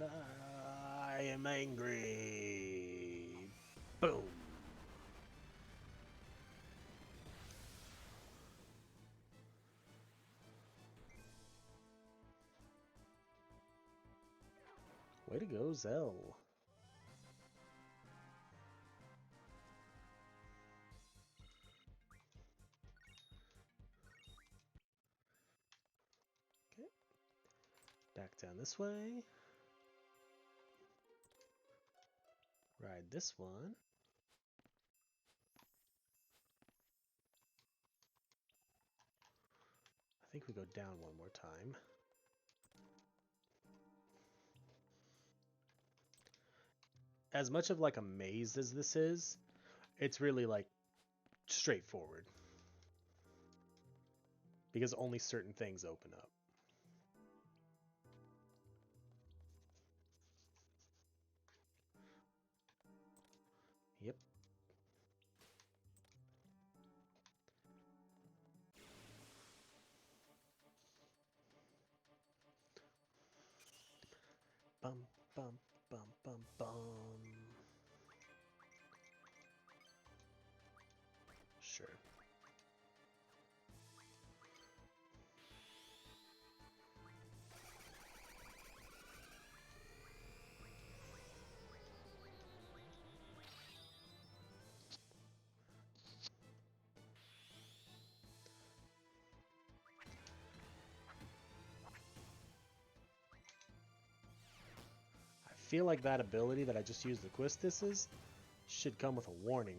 I am angry. Boom. Way to go, Zell. Okay. Back down this way. Ride this one. I think we go down one more time. As much of like a maze as this is, it's really like straightforward. Because only certain things open up. Yep. Bum, bum, bum, bum, bum. Sure. I feel like that ability that I just used the Quistis's should come with a warning.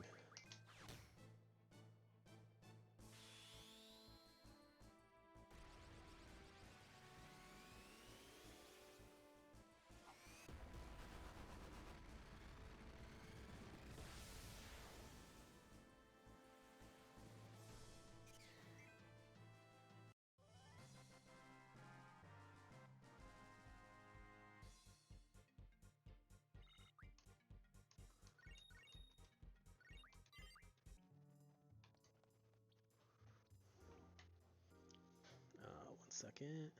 One second.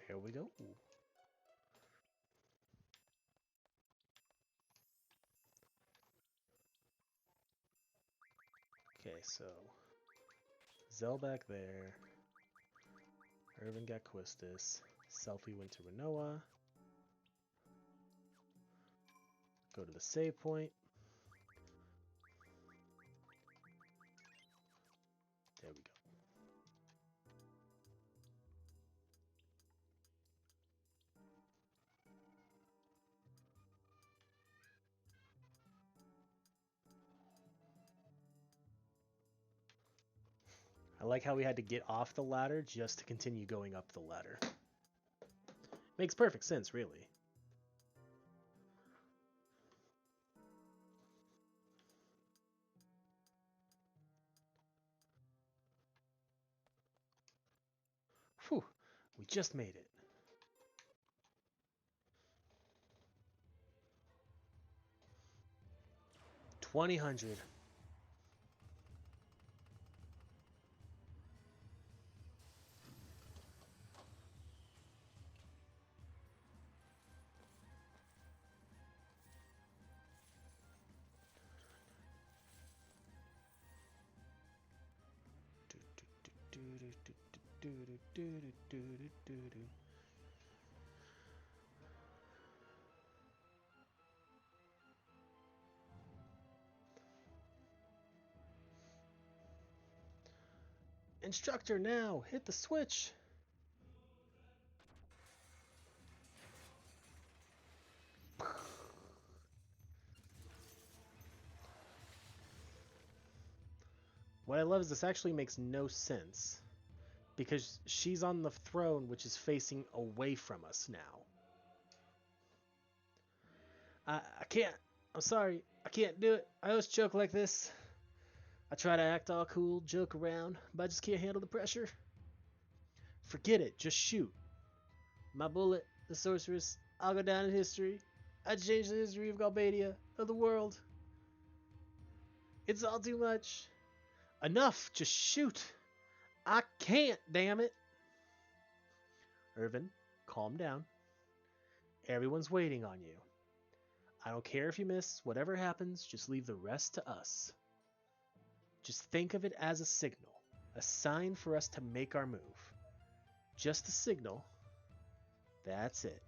Here we go. Okay, so Zell back there. Irvin got Quistis. Selfie went to Renoa. Go to the save point. There we go. I like how we had to get off the ladder just to continue going up the ladder. Makes perfect sense, really. Whew, we just made it. $2,000. Instructor now, hit the switch. What I love is this actually makes no sense, because she's on the throne, which is facing away from us now. I can't. I'm sorry. I can't do it. I always joke like this. I try to act all cool, joke around, but I just can't handle the pressure. Forget it. Just shoot. My bullet, the sorceress, I'll go down in history. I changed the history of Galbadia, of the world. It's all too much. Enough. Just shoot. I can't, damn it. Irvin, calm down. Everyone's waiting on you. I don't care if you miss. Whatever happens, just leave the rest to us. Just think of it as a signal. A sign for us to make our move. Just a signal. That's it.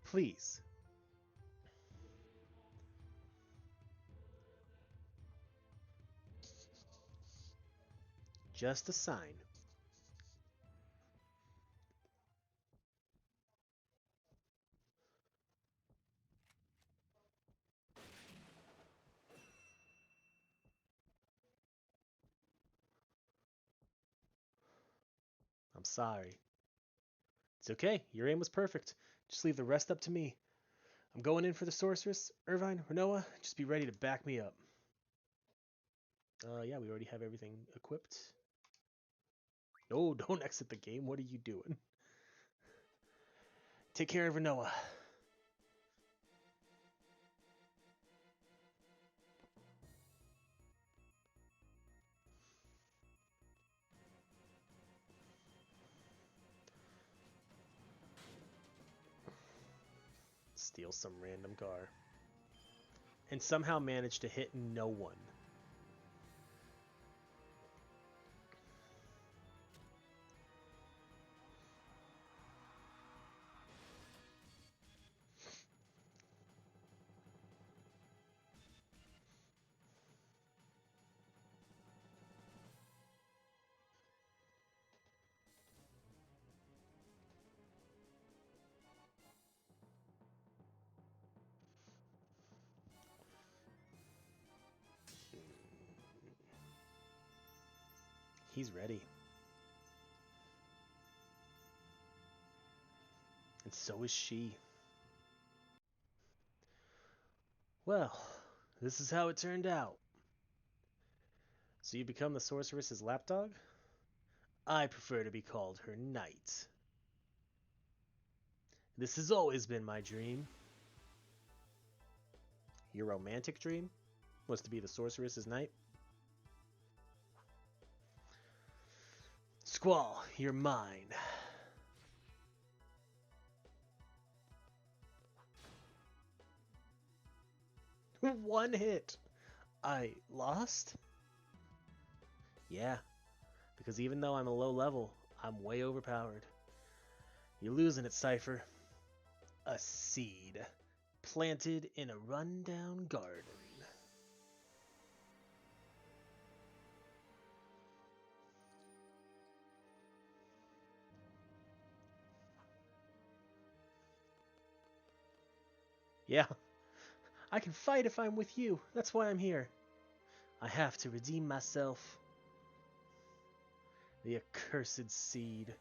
Please. Just a sign. I'm sorry. It's okay. Your aim was perfect. Just leave the rest up to me. I'm going in for the sorceress. Irvine, Renoa, just be ready to back me up. Yeah, we already have everything equipped. No, don't exit the game. What are you doing? Take care of Renoa. Steal some random car. And somehow manage to hit no one. He's ready. And so is she. Well, this is how it turned out. So you become the sorceress's lapdog? I prefer to be called her knight. This has always been my dream. Your romantic dream was to be the sorceress's knight? Squall, you're mine. One hit. I lost? Yeah, because even though I'm a low level, I'm way overpowered. You're losing it, Cypher. A seed planted in a rundown garden. Yeah, I can fight if I'm with you. That's why I'm here. I have to redeem myself. The accursed seed.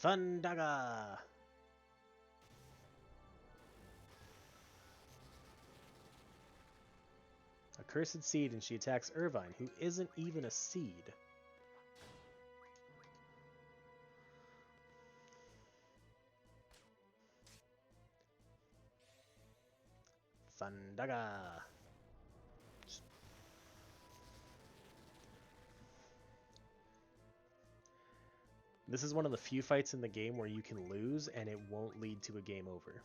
Thundaga! Accursed seed, and she attacks Irvine, who isn't even a seed. Thundaga! This is one of the few fights in the game where you can lose and it won't lead to a game over.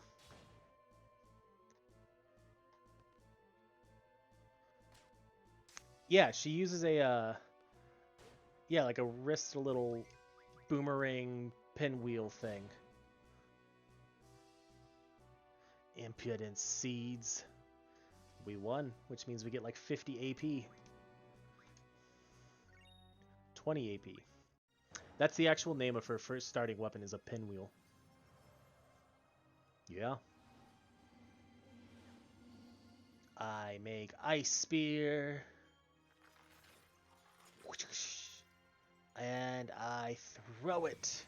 Yeah, she uses a, yeah, like a wrist little boomerang pinwheel thing. Impudent seeds. We won, which means we get like 50 AP. 20 AP. That's the actual name of her first starting weapon, is a pinwheel. Yeah. I make ice spear. And I throw it.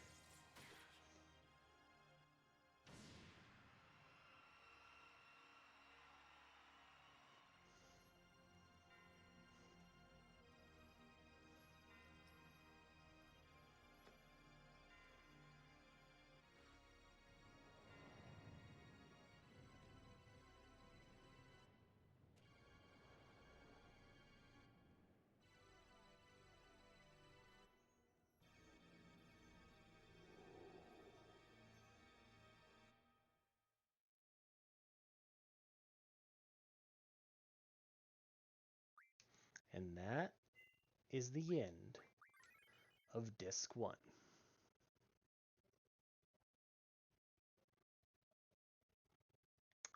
And that is the end of Disc 1.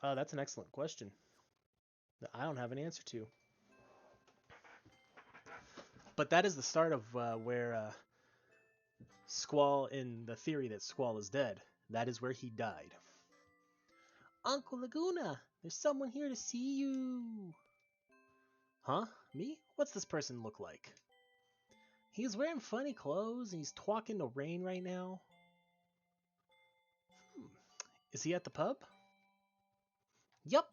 That's an excellent question that I don't have an answer to. But that is the start of where Squall, in the theory that Squall is dead, that is where he died. Uncle Laguna, there's someone here to see you. Huh? Me? What's this person look like? He's wearing funny clothes and he's talking to Rain right now. Is he at the pub? Yup.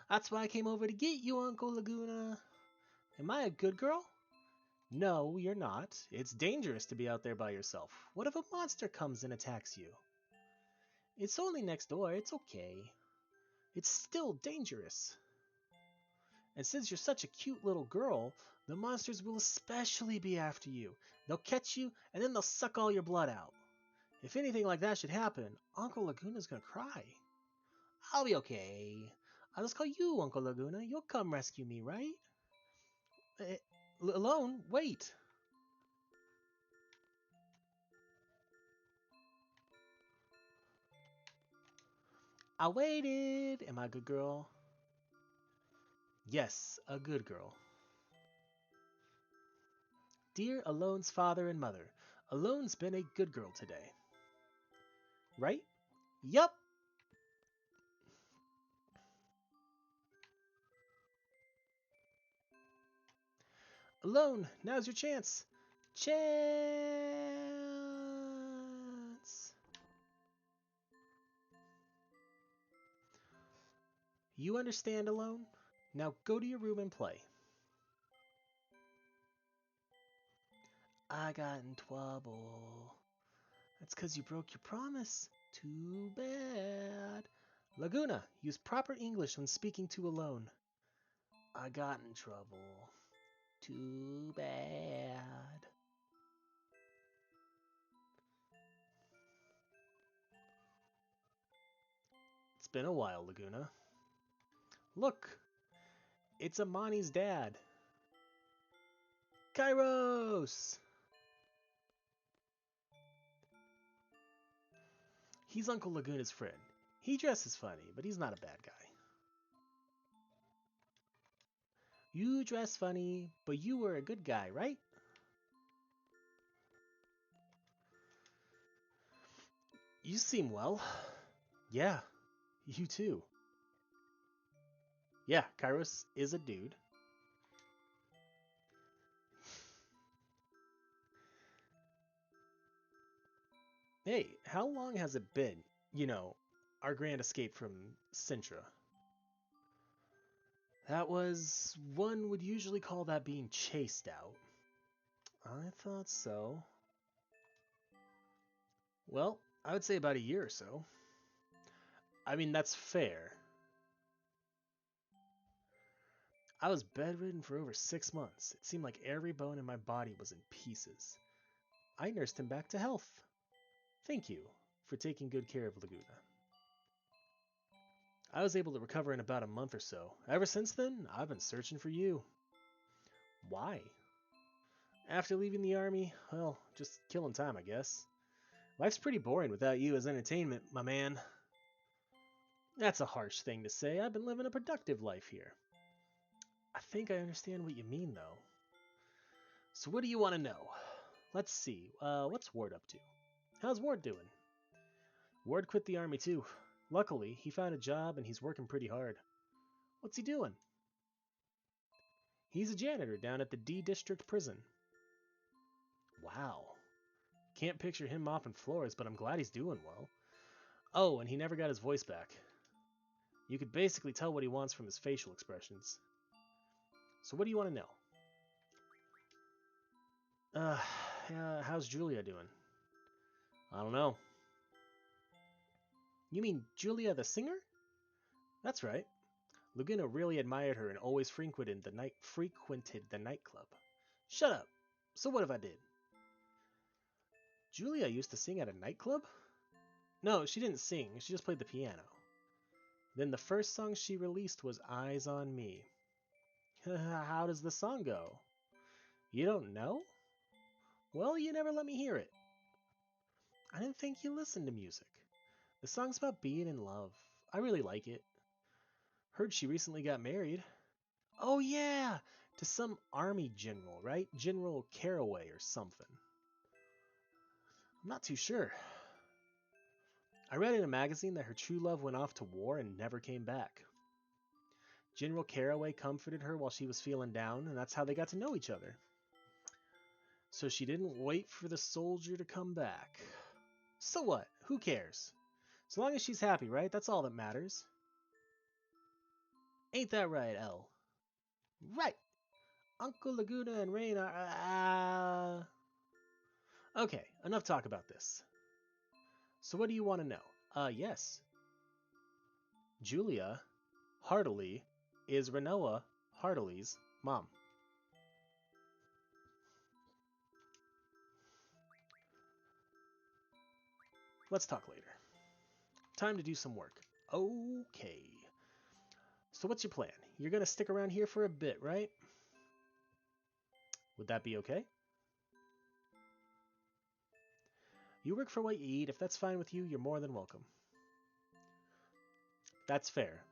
That's why I came over to get you, Uncle Laguna. Am I a good girl? No, you're not. It's dangerous to be out there by yourself. What if a monster comes and attacks you? It's only next door. It's okay. It's still dangerous. And since you're such a cute little girl, the monsters will especially be after you. They'll catch you, and then they'll suck all your blood out. If anything like that should happen, Uncle Laguna's gonna cry. I'll be okay. I'll just call you Uncle Laguna. You'll come rescue me, right? Alone? Wait. I waited. Am I a good girl? Yes, a good girl. Dear Alone's father and mother, Alone's been a good girl today. Right? Yup. Alone, now's your chance. Chance. You understand, Alone? Now go to your room and play. I got in trouble. That's because you broke your promise. Too bad. Laguna, use proper English when speaking to Alone. I got in trouble. Too bad. It's been a while, Laguna. Look, it's Amani's dad. Kairos! He's Uncle Laguna's friend. He dresses funny, but he's not a bad guy. You dress funny, but you were a good guy, right? You seem well. Yeah, you too. Yeah, Kairos is a dude. Hey, how long has it been? You know, our grand escape from Sintra. That was... one would usually call that being chased out. I thought so. Well, I would say about a year or so. I mean, that's fair. I was bedridden for over 6 months. It seemed like every bone in my body was in pieces. I nursed him back to health. Thank you for taking good care of Laguna. I was able to recover in about a month or so. Ever since then, I've been searching for you. Why? After leaving the army, well, just killing time, I guess. Life's pretty boring without you as entertainment, my man. That's a harsh thing to say. I've been living a productive life here. I think I understand what you mean, though. So what do you want to know? Let's see, what's Ward up to? How's Ward doing? Ward quit the army too. Luckily, he found a job and he's working pretty hard. What's he doing? He's a janitor down at the D District prison. Wow. Can't picture him mopping floors, but I'm glad he's doing well. Oh, and he never got his voice back. You could basically tell what he wants from his facial expressions. So what do you want to know? How's Julia doing? I don't know. You mean Julia the singer? That's right. Laguna really admired her and always frequented the nightclub. Shut up. So what if I did? Julia used to sing at a nightclub? No, she didn't sing. She just played the piano. Then the first song she released was Eyes on Me. How does the song go? You don't know? Well, you never let me hear it. I didn't think you listened to music. The song's about being in love. I really like it. Heard she recently got married. Oh yeah, to some army general, right? General Caraway or something. I'm not too sure. I read in a magazine that her true love went off to war and never came back. General Caraway comforted her while she was feeling down, and that's how they got to know each other. So she didn't wait for the soldier to come back. So what? Who cares? So long as she's happy, right? That's all that matters. Ain't that right, Elle? Right! Uncle Laguna and Rain are... Okay, enough talk about this. So what do you want to know? Yes. Julia Hartley is Renoa Hartley's mom. Let's talk later. Time to do some work. Okay. So what's your plan? You're gonna stick around here for a bit, right? Would that be okay? You work for what you eat. If that's fine with you, you're more than welcome. That's fair.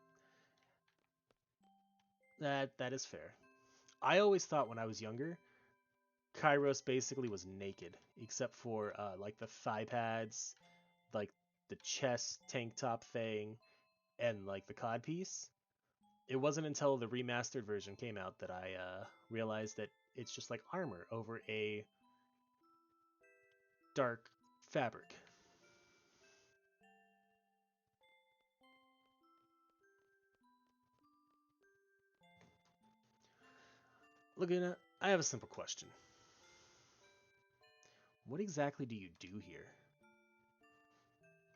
That is fair. I always thought when I was younger, Kairos basically was naked, except for like the thigh pads, like the chest tank top thing, and like the cod piece. It wasn't until the remastered version came out that I realized that it's just like armor over a dark fabric. Laguna, I have a simple question. What exactly do you do here?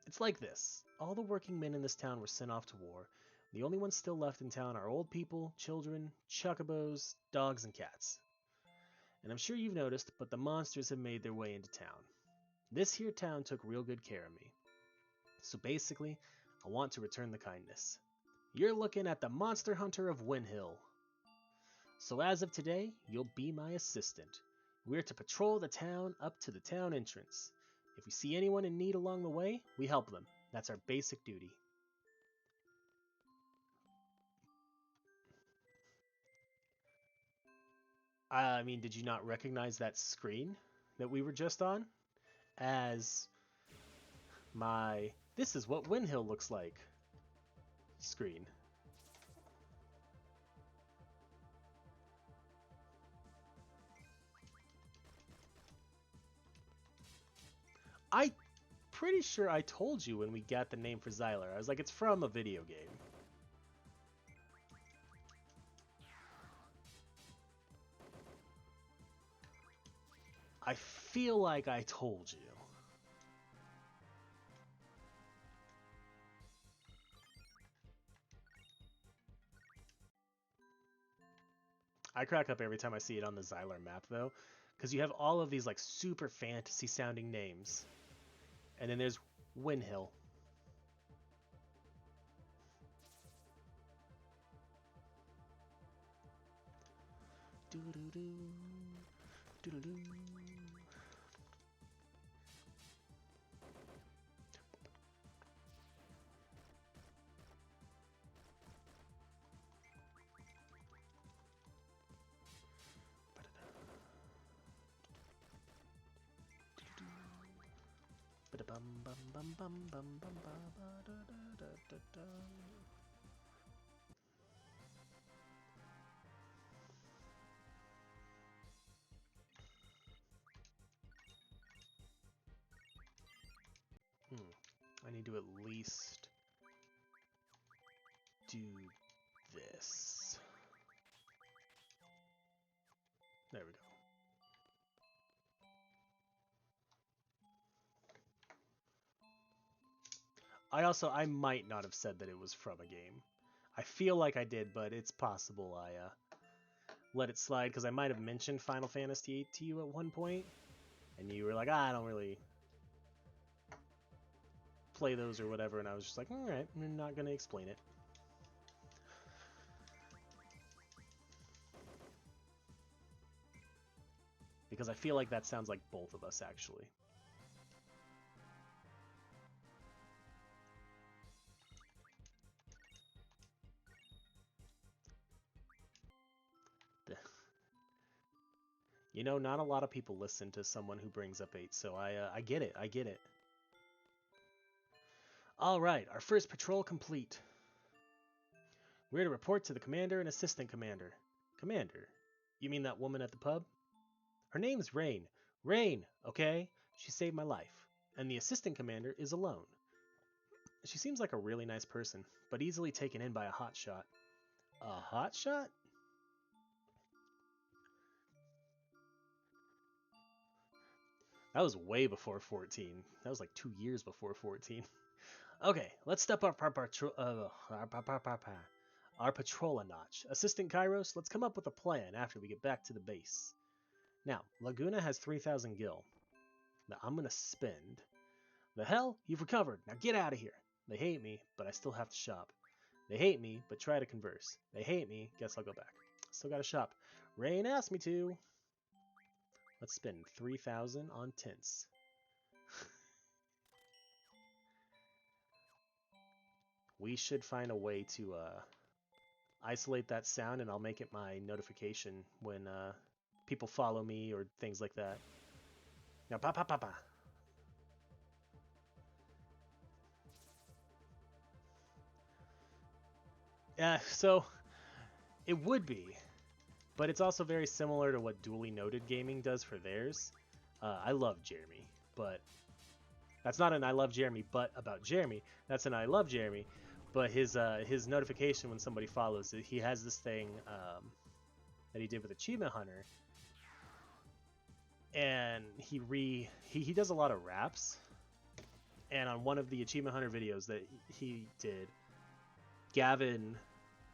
It's like this. All the working men in this town were sent off to war. The only ones still left in town are old people, children, chocobos, dogs, and cats. And I'm sure you've noticed, but the monsters have made their way into town. This here town took real good care of me. So basically, I want to return the kindness. You're looking at the Monster Hunter of Windhill. So as of today, you'll be my assistant. We're to patrol the town up to the town entrance. If we see anyone in need along the way, we help them. That's our basic duty. I mean, did you not recognize that screen that we were just on? As my "this is what Windhill looks like" screen. I pretty sure I told you when we got the name for Xylar. I was like, it's from a video game. I feel like I told you. I crack up every time I see it on the Xylar map, though, because you have all of these like super fantasy sounding names. And then there's Windhill. Doo-doo-doo. Doo-doo-doo. I need to at least do this. There we go. I might not have said that it was from a game. I feel like I did, but it's possible I let it slide because I might have mentioned Final Fantasy VIII to you at one point, and you were like, I don't really play those or whatever, and I was just like, all right, I'm not going to explain it. Because I feel like that sounds like both of us, actually. You know, not a lot of people listen to someone who brings up 8, so I get it, I get it. All right, our first patrol complete. We're to report to the commander and assistant commander. Commander? You mean that woman at the pub? Her name's Rain. Rain, okay? She saved my life. And the assistant commander is alone. She seems like a really nice person, but easily taken in by a hotshot. A hotshot? That was way before 14. That was like 2 years before 14. Okay, let's step up our patrol a notch. Assistant Kairos, let's come up with a plan after we get back to the base. Now, Laguna has 3,000 gil. Now I'm gonna spend. The hell? You've recovered. Now get out of here. They hate me, but I still have to shop. They hate me, but try to converse. They hate me, guess I'll go back. Still gotta shop. Rain asked me to. Let's spend 3,000 on tints. We should find a way to isolate that sound, and I'll make it my notification when people follow me or things like that. Now, pa pa pa pa. Yeah, so it would be, but it's also very similar to what Duly Noted Gaming does for theirs. I love Jeremy, but that's not an I love Jeremy but about Jeremy. That's an I love Jeremy, but his notification when somebody follows it, he has this thing that he did with Achievement Hunter, and he does a lot of raps, and on one of the Achievement Hunter videos that he did, Gavin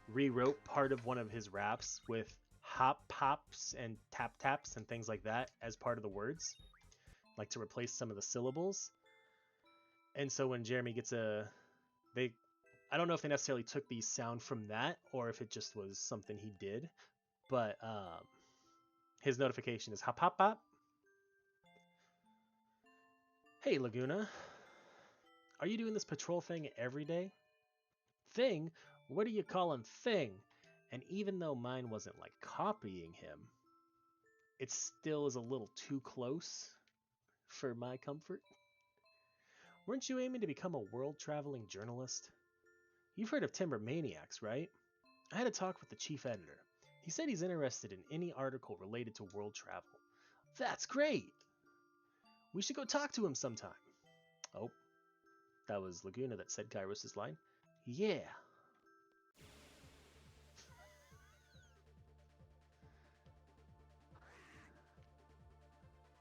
rewrote part of one of his raps with hop pops and tap taps and things like that as part of the words, like to replace some of the syllables. And so when Jeremy gets I don't know if they necessarily took the sound from that or if it just was something he did, but his notification is hop hop hop. Hey Laguna, are you doing this patrol thing every day? Thing? What do you call him thing? And even though mine wasn't like copying him, it still is a little too close for my comfort. Weren't you aiming to become a world-traveling journalist? You've heard of Timber Maniacs, right? I had a talk with the chief editor. He said he's interested in any article related to world travel. That's great! We should go talk to him sometime. Oh, that was Laguna that said Kairos' line. Yeah.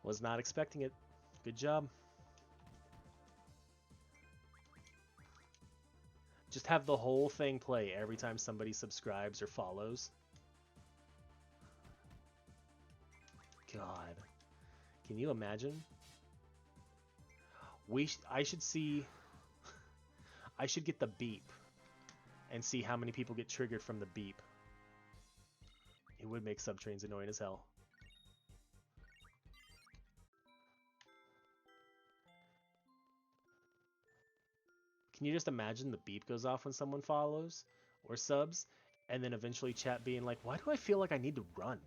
Was not expecting it. Good job. Just have the whole thing play every time somebody subscribes or follows. God. Can you imagine? I should see... I should get the beep and see how many people get triggered from the beep. It would make subtrains annoying as hell. Can you just imagine the beep goes off when someone follows or subs, and then eventually chat being like, why do I feel like I need to run?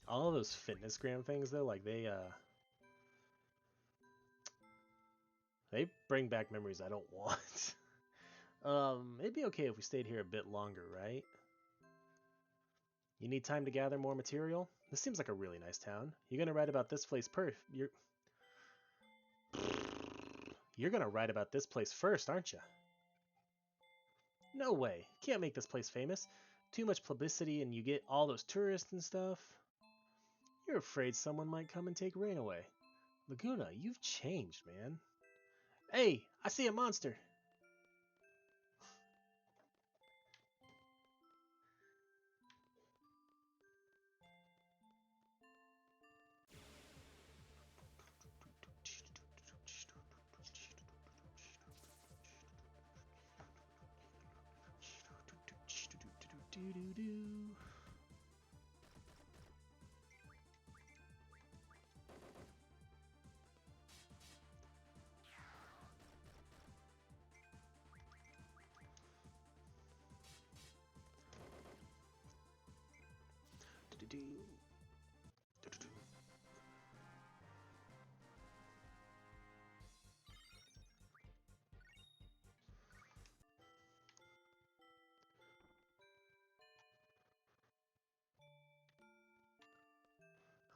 All of those fitnessgram things though, like they bring back memories I don't want. It'd be okay if we stayed here a bit longer, right? You need time to gather more material? This seems like a really nice town. You're gonna write about this place You're gonna write about this place first, aren't you? No way. Can't make this place famous. Too much publicity and you get all those tourists and stuff. You're afraid someone might come and take Rain away. Laguna, you've changed, man. Hey, I see a monster.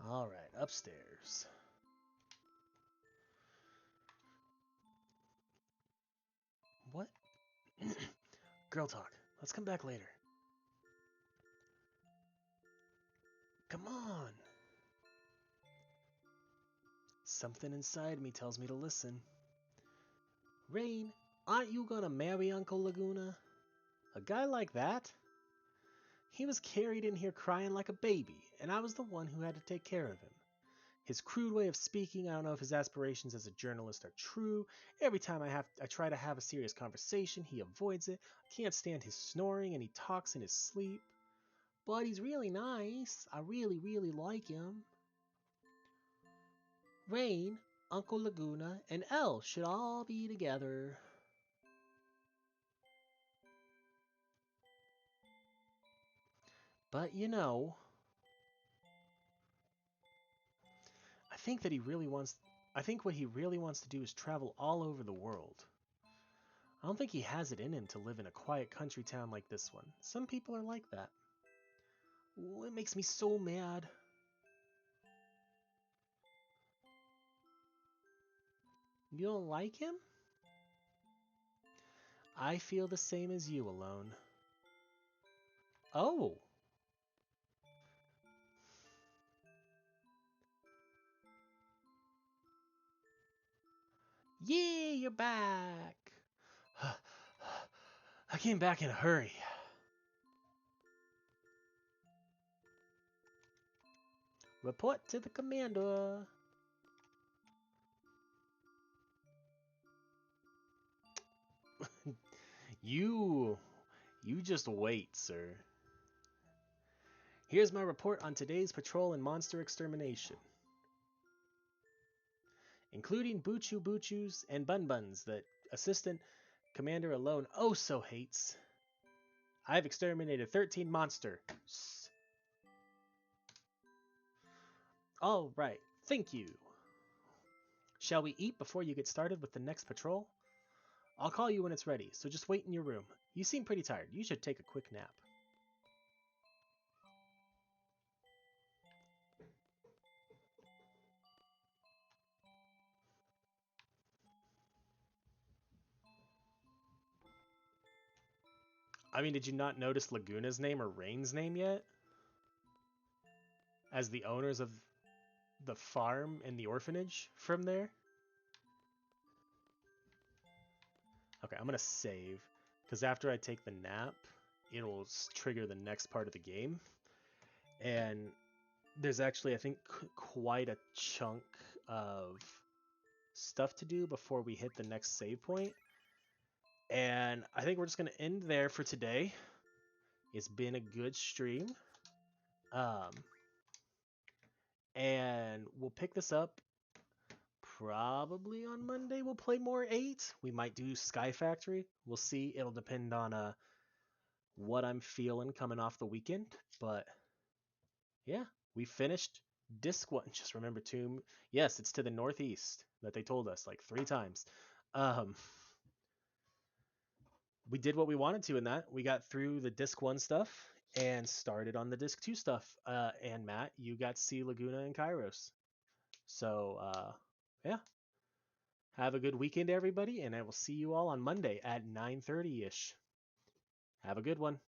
All right, upstairs. What? Girl talk. Let's come back later. Come on. Something inside me tells me to listen. Rain, aren't you gonna marry Uncle Laguna? A guy like that? He was carried in here crying like a baby, and I was the one who had to take care of him. His crude way of speaking, I don't know if his aspirations as a journalist are true. Every time I try to have a serious conversation, he avoids it. I can't stand his snoring, and he talks in his sleep. But he's really nice. I really, really like him. Rain, Uncle Laguna, and Elle should all be together. But you know, I think what he really wants to do is travel all over the world. I don't think he has it in him to live in a quiet country town like this one. Some people are like that. Ooh, it makes me so mad. You don't like him? I feel the same as you, Alone. Oh! Yeah, you're back! I came back in a hurry. Report to the commander. You just wait, sir. Here's my report on today's patrol and monster extermination. including Buchu Buchus and Bun Buns that Assistant Commander alone oh so hates. I've exterminated 13 monsters. All right, thank you. Shall we eat before you get started with the next patrol? I'll call you when it's ready, so just wait in your room. You seem pretty tired. You should take a quick nap. I mean, did you not notice Laguna's name or Rain's name yet? As the owners of the farm and the orphanage from there? Okay, I'm going to save, because after I take the nap, it'll trigger the next part of the game. And there's actually, I think, quite a chunk of stuff to do before we hit the next save point. And I think we're just going to end there for today. It's been a good stream. And we'll pick this up probably on Monday. We'll play more 8. We might do Sky Factory. We'll see. It'll depend on what I'm feeling coming off the weekend. But yeah, we finished Disc 1. Just remember to, yes, it's to the northeast that they told us like 3 times. We did what we wanted to in that. We got through the Disc 1 stuff and started on the Disc 2 stuff. And Matt, you got to see Laguna and Kairos. So, yeah. Have a good weekend, everybody, and I will see you all on Monday at 9:30-ish. Have a good one.